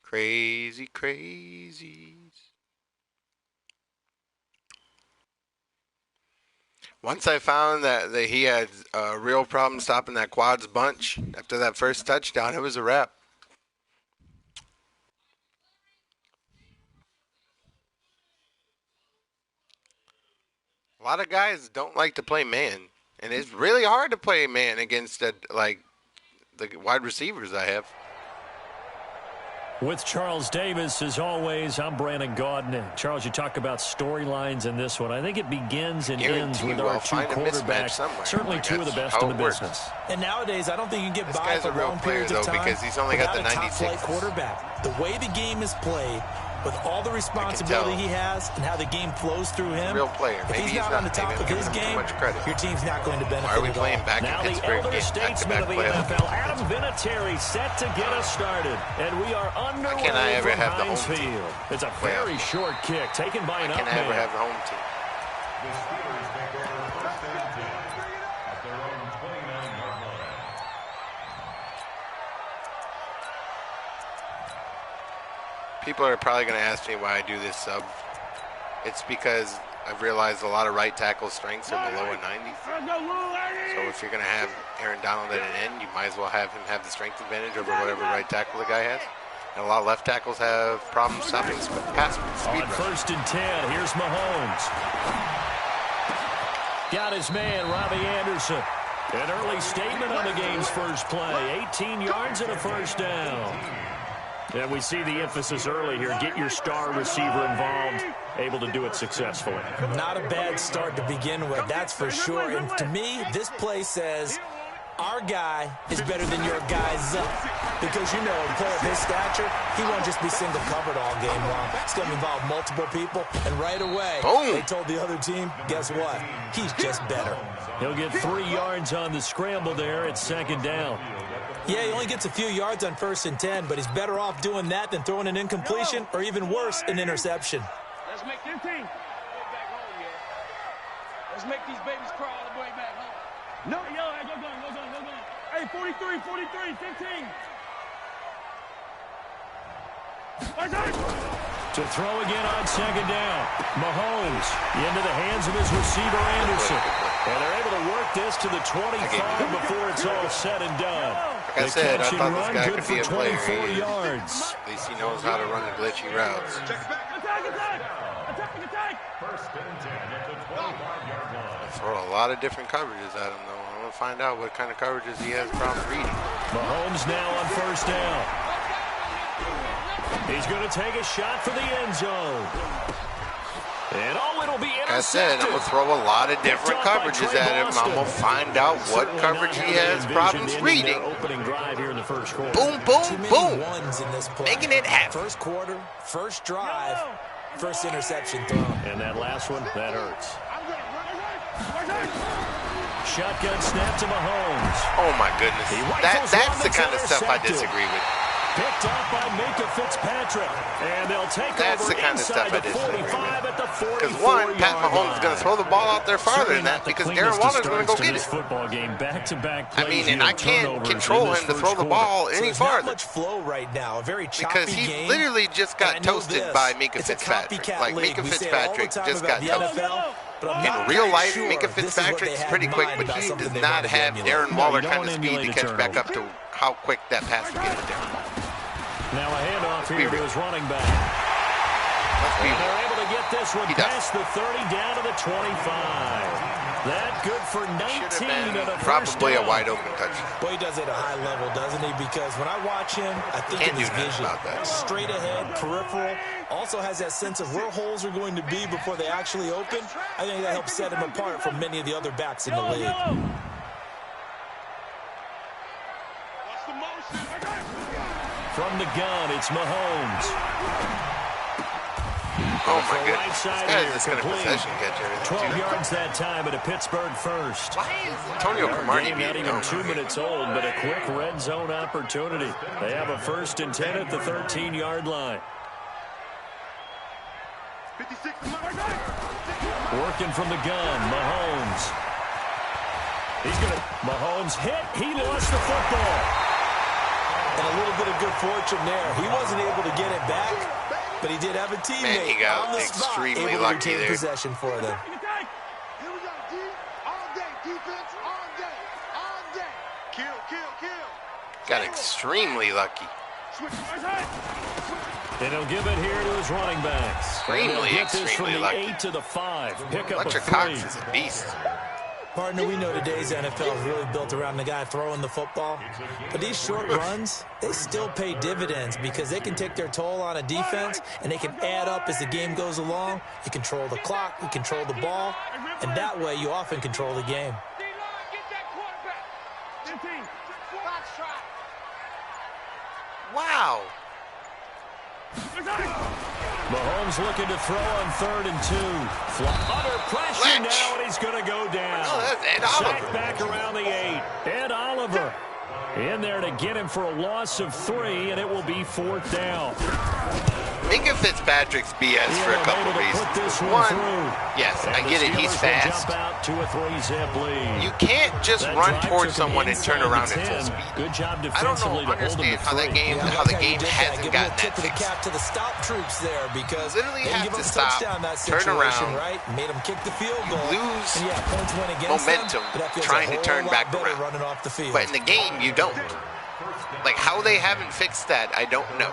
Crazy, crazies. Once I found that he had a real problem stopping that quads bunch after that first touchdown, it was a wrap. A lot of guys don't like to play man, and it's really hard to play man against the wide receivers I have. With Charles Davis, as always, I'm Brandon Gaudin. Charles, you talk about storylines in this one. I think it begins and ends with our two quarterbacks. Certainly two of the best in the business. And nowadays, I don't think you can get by for long periods of time because he's only got the 96. Top-flight quarterback. The way the game is played, with all the responsibility he has and how the game flows through him, real player. If he's not on the top of his game, your team's not going to benefit at all. Why are we playing back in Pittsburgh? Now the elder statesman of the NFL, Adam Vinatieri, set to get us started. And we are underway from Heinz Field. It's a very short kick taken by an up man. Can I ever have the home team? The Steelers take over first and 10 at their own 29-yard line. People are probably going to ask me why I do this sub. It's because I've realized a lot of right tackle strengths are below a 90. So if you're going to have Aaron Donald at an end, you might as well have him have the strength advantage over whatever right tackle the guy has. And a lot of left tackles have problems stopping pass speed. On first and 10, here's Mahomes. Got his man, Robbie Anderson. An early statement on the game's first play. 18 yards and a first down. And we see the emphasis early here. Get your star receiver involved. Able to do it successfully. Not a bad start to begin with, that's for sure. And to me, this play says our guy is better than your guy's up. Because, you know, a player of his stature, he won't just be single covered all game long. It's going to involve multiple people. And right away, they told the other team, guess what? He's just better. He'll get 3 yards on the scramble there at second down. Yeah, he only gets a few yards on first and 10, but he's better off doing that than throwing an incompletion or even worse, an interception. Let's make 15. Let's make these babies crawl all the way back home. No, yo, hey, go. Hey, 43, 15. To throw again on second down. Mahomes into the hands of his receiver, Anderson. And they're able to work this to the 25 before it's all said and done. Like I said, I thought this guy good could be a for player. 24 yards. At least he knows how to run the glitchy routes. First and 10 at the 25-yard line. I throw a lot of different coverages at him, though. I want to find out what kind of coverages he has problems reading. Mahomes now on first down. He's going to take a shot for the end zone. And it'll be intercepted. Like I said, I'm going to throw a lot of different coverages at him. I'm going to find out what coverage he has problems reading. Opening drive here in the first quarter. Boom, boom, boom. Ones in this play. Making it happen. First quarter, first drive, first interception thrown. And that last one, that hurts. Shotgun snap to Mahomes. Oh, my goodness. That's the kind of stuff I disagree with. Picked up by Minka Fitzpatrick. And they'll take That's over the kind of stuff I inside the disagree 45 at the 44-yard line. Because one, Pat Mahomes is going to throw the ball out there farther than that because Darren Waller's going to go get it. Football game, back-to-back I mean, and I can't control him to throw the ball any farther. Not much flow right now. A very choppy because he game. literally just got toasted by Minka Fitzpatrick. Like, Minka Fitzpatrick just got toasted. In real life, Minka Fitzpatrick's pretty quick, but he does not have Darren Waller kind of speed to catch back up to how quick that pass would get there. Now a handoff here to his running back. And they're able to get this one past the 30 down to the 25. That good for 19 and a probably a wide open touchdown. Boy, he does it at a high level, doesn't he? Because when I watch him, I think of his vision. Straight ahead, peripheral. Also has that sense of where holes are going to be before they actually open. I think that helps set him apart from many of the other backs in the league. From the gun, it's Mahomes. Oh, my goodness. Right side this guy's just going to possession catch everything, 12 yards that time at a Pittsburgh first. Why is Antonio Cromartie not even 2 minutes old, but a quick red zone opportunity. They have a 1st and 10 at the 13-yard line. Working from the gun, Mahomes. Mahomes hit. He lost the football. And a little bit of good fortune there. He wasn't able to get it back, but he did have a teammate he got on the spot, extremely able to lucky retain there. possession for them. Here we go, D. All day. Defense all day. All day. Kill. Got extremely lucky. And he'll give it here to his running backs. Extremely lucky. 8 to the 5. Pick up Fletcher a 3. Cox is a beast. Partner, we know today's NFL is really built around the guy throwing the football. But these short runs, they still pay dividends because they can take their toll on a defense and they can add up as the game goes along. You control the clock, you control the ball, and that way you often control the game. Wow. Mahomes looking to throw on 3rd and 2. Under pressure now, and he's going to go down. Oh, that's Ed Oliver. Sacked back around the 8. Ed Oliver in there to get him for a loss of 3, and it will be 4th down. Minka Fitzpatrick's BS for a couple reasons. One, yes, I get it. He's fast. Jump out to a 3-zip lead. You can't just run towards someone and turn around at full speed. Good job I don't defensively to hold him understand to how that 3. game, how the game hasn't gotten that Tip of the fixed. cap to the stop troops there because Literally they have give to up a stop, touchdown that turn situation, around, right? Made them kick the field goal. lose and yeah, points went against momentum them, but that feels trying to a whole turn lot back better around. running off the field. But in the game, you don't. Like, how they haven't fixed that, I don't know.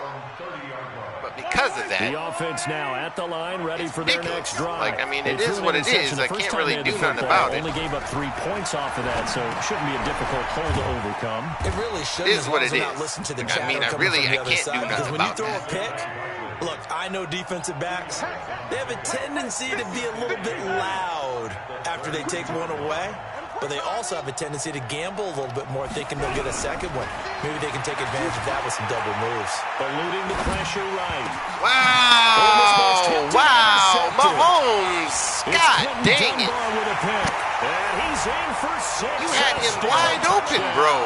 But because of that, the offense now at the line, ready for their ridiculous. next drive. Like, I mean, it They is threw an what it is. interception I the first can't time really they had do the nothing football. about it. Only gave up 3 points off of that, so it shouldn't be a difficult hole to overcome. It really should. It is what it Not is. listen to the I mean, chatter I really, coming from the I other can't do side, because nothing when you about throw that. a pick, look, I know defensive backs, they have a tendency to be a little bit loud after they take one away, but they also have a tendency to gamble a little bit more thinking they'll get a second one. Maybe they can take advantage of that with some double moves. Eluding the pressure right. Wow! Wow! Mahomes! God dang it! With a pick. And he's in for 6. You had him wide open, bro.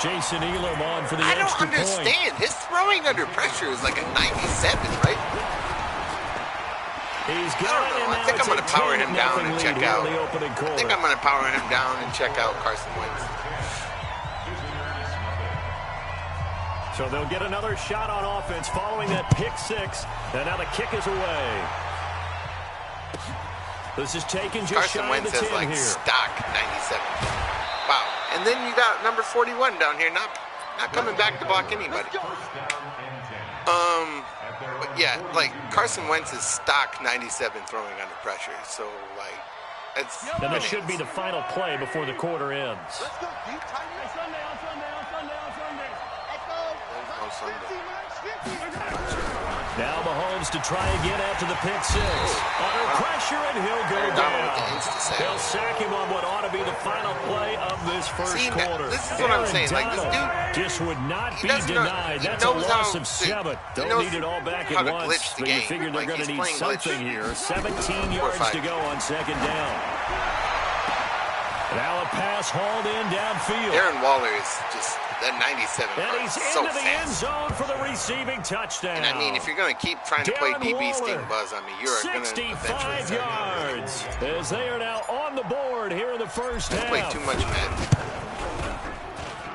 Jason Elam on for the I don't extra point. understand. His throwing under pressure is like a 97, right? He's I got don't it, know. and I now think I'm it's going to power him down 10-0 and lead check here in out. the opening I quarter. think I'm going to power him down and check out Carson Wentz. So they'll get another shot on offense following that pick six. And now the kick is away. This is taken just Carson shy Wentz of the 10 is like here. stock 97. Wow. And then you got number 41 down here, not coming back to block anybody. But yeah, like Carson Wentz is stock 97 throwing under pressure. So like, it's. And this should be the final play before the quarter ends. Let's go deep, tight end. Sunday. Let's go. Now Mahomes to try again after the pick six. Under pressure, and he'll go down. They'll sack him on what ought to be the final play of this first quarter. This is what I'm saying. Like, this dude just would not be denied. That's a loss of 7. Don't need it all back at once. But you figure they're going to need something here. 17 yards to go on second down. Now a pass hauled in downfield. Darren Waller is just that 97. And he's so into the fast. end zone for the receiving touchdown. And I mean, if you're going to keep trying to play Darren DB Waller, sting buzz on me, you're going to 65 yards as they are now on the board here in the first half. Play too much Madden.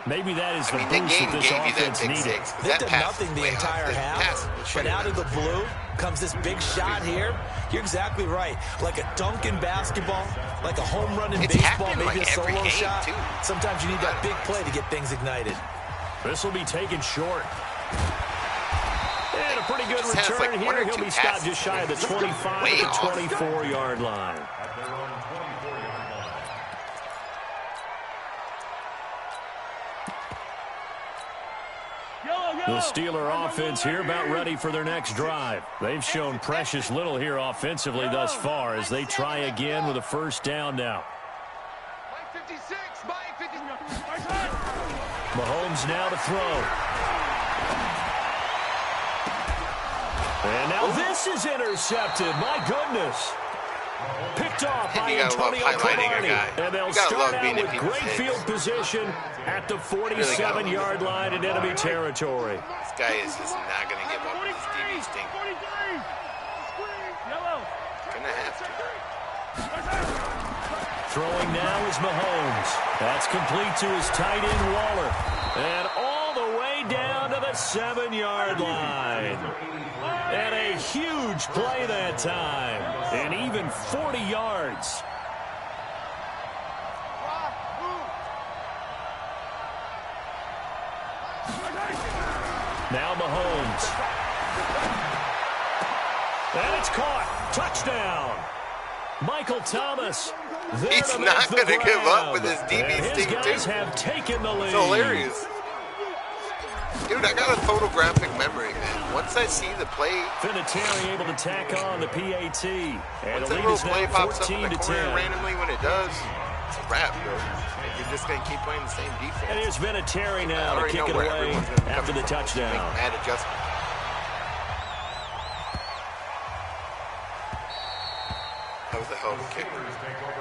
Maybe that is the I mean, boost the game that this gave you that offense big needed. 6. They did nothing the entire half, but out of the blue comes this big shot here. You're exactly right. Like a dunk in basketball, like a home run in baseball, maybe like a solo shot. Too. Sometimes you need that big play to get things ignited. This will be taken short. And a pretty good Just has, return like, here. He'll be stopped just shy of the 25 to 24-yard line. At their own 24-yard line. The Steeler offense here about ready for their next drive. They've shown precious little here offensively thus far as they try again with a first down now. Mahomes now to throw. And now this is intercepted. My goodness. Picked off by Antonio Cromartie. And they'll start out with great field position at the 47-yard line in enemy territory. This guy is just not going to give up his DB sting. Gonna have to. Throwing now is Mahomes. That's complete to his tight end Waller. And all the way down to the 7-yard line. And a huge play that time. And even 40 yards. Now Mahomes. And it's caught. Touchdown. Michael Thomas. He's not going to give up with his DB sting, too. His guys have taken the lead. It's hilarious. Dude, I got a photographic memory, man. Once I see the play, Vinatieri able to tack on the PAT. And once the the lead little is now play pops up in 14 the to corner 10. randomly when it does, it's a wrap, bro. You're just going to keep playing the same defense. And here's Vinatieri now to kick it away after the touchdown. Make mad adjustment. That was a hell of a kick.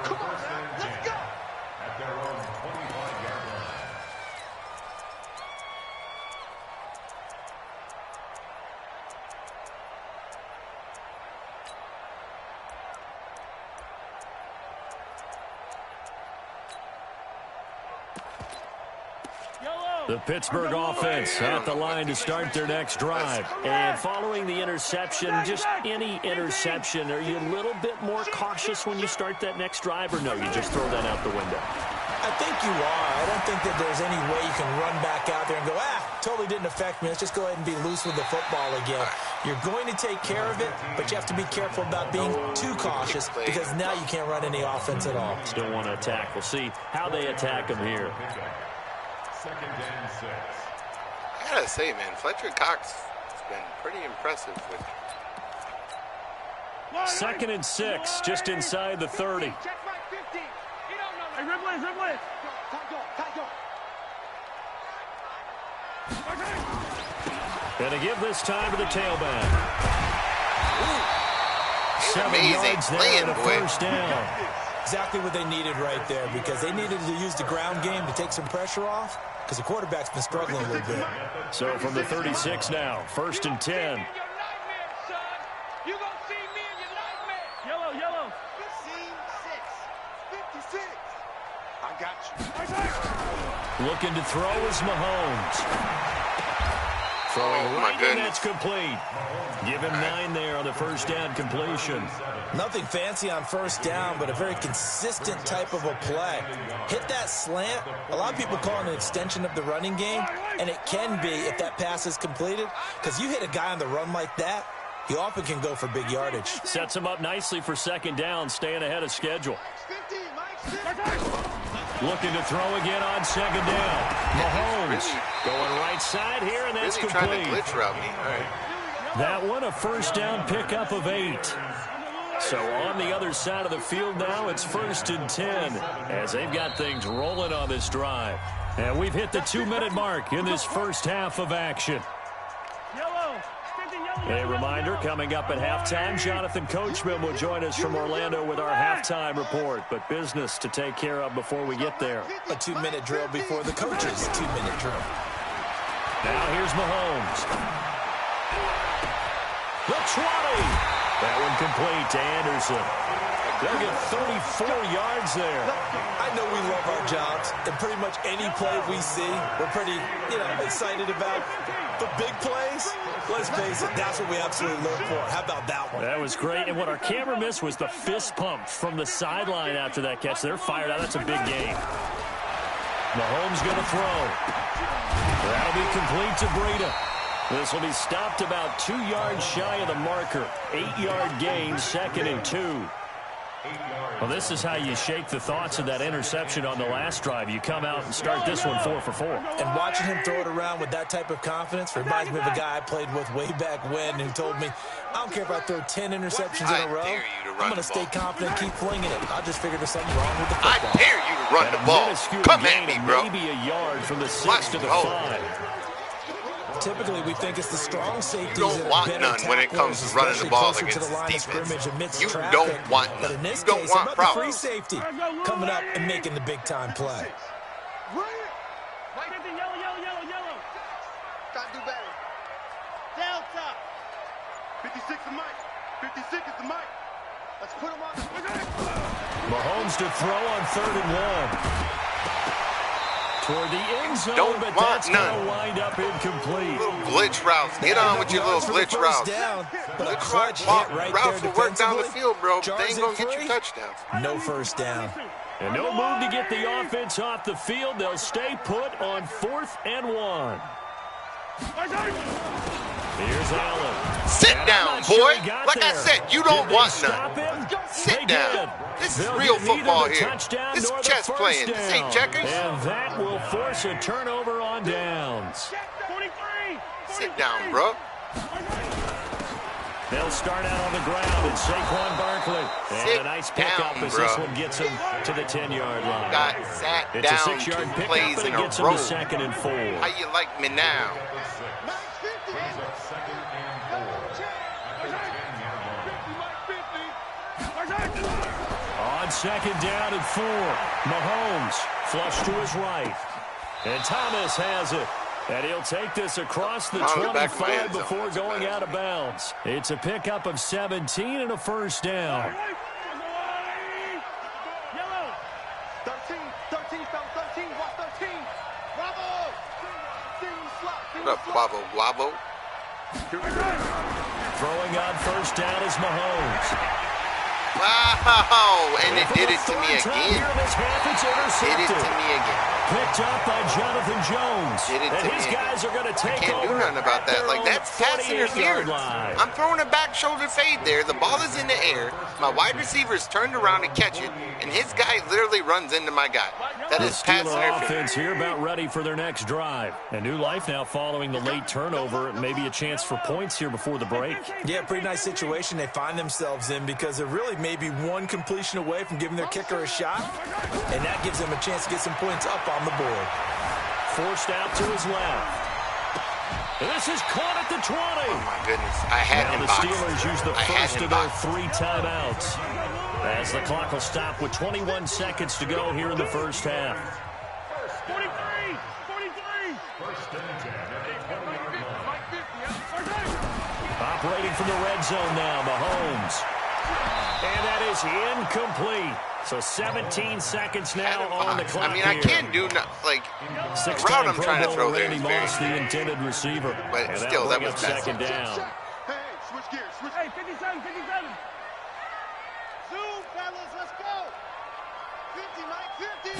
Come on, man. Let's go. At their own 25-yard line. The Pittsburgh offense at the line to start their next drive. And following the interception, just any interception, are you a little bit more cautious when you start that next drive, or no, you just throw that out the window? I think you are. I don't think that there's any way you can run back out there and go, totally didn't affect me. Let's just go ahead and be loose with the football again. You're going to take care of it, but you have to be careful about being too cautious because now you can't run any offense at all. Still want to attack. We'll see how they attack them here. Second and 6. I gotta say, man, Fletcher Cox has been pretty impressive with. Second and 6, just inside the 30. Check right 50. Hey, Ripley. And to give this time to the tailback. 7 amazing yards there playing, and a boy. first down. Exactly what they needed right there because they needed to use the ground game to take some pressure off because the quarterback's been struggling a little bit. So from the 36 now, first and 10. You gonna see me in your nightmare. Yellow. 56. I got you. Looking to throw is Mahomes. Throwing Oh, my right, and goodness. that's complete. Give him 9 there on the first down completion. Nothing fancy on first down, but a very consistent type of a play. Hit that slant. A lot of people call it an extension of the running game, and it can be if that pass is completed, because you hit a guy on the run like that, he often can go for big yardage. Sets him up nicely for second down, staying ahead of schedule. Looking to throw again on second down. Mahomes going right side here, and that's Really complete. trying to glitch route me. All right. That one, a first down pickup of 8. So on the other side of the field now, it's 1st and 10 as they've got things rolling on this drive. And we've hit the 2-minute mark in this first half of action. A reminder, coming up at halftime, Jonathan Coachman will join us from Orlando with our halftime report. But business to take care of before we get there. A 2-minute drill before the coach's 2-minute drill. Now here's Mahomes. The 20. That one complete to Anderson. They'll get 34 yards there. I know we love our jobs, and pretty much any play we see, we're pretty, excited about. The big plays, let's face it, that's what we absolutely look for. How about that one? That was great, and what our camera missed was the fist pump from the sideline after that catch. They're fired out. That's a big game. Mahomes going to throw. That'll be complete to Breida. This will be stopped about 2 yards shy of the marker. 8-yard gain, 2nd and 2. Well, this is how you shake the thoughts of that interception on the last drive. You come out and start this one 4 for 4. And watching him throw it around with that type of confidence reminds me of a guy I played with way back when who told me, I don't care if I throw 10 interceptions in a row. I'm going to stay confident, keep flinging it. I just figured there's something wrong with the football. I dare you to run the ball. Come at me, bro. Maybe a yard from the 6 to the 5. Typically, we think it's the strong safeties. You don't want none when it comes to running the ball against defense. You don't want none. But in this You don't case, want about the free problems. safety coming up and making the big-time play. Try to do better. Delta. 56 is Mike. 56 is the Mike. Let's put him on the... Mahomes to throw on 3rd and 1. Toward the end zone, Don't but want that's going none. to wind up incomplete. Little glitch routes. Get on with your little glitch routes. Glitch routes will work down the field, bro. They ain't going to get you touchdowns. No first down. And no move to get the offense off the field. They'll stay put on 4th and 1. Here's Allen. Sit down, boy. Like I said, you don't want Stop none. him? Sit They down. did. This is They'll real get neither football the here. touchdown This nor is the chess first playing. This ain't down. checkers. And that will force a turnover on downs. Sit down, bro. They'll start out on the ground, and Saquon Barkley. And Sit a nice pickup down, as bro. this one gets him to the 10-yard line. Got sat It's a down 6-yard 2 pickup, plays and in it a gets him to row. 2nd and 4. How you like me now? On 2nd down and 4, Mahomes flush to his right. And Thomas has it. And he'll take this across the On the back of the 25 end zone. before That's going bad. out of bounds. It's a pickup of 17 and a first down. 13, 13, fell 13, watch 13. Bravo! What up, Guavo Guavo? Throwing on first down is Mahomes. Wow! And it did it to me Here again. in this half, it's Did it to intercepted. me again. Picked up by Jonathan Jones. Did it And to his me guys again. are going to take Can't do over nothing about at that. their Like, own that's pass 48-yard interference. line. I'm throwing a back shoulder fade there. The ball is in the air. My wide receiver's turned around to catch it, and his guy literally runs into my guy. That The is pass Steeler interference. offense here about ready for their next drive. A new life now following the late turnover. Maybe a chance for points here before the break. Yeah, pretty nice situation they find themselves in because they're really maybe one completion away from giving their kicker a shot, and that gives them a chance to get some points up on the board. Forced out to his left. This is caught at the 20. Oh, my goodness. I had Now him the boxed. Steelers use the I had first him of their boxed. 3 timeouts. As the clock will stop with 21 seconds to go here in the first half. 43! Operating from the red zone now, Mahomes. And that is incomplete. So 17 seconds now on the clock. I mean, I can't do the route I'm trying to throw there is very Moss, the intended receiver. But and still, that was bad. second down. Hey, switch gears. Switch. Hey, 57, 57. Zoom, fellas, let's go. 50, Mike, 50.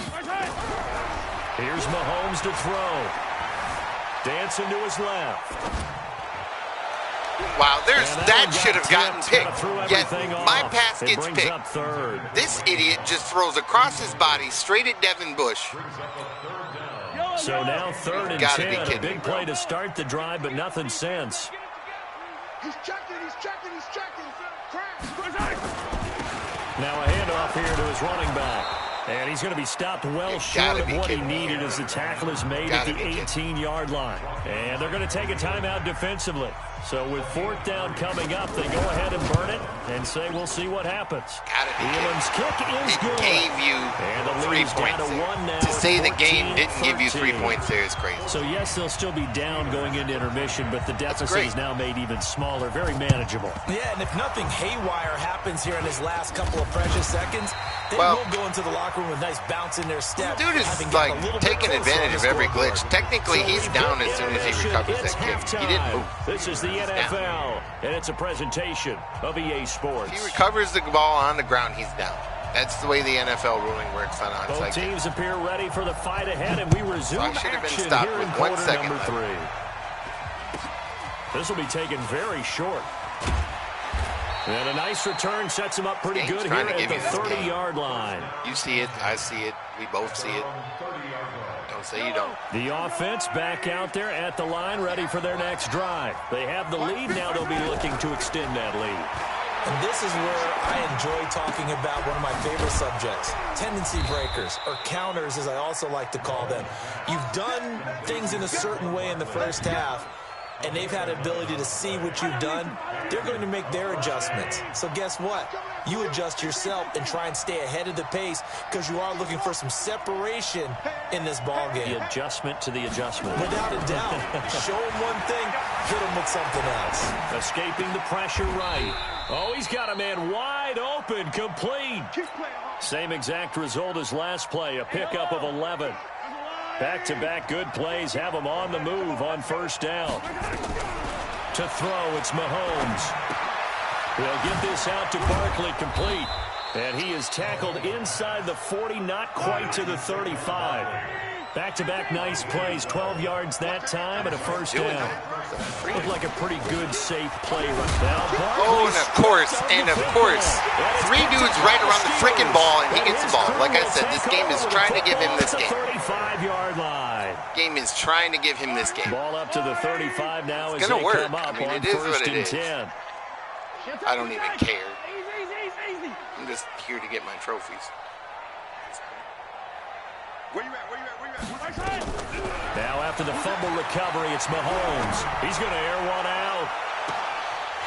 Here's Mahomes to throw. Dancing to his left. Wow, that should have gotten picked. Yet my pass gets picked. This idiot just throws across his body straight at Devin Bush. So now 3rd and 10. A big play to start the drive, but nothing since. He's checking. Now a handoff here to his running back. And he's going to be stopped well short of what he needed as the tackle is made at the 18-yard line. And they're going to take a timeout defensively. So with 4th down coming up, they go ahead and burn it and say we'll see what happens. Elam's kick is good. It gave you 3 points there. To say the game didn't give you 3 points there is crazy. So yes, they'll still be down going into intermission, but the deficit is now made even smaller, very manageable. Yeah, and if nothing haywire happens here in his last couple of precious seconds, they will go into the locker room with nice bounce in their step. Dude is like taking advantage of every glitch. Technically, he's down as soon as he recovers that kick. He didn't move. This is the NFL, and it's a presentation of EA Sports. If he recovers the ball on the ground, he's down. That's the way the NFL ruling works on onside. Both teams appear ready for the fight ahead, and we resume action here in quarter number 3. This will be taken very short. And a nice return sets him up pretty good here at the 30-yard line. You see it. I see it. We both see it. Don't say you don't. The offense back out there at the line, ready for their next drive. They have the lead. Now they'll be looking to extend that lead. And this is where I enjoy talking about one of my favorite subjects, tendency breakers, or counters as I also like to call them. You've done things in a certain way in the first half, and they've had the ability to see what you've done. They're going to make their adjustments. So guess what? You adjust yourself and try and stay ahead of the pace because you are looking for some separation in this ballgame. The adjustment to the adjustment. Without a doubt. Show them one thing, hit them with something else. Escaping the pressure right. Oh, he's got a man wide open, complete. Same exact result as last play, a pickup of 11. Back-to-back good plays have him on the move on 1st down. To throw, it's Mahomes. He'll get this out to Barkley, complete. And he is tackled inside the 40, not quite to the 35. Back-to-back nice plays, 12 yards that time and a 1st down. Looked like a pretty good, safe play right now. Oh, and of course, 3 dudes right around the freaking ball, and he gets the ball. Like I said, this game is trying to give him this game. 35-yard line. Game is trying to give him this game. Ball up to the 35 now as they come up on it is what it is. 10. I don't even care. I'm just here to get my trophies. Where you at? Now after the fumble recovery, it's Mahomes. He's going to air one out.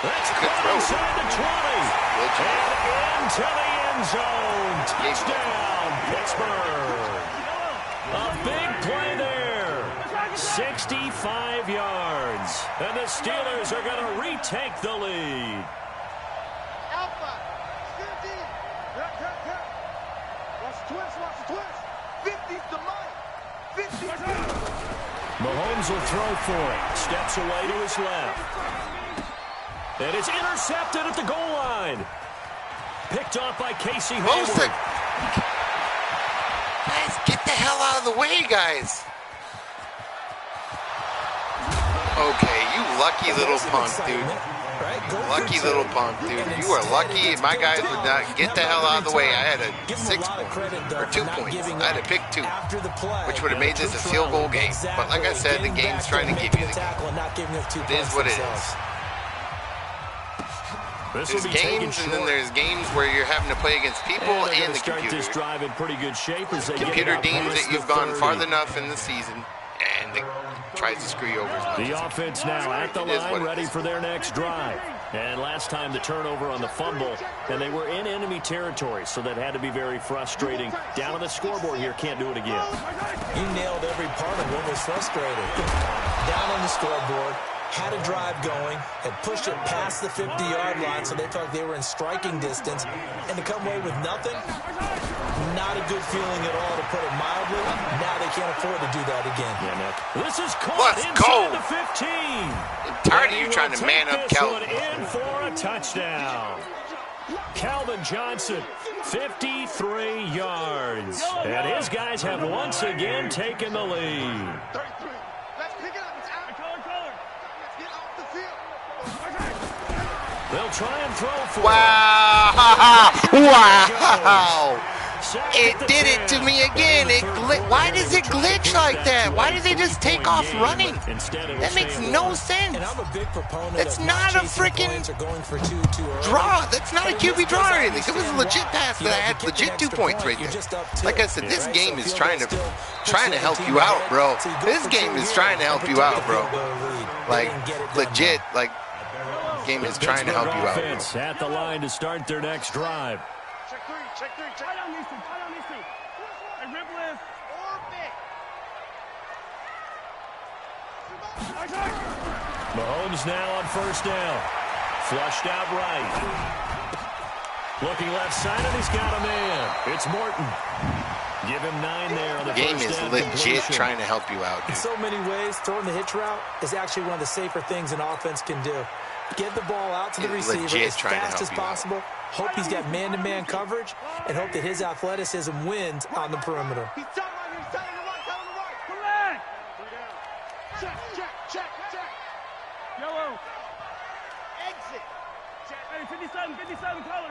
That's caught inside the 20. And into the end zone. Touchdown, Pittsburgh. A big play there. 65 yards. And the Steelers are going to retake the lead. Alpha. 50. Watch the twist. 50's the mic. 50. Mahomes will throw for it. Steps away to his left. And it's intercepted at the goal line. Picked off by Casey Hayward. Guys, get the hell out of the way, guys. Okay, you lucky little punk, dude. Lucky little punk, dude. You are lucky. My guys would not get the hell out of the way. I had a 6 point, or 2 points. I had to pick 2, which would have made this a field goal game. But like I said, the game's trying to give you the game. It is what it is. There's games, and then there's games where you're having to play against people and the computer. This drive in pretty good shape as they computer deems that you've gone far enough in the season, and it tries to screw you over. The offense now at the line, ready for their next drive. And last time the turnover on the fumble, and they were in enemy territory, so that had to be very frustrating. Down on the scoreboard here, can't do it again. You nailed every part of what was frustrating. Down on the scoreboard, had a drive going, had pushed it past the 50-yard line so they felt like they were in striking distance, and to come away with nothing, not a good feeling at all, to put it mildly. Now they can't afford to do that again. Yeah, Nick. This is caught inside the 15. I'm tired of you trying to man up Calvin. In for a touchdown. Calvin Johnson, 53 yards. And his guys have once again taken the lead. 33. Let's pick it up. It's out. Color. Let's get off the field. They'll try and throw for Wow. Wow. It did it to me again. Why does it glitch like that? Why do they just take off running? That makes no sense. That's not a freaking draw. That's not a QB draw or anything. It was a legit pass that I had legit 2 points right there. Like I said, this game is trying to help you out, bro. This game is trying to help you out, bro. Like, legit, like, game is trying to help you out, bro. At the line to start their next drive. Check three. Tie down these two. Hey, rip list. Mahomes now on first down. Flushed out right. Looking left side, and he's got a man. It's Morton. Give him 9 there on the game first is down legit completion. trying to help you out, dude. In so many ways, throwing the hitch route is actually one of the safer things an offense can do. Get the ball out to the receiver as fast as possible. Hope he's got man-to-man coverage, and hope that his athleticism wins on the perimeter. He's telling the right. Come on. 3 down. Check. Yellow. Exit. Check. Hey, 57 color.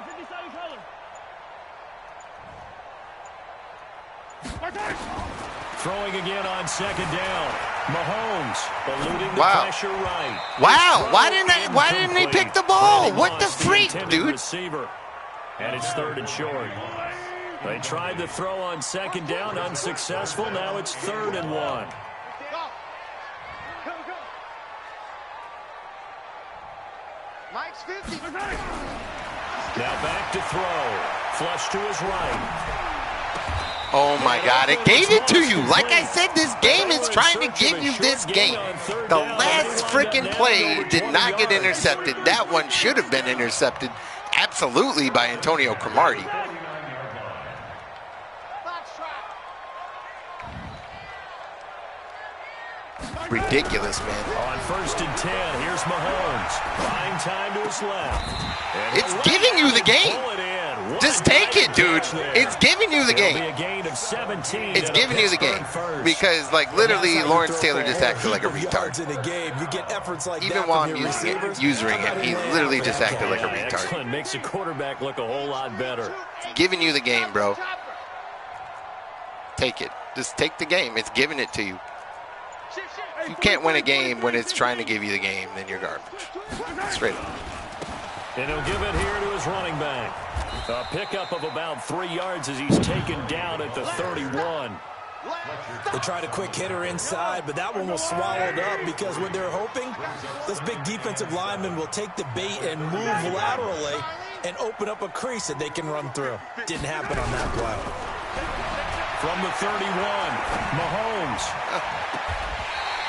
Throwing again on second down. Mahomes eluding the Wow. pressure right. Wow, why didn't they pick the ball? What the freak, dude? Receiver. And it's 3rd and short. They tried to throw on second down, unsuccessful. Now it's 3rd and 1. Go. Mike's 50. Now back to throw. Flush to his right. Oh my God, it gave it to you. Like I said, this game is trying to give you this game. The last freaking play did not get intercepted. That one should have been intercepted absolutely by Antonio Cromartie. Ridiculous, man. On 1st and 10, here's Mahomes. Buying time to his left. And It's giving you the game. pull it in. What Just a take it, dude. catch there. It's giving you the It'll be game. a gain of 17. It's and a giving you the game. Pittsburgh first. Because, like, literally, Lawrence Taylor just acted like a retard. In a game, you get efforts like Even that while from I'm your using him, he literally just acted like a Yeah, retard. excellent. Makes a quarterback look a whole lot better. It's giving you the game, bro. Take it. Just take the game. It's giving it to you. If you can't win a game when it's trying to give you the game, then you're garbage. Straight up. And he'll give it here to his running back. A pickup of about 3 yards as he's taken down at the 31. They tried a quick hitter inside, but that one was swallowed up because what they're hoping, those big defensive linemen will take the bait and move laterally and open up a crease that they can run through. Didn't happen on that play. From the 31, Mahomes.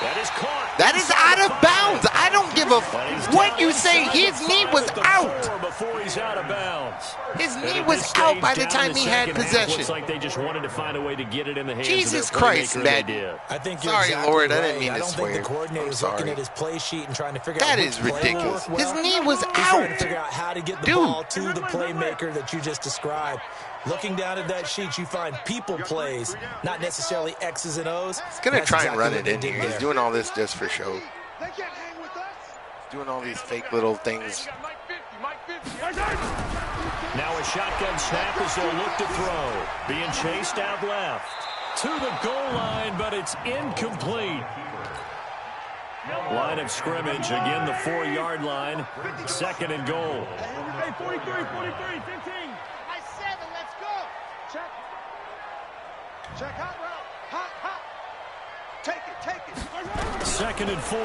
That is caught. That is out of bounds. I don't give a what you say. His knee was out. Before he's out of bounds. His knee was out by the time he had possession. Looks like they just wanted to find a way to get it in the hands Jesus of their Christ, playmaker, man. and they did. I think you're Sorry, exactly Lord, I right. didn't mean to I don't swear. think the coordinator's I'm looking sorry. at his play sheet and trying to figure That out is which play will ridiculous. work His well. knee was He's trying to out. figure out how to get the Dude. ball to the playmaker that you just described. Looking down at that sheet, you find people plays, not necessarily X's and O's. He's going to That's try and exactly run what it they in did here. He's there. doing all this just for show. They can't hang with us. Doing all these fake little things. Mike 50. Now a shotgun snap as they'll look to throw. Being chased out left. To the goal line, but it's incomplete. Line of scrimmage, again the 4-yard line. 2nd and goal. Hey, 43, 15. I 7, let's go. Check, hot route. Hot. Take it. 2nd and 4.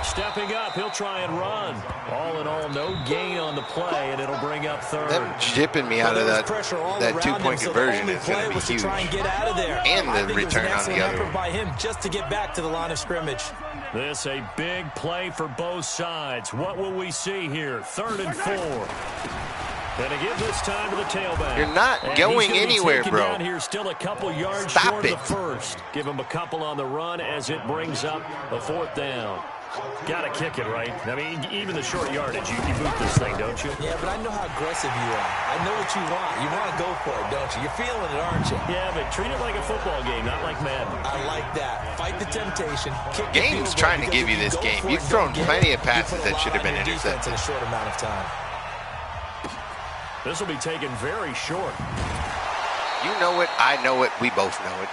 Stepping up, he'll try and run. All in all, no gain on the play, and it'll bring up third. Them jipping me out of that two-point conversion is going to be huge. Try and get out of there. And the return on the other one. By him just to get back to the line of scrimmage. This a big play for both sides. What will we see here? 3rd and 4. And to give this time to the tailback. You're not going anywhere, bro. Down here, still a couple yards short of the first. Give him a couple on the run as it brings up the 4th down. Got to kick it, right? I mean, even the short yardage, you boot this thing, don't you? Yeah, but I know how aggressive you are. I know what you want. You want to go for it, don't you? You're feeling it, aren't you? Yeah, but treat it like a football game, not like Madden. I like that. Fight the temptation. The game's trying to give you this game. You've thrown plenty of passes that should have been intercepted. In a short amount of time. This will be taken very short. You know it. I know it. We both know it.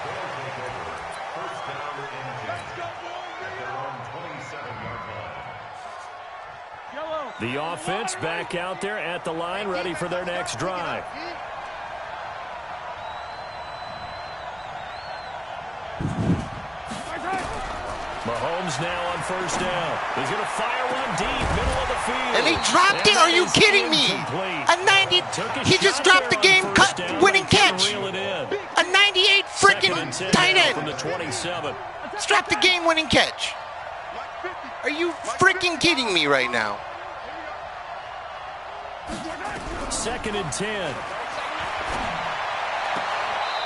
The offense back out there at the line, ready for their next drive. Mahomes now on 1st down. He's going to fire one deep, middle of the field. And he dropped it. Are you kidding me? A 90. He just dropped the game-winning catch. A 98 freaking tight end. From the 27. Just dropped the game-winning catch. Are you freaking kidding me right now? 2nd and 10.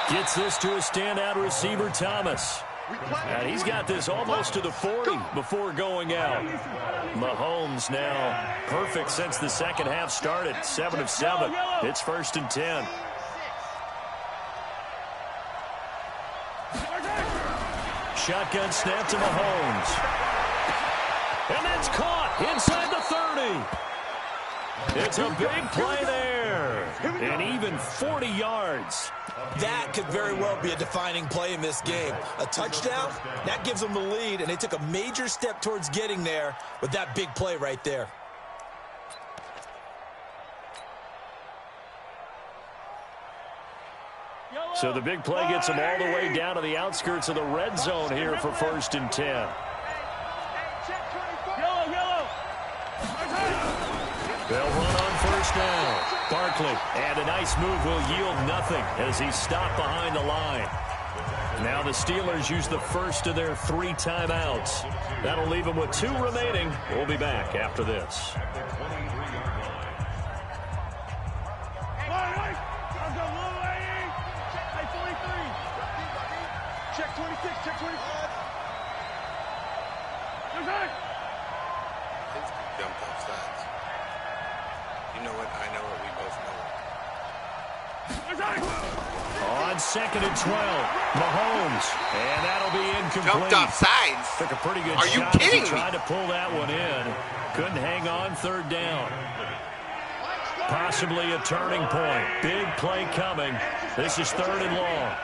Gets this to a standout receiver, Thomas. And he's got this almost to the 40 before going out. Mahomes now perfect since the second half started. 7 of 7. It's 1st and 10. Shotgun snap to Mahomes. And that's caught inside the 30. It's a big play there. And even 40 yards. That could very well be a defining play in this game. A touchdown, that gives them the lead, and they took a major step towards getting there with that big play right there. So the big play gets them all the way down to the outskirts of the red zone here for 1st and 10. They'll run on 1st down. Barkley, and a nice move will yield nothing as he's stopped behind the line. Now the Steelers use the first of their 3 timeouts. That'll leave them with 2 remaining. We'll be back after this. Check 26, check 25. Jumped off sides. You know what? I know what. We both know it. On 2nd and 12, Mahomes, and that'll be incomplete. Jumped off sides. Took a pretty good Are you shot kidding as he me? tried to pull that one in. Couldn't hang on 3rd down. Possibly a turning point. Big play coming. This is 3rd and long.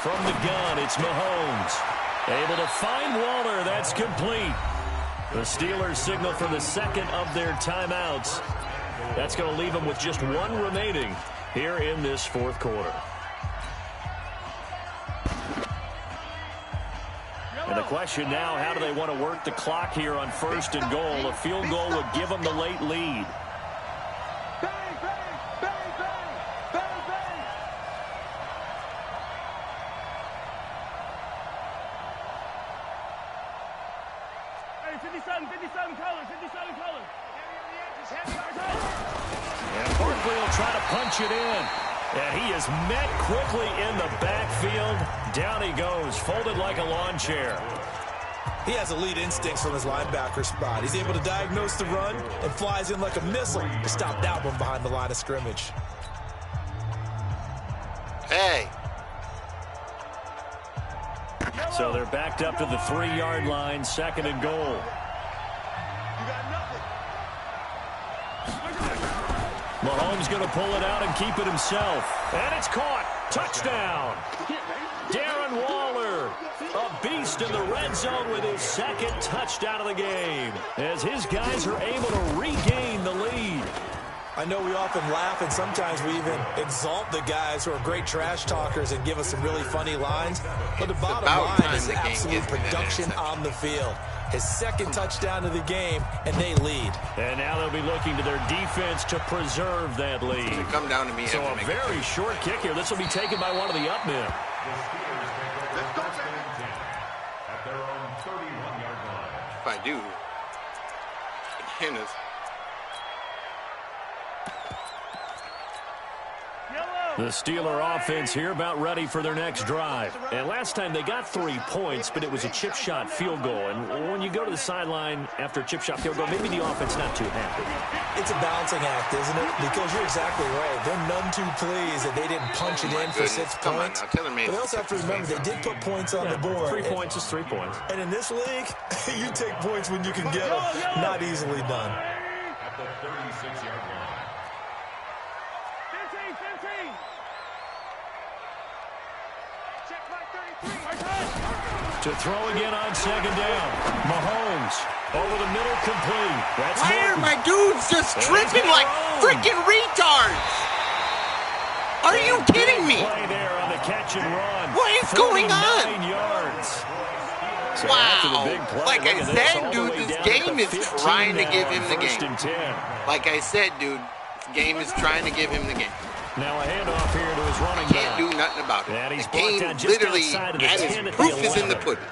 From the gun, it's Mahomes. Able to find Waller. That's complete. The Steelers signal for the 2nd of their timeouts. That's going to leave them with just 1 remaining here in this 4th quarter. And the question now, how do they want to work the clock here on 1st and goal? A field goal would give them the late lead. And Barkley will try to punch it in. And he is met quickly in the backfield. Down he goes, folded like a lawn chair. He has elite instincts from his linebacker spot. He's able to diagnose the run and flies in like a missile to stop that one behind the line of scrimmage. Hey. So they're backed up to the 3-yard line, 2nd and goal. Mahomes going to pull it out and keep it himself. And it's caught. Touchdown. Darren Waller. A beast in the red zone with his second touchdown of the game, as his guys are able to regain the lead. I know we often laugh, and sometimes we even exalt the guys who are great trash talkers and give us some really funny lines. But the bottom line is absolute production on the field. His second touchdown of the game, and they lead. And now they'll be looking to their defense to preserve that lead. Come down to me. So a very short kick here. This will be taken by one of the up men. Let's go, at their own 31-yard line. If I do, Hannah's. The Steeler offense here about ready for their next drive. And last time they got 3 points, but it was a chip shot field goal. And when you go to the sideline after a chip shot field goal, maybe the offense not too happy. It's a balancing act, isn't it? Because you're exactly right. They're none too pleased that they didn't punch it in for 6 points. But they also have to remember they did put points on the board. 3 points is 3 points. And in this league, you take points when you can get them. Not easily done. At the 36-yard line. 15. Check my 33. To throw again on second down. Mahomes over the middle, complete. That's Why are Morton. my dudes just tripping like freaking retards? Are you kidding me? Play there on the catch and run. What is going on? 49 yards. So Wow. big play, Like I look at this, said, all the dude, way this down game at the is 15 trying to now, give him the first game. and 10. Like I said, dude, this game is trying to give him the game. Now a handoff here to his running Can't back. do nothing about it. And he's The blocked game out just literally, outside of the and 10 his at the proof is in the 11. pudding.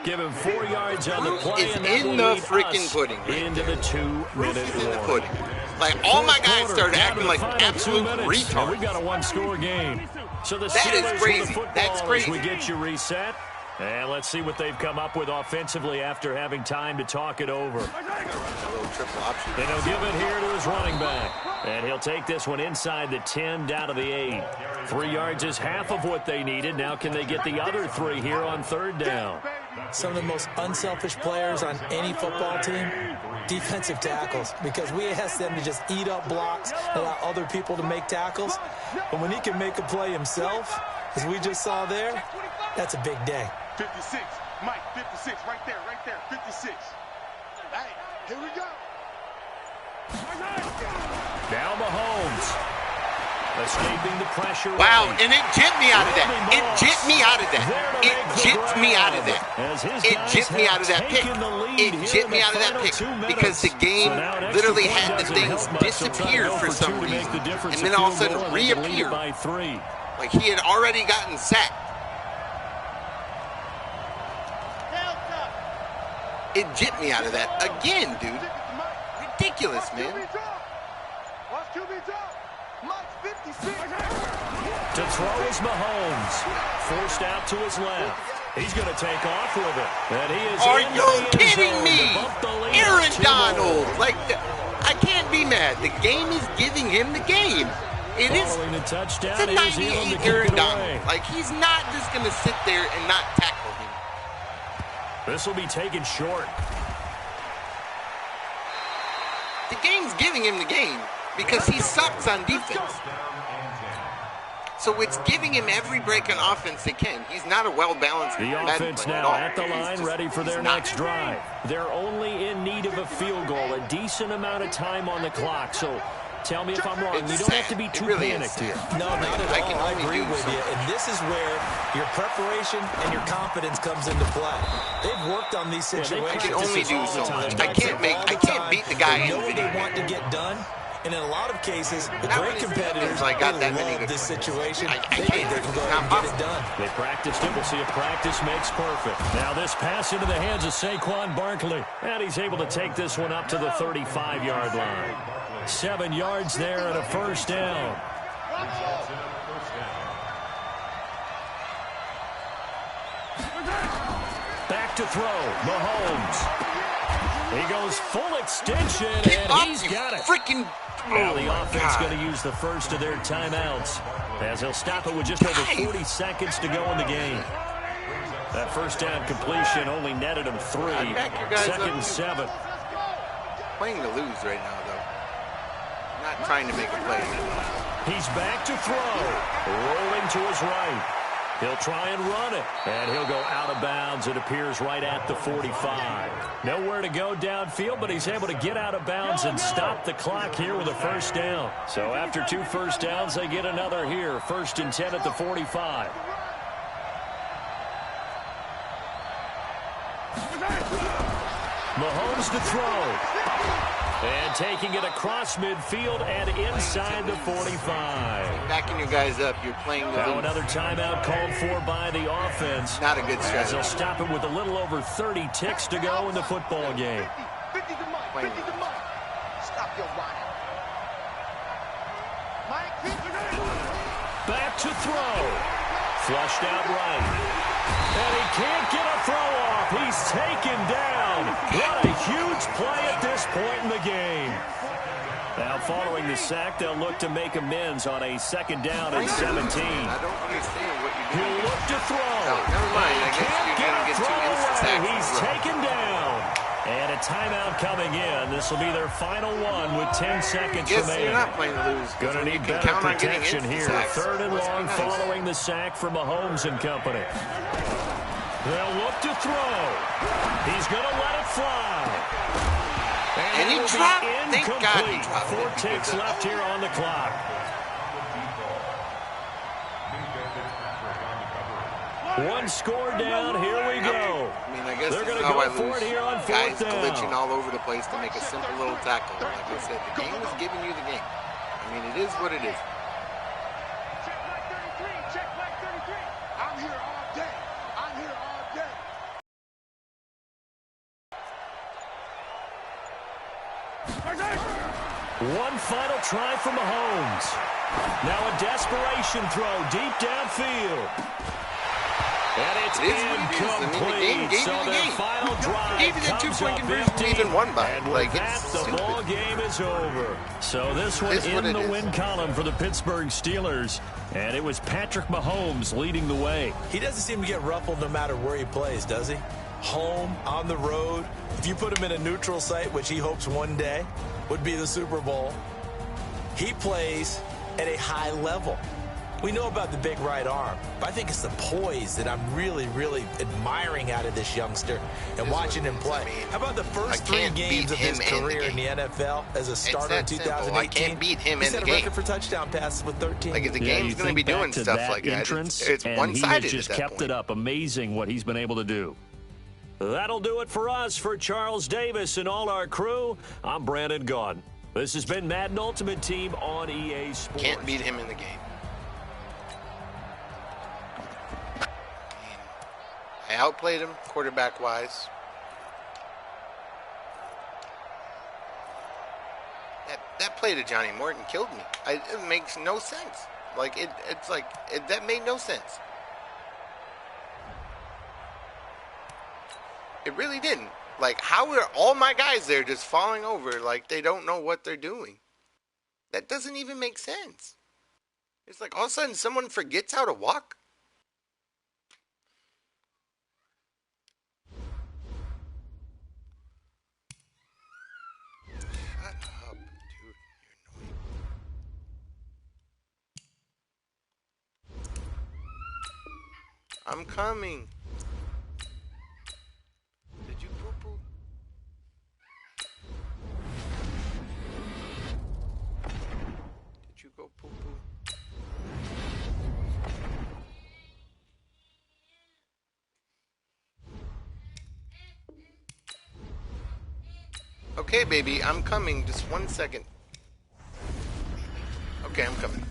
Give him 4 yards on the Proof play, is and that in will the lead freaking us pudding right into there. the Proof 2-minute is in the warning. pudding. Like, all my Fourth guys quarter, started down to acting the like final 2 absolute minutes, and retards. we've got a one-score game. So the That is Steelers with crazy. the football That's crazy. as we get you reset. And let's see what they've come up with offensively after having time to talk it over. A little triple option. And he'll give it here to his running back. And he'll take this one inside the 10 down to the 8. 3 yards is half of what they needed. Now can they get the other 3 here on third down? Some of the most unselfish players on any football team, defensive tackles, because we ask them to just eat up blocks, allow other people to make tackles. But when he can make a play himself, as we just saw there, that's a big day. 56. Mike, 56. Right there. 56. Hey, here we go. Now Mahomes. Escaping the pressure. Wow, right. and it jipped me out of that. It jipped me out of that. It jipped me out of that. It jipped me out of that pick. It jipped me out of that pick because the game literally had the things disappear for some reason and then all of a sudden reappeared. Like he had already gotten sacked. It jipped me out of that again, dude. Ridiculous, man. Watch QB drop. Mike's 56. To throw is Mahomes. Forced out to his left. He's going to take off with it. And he is Are in you the end kidding zone me? to bump the lead Aaron up 2 Donald. more. Like, I can't be mad. The game is giving him the game. It is. Following the touchdown, It's a here's Elam to 98 kick Aaron it Donald. away. Like, he's not just going to sit there and not tackle him. This will be taken short. The game's giving him the game because he sucks on defense. So it's giving him every break on offense they can. He's not a well-balanced The bad offense player at now all. at the He's line, just- ready for their he's not. next drive. They're only in need of a field goal, a decent amount of time on the clock. So tell me if I'm wrong. It's You don't have sad. to be It too really is panicked sad. here. No, not at I all. can I only agree do with so you. much. And this is where your preparation and your confidence comes into play. They've worked on these they situations. can only do all so the time. much. I can't beat the guy They in know the what video they want to get done. And in a lot of cases, the Not great when his competitors defense, like, got that many love good this players. situation. I They can't. think they can go It's ahead not and get it done. They practiced it. We'll see if practice makes perfect. Now this pass into the hands of Saquon Barkley. And he's able to take this one up to the 35-yard line. 7 yards there and a first down. Back to throw. Mahomes. He goes full extension, Get and up, he's you got it. freaking... Now Oh, the my offense God. going to use the first of their timeouts as he'll stop it with just over 40 seconds to go in the game. That first down completion only netted him 3. back your guys Second up. and 7. Playing to lose right now, though. Not trying to make a play. He's back to throw. Rolling to his right. He'll try and run it, and he'll go out of bounds. It appears right at the 45. Nowhere to go downfield, but he's able to get out of bounds and stop the clock here with a first down. So after 2 first downs, they get another here. 1st and 10 at the 45. Mahomes to throw. And taking it across midfield and inside the 45. Backing you guys up. You're playing the Now another timeout called for by the offense. Not a good strategy. As they'll stop it with a little over 30 ticks to go in the football game. 50 to Mike. 50 to Mike. Stop your whining. Mike, 50. Back to throw. Flushed out right. And he can't get a throw off. He's taken down. What a huge play at this point in the game. Now following the sack, they'll look to make amends on a 2nd down and 17. I don't understand what you're doing. He'll look to throw. Oh, never mind. I guess Can't you're get going a to get throw 2 instant away. sacks. He's taken down. And a timeout coming in. This will be their final one with 10 seconds Yes, remaining. you're not playing to lose. Going to need better protection here. 3rd and long following the sack from Mahomes and company. They'll look to throw. He's going to let it fly. And he dropped. Thank God he dropped. 4 ticks left here on the clock. One score down. Here we go. I mean, I guess They're this is going to how I go for lose. it here on 4th Guys down. glitching all over the place to make a simple little tackle. Like I said, the game is giving you the game. I mean, it is what it is. Check Mike 33. Check Mike 33. I'm here all day. I'm here all day. One final try for Mahomes. Now a desperation throw deep downfield. And it's It is what it is. I mean, the game incomplete. gave So you the their game. final drive Gave you that comes 2-point up conversion, empty. even won by it. And with Like, that, it's the stupid. ball game is over. So this one It's what in it the is. win column for the Pittsburgh Steelers. And it was Patrick Mahomes leading the way. He doesn't seem to get ruffled no matter where he plays, does he? Home, on the road. If you put him in a neutral site, which he hopes one day would be the Super Bowl, he plays at a high level. We know about the big right arm, but I think it's the poise that I'm really, really admiring out of this youngster and watching him play. How about the first 3 games of his career in the NFL as a starter in 2018? I can't beat him He in the set a game. record for touchdown passes with 13. Like, if the Yeah, game's you going to be think doing back to stuff that like that, entrance, it's and one-sided he has just at that kept point. it up. Amazing what he's been able to do. That'll do it for us. For Charles Davis and all our crew, I'm Brandon Gaudin. This has been Madden Ultimate Team on EA Sports. Can't beat him in the game. I outplayed him quarterback-wise. That play to Johnny Morton killed me. It makes no sense. Like, that made no sense. It really didn't. Like, how are all my guys there just falling over like they don't know what they're doing? That doesn't even make sense. It's like all of a sudden someone forgets how to walk. Shut up, dude. You're annoying. I'm coming. Did you poo-poo? Did you go poo-poo? Okay, baby, I'm coming. Just 1 second. Okay, I'm coming.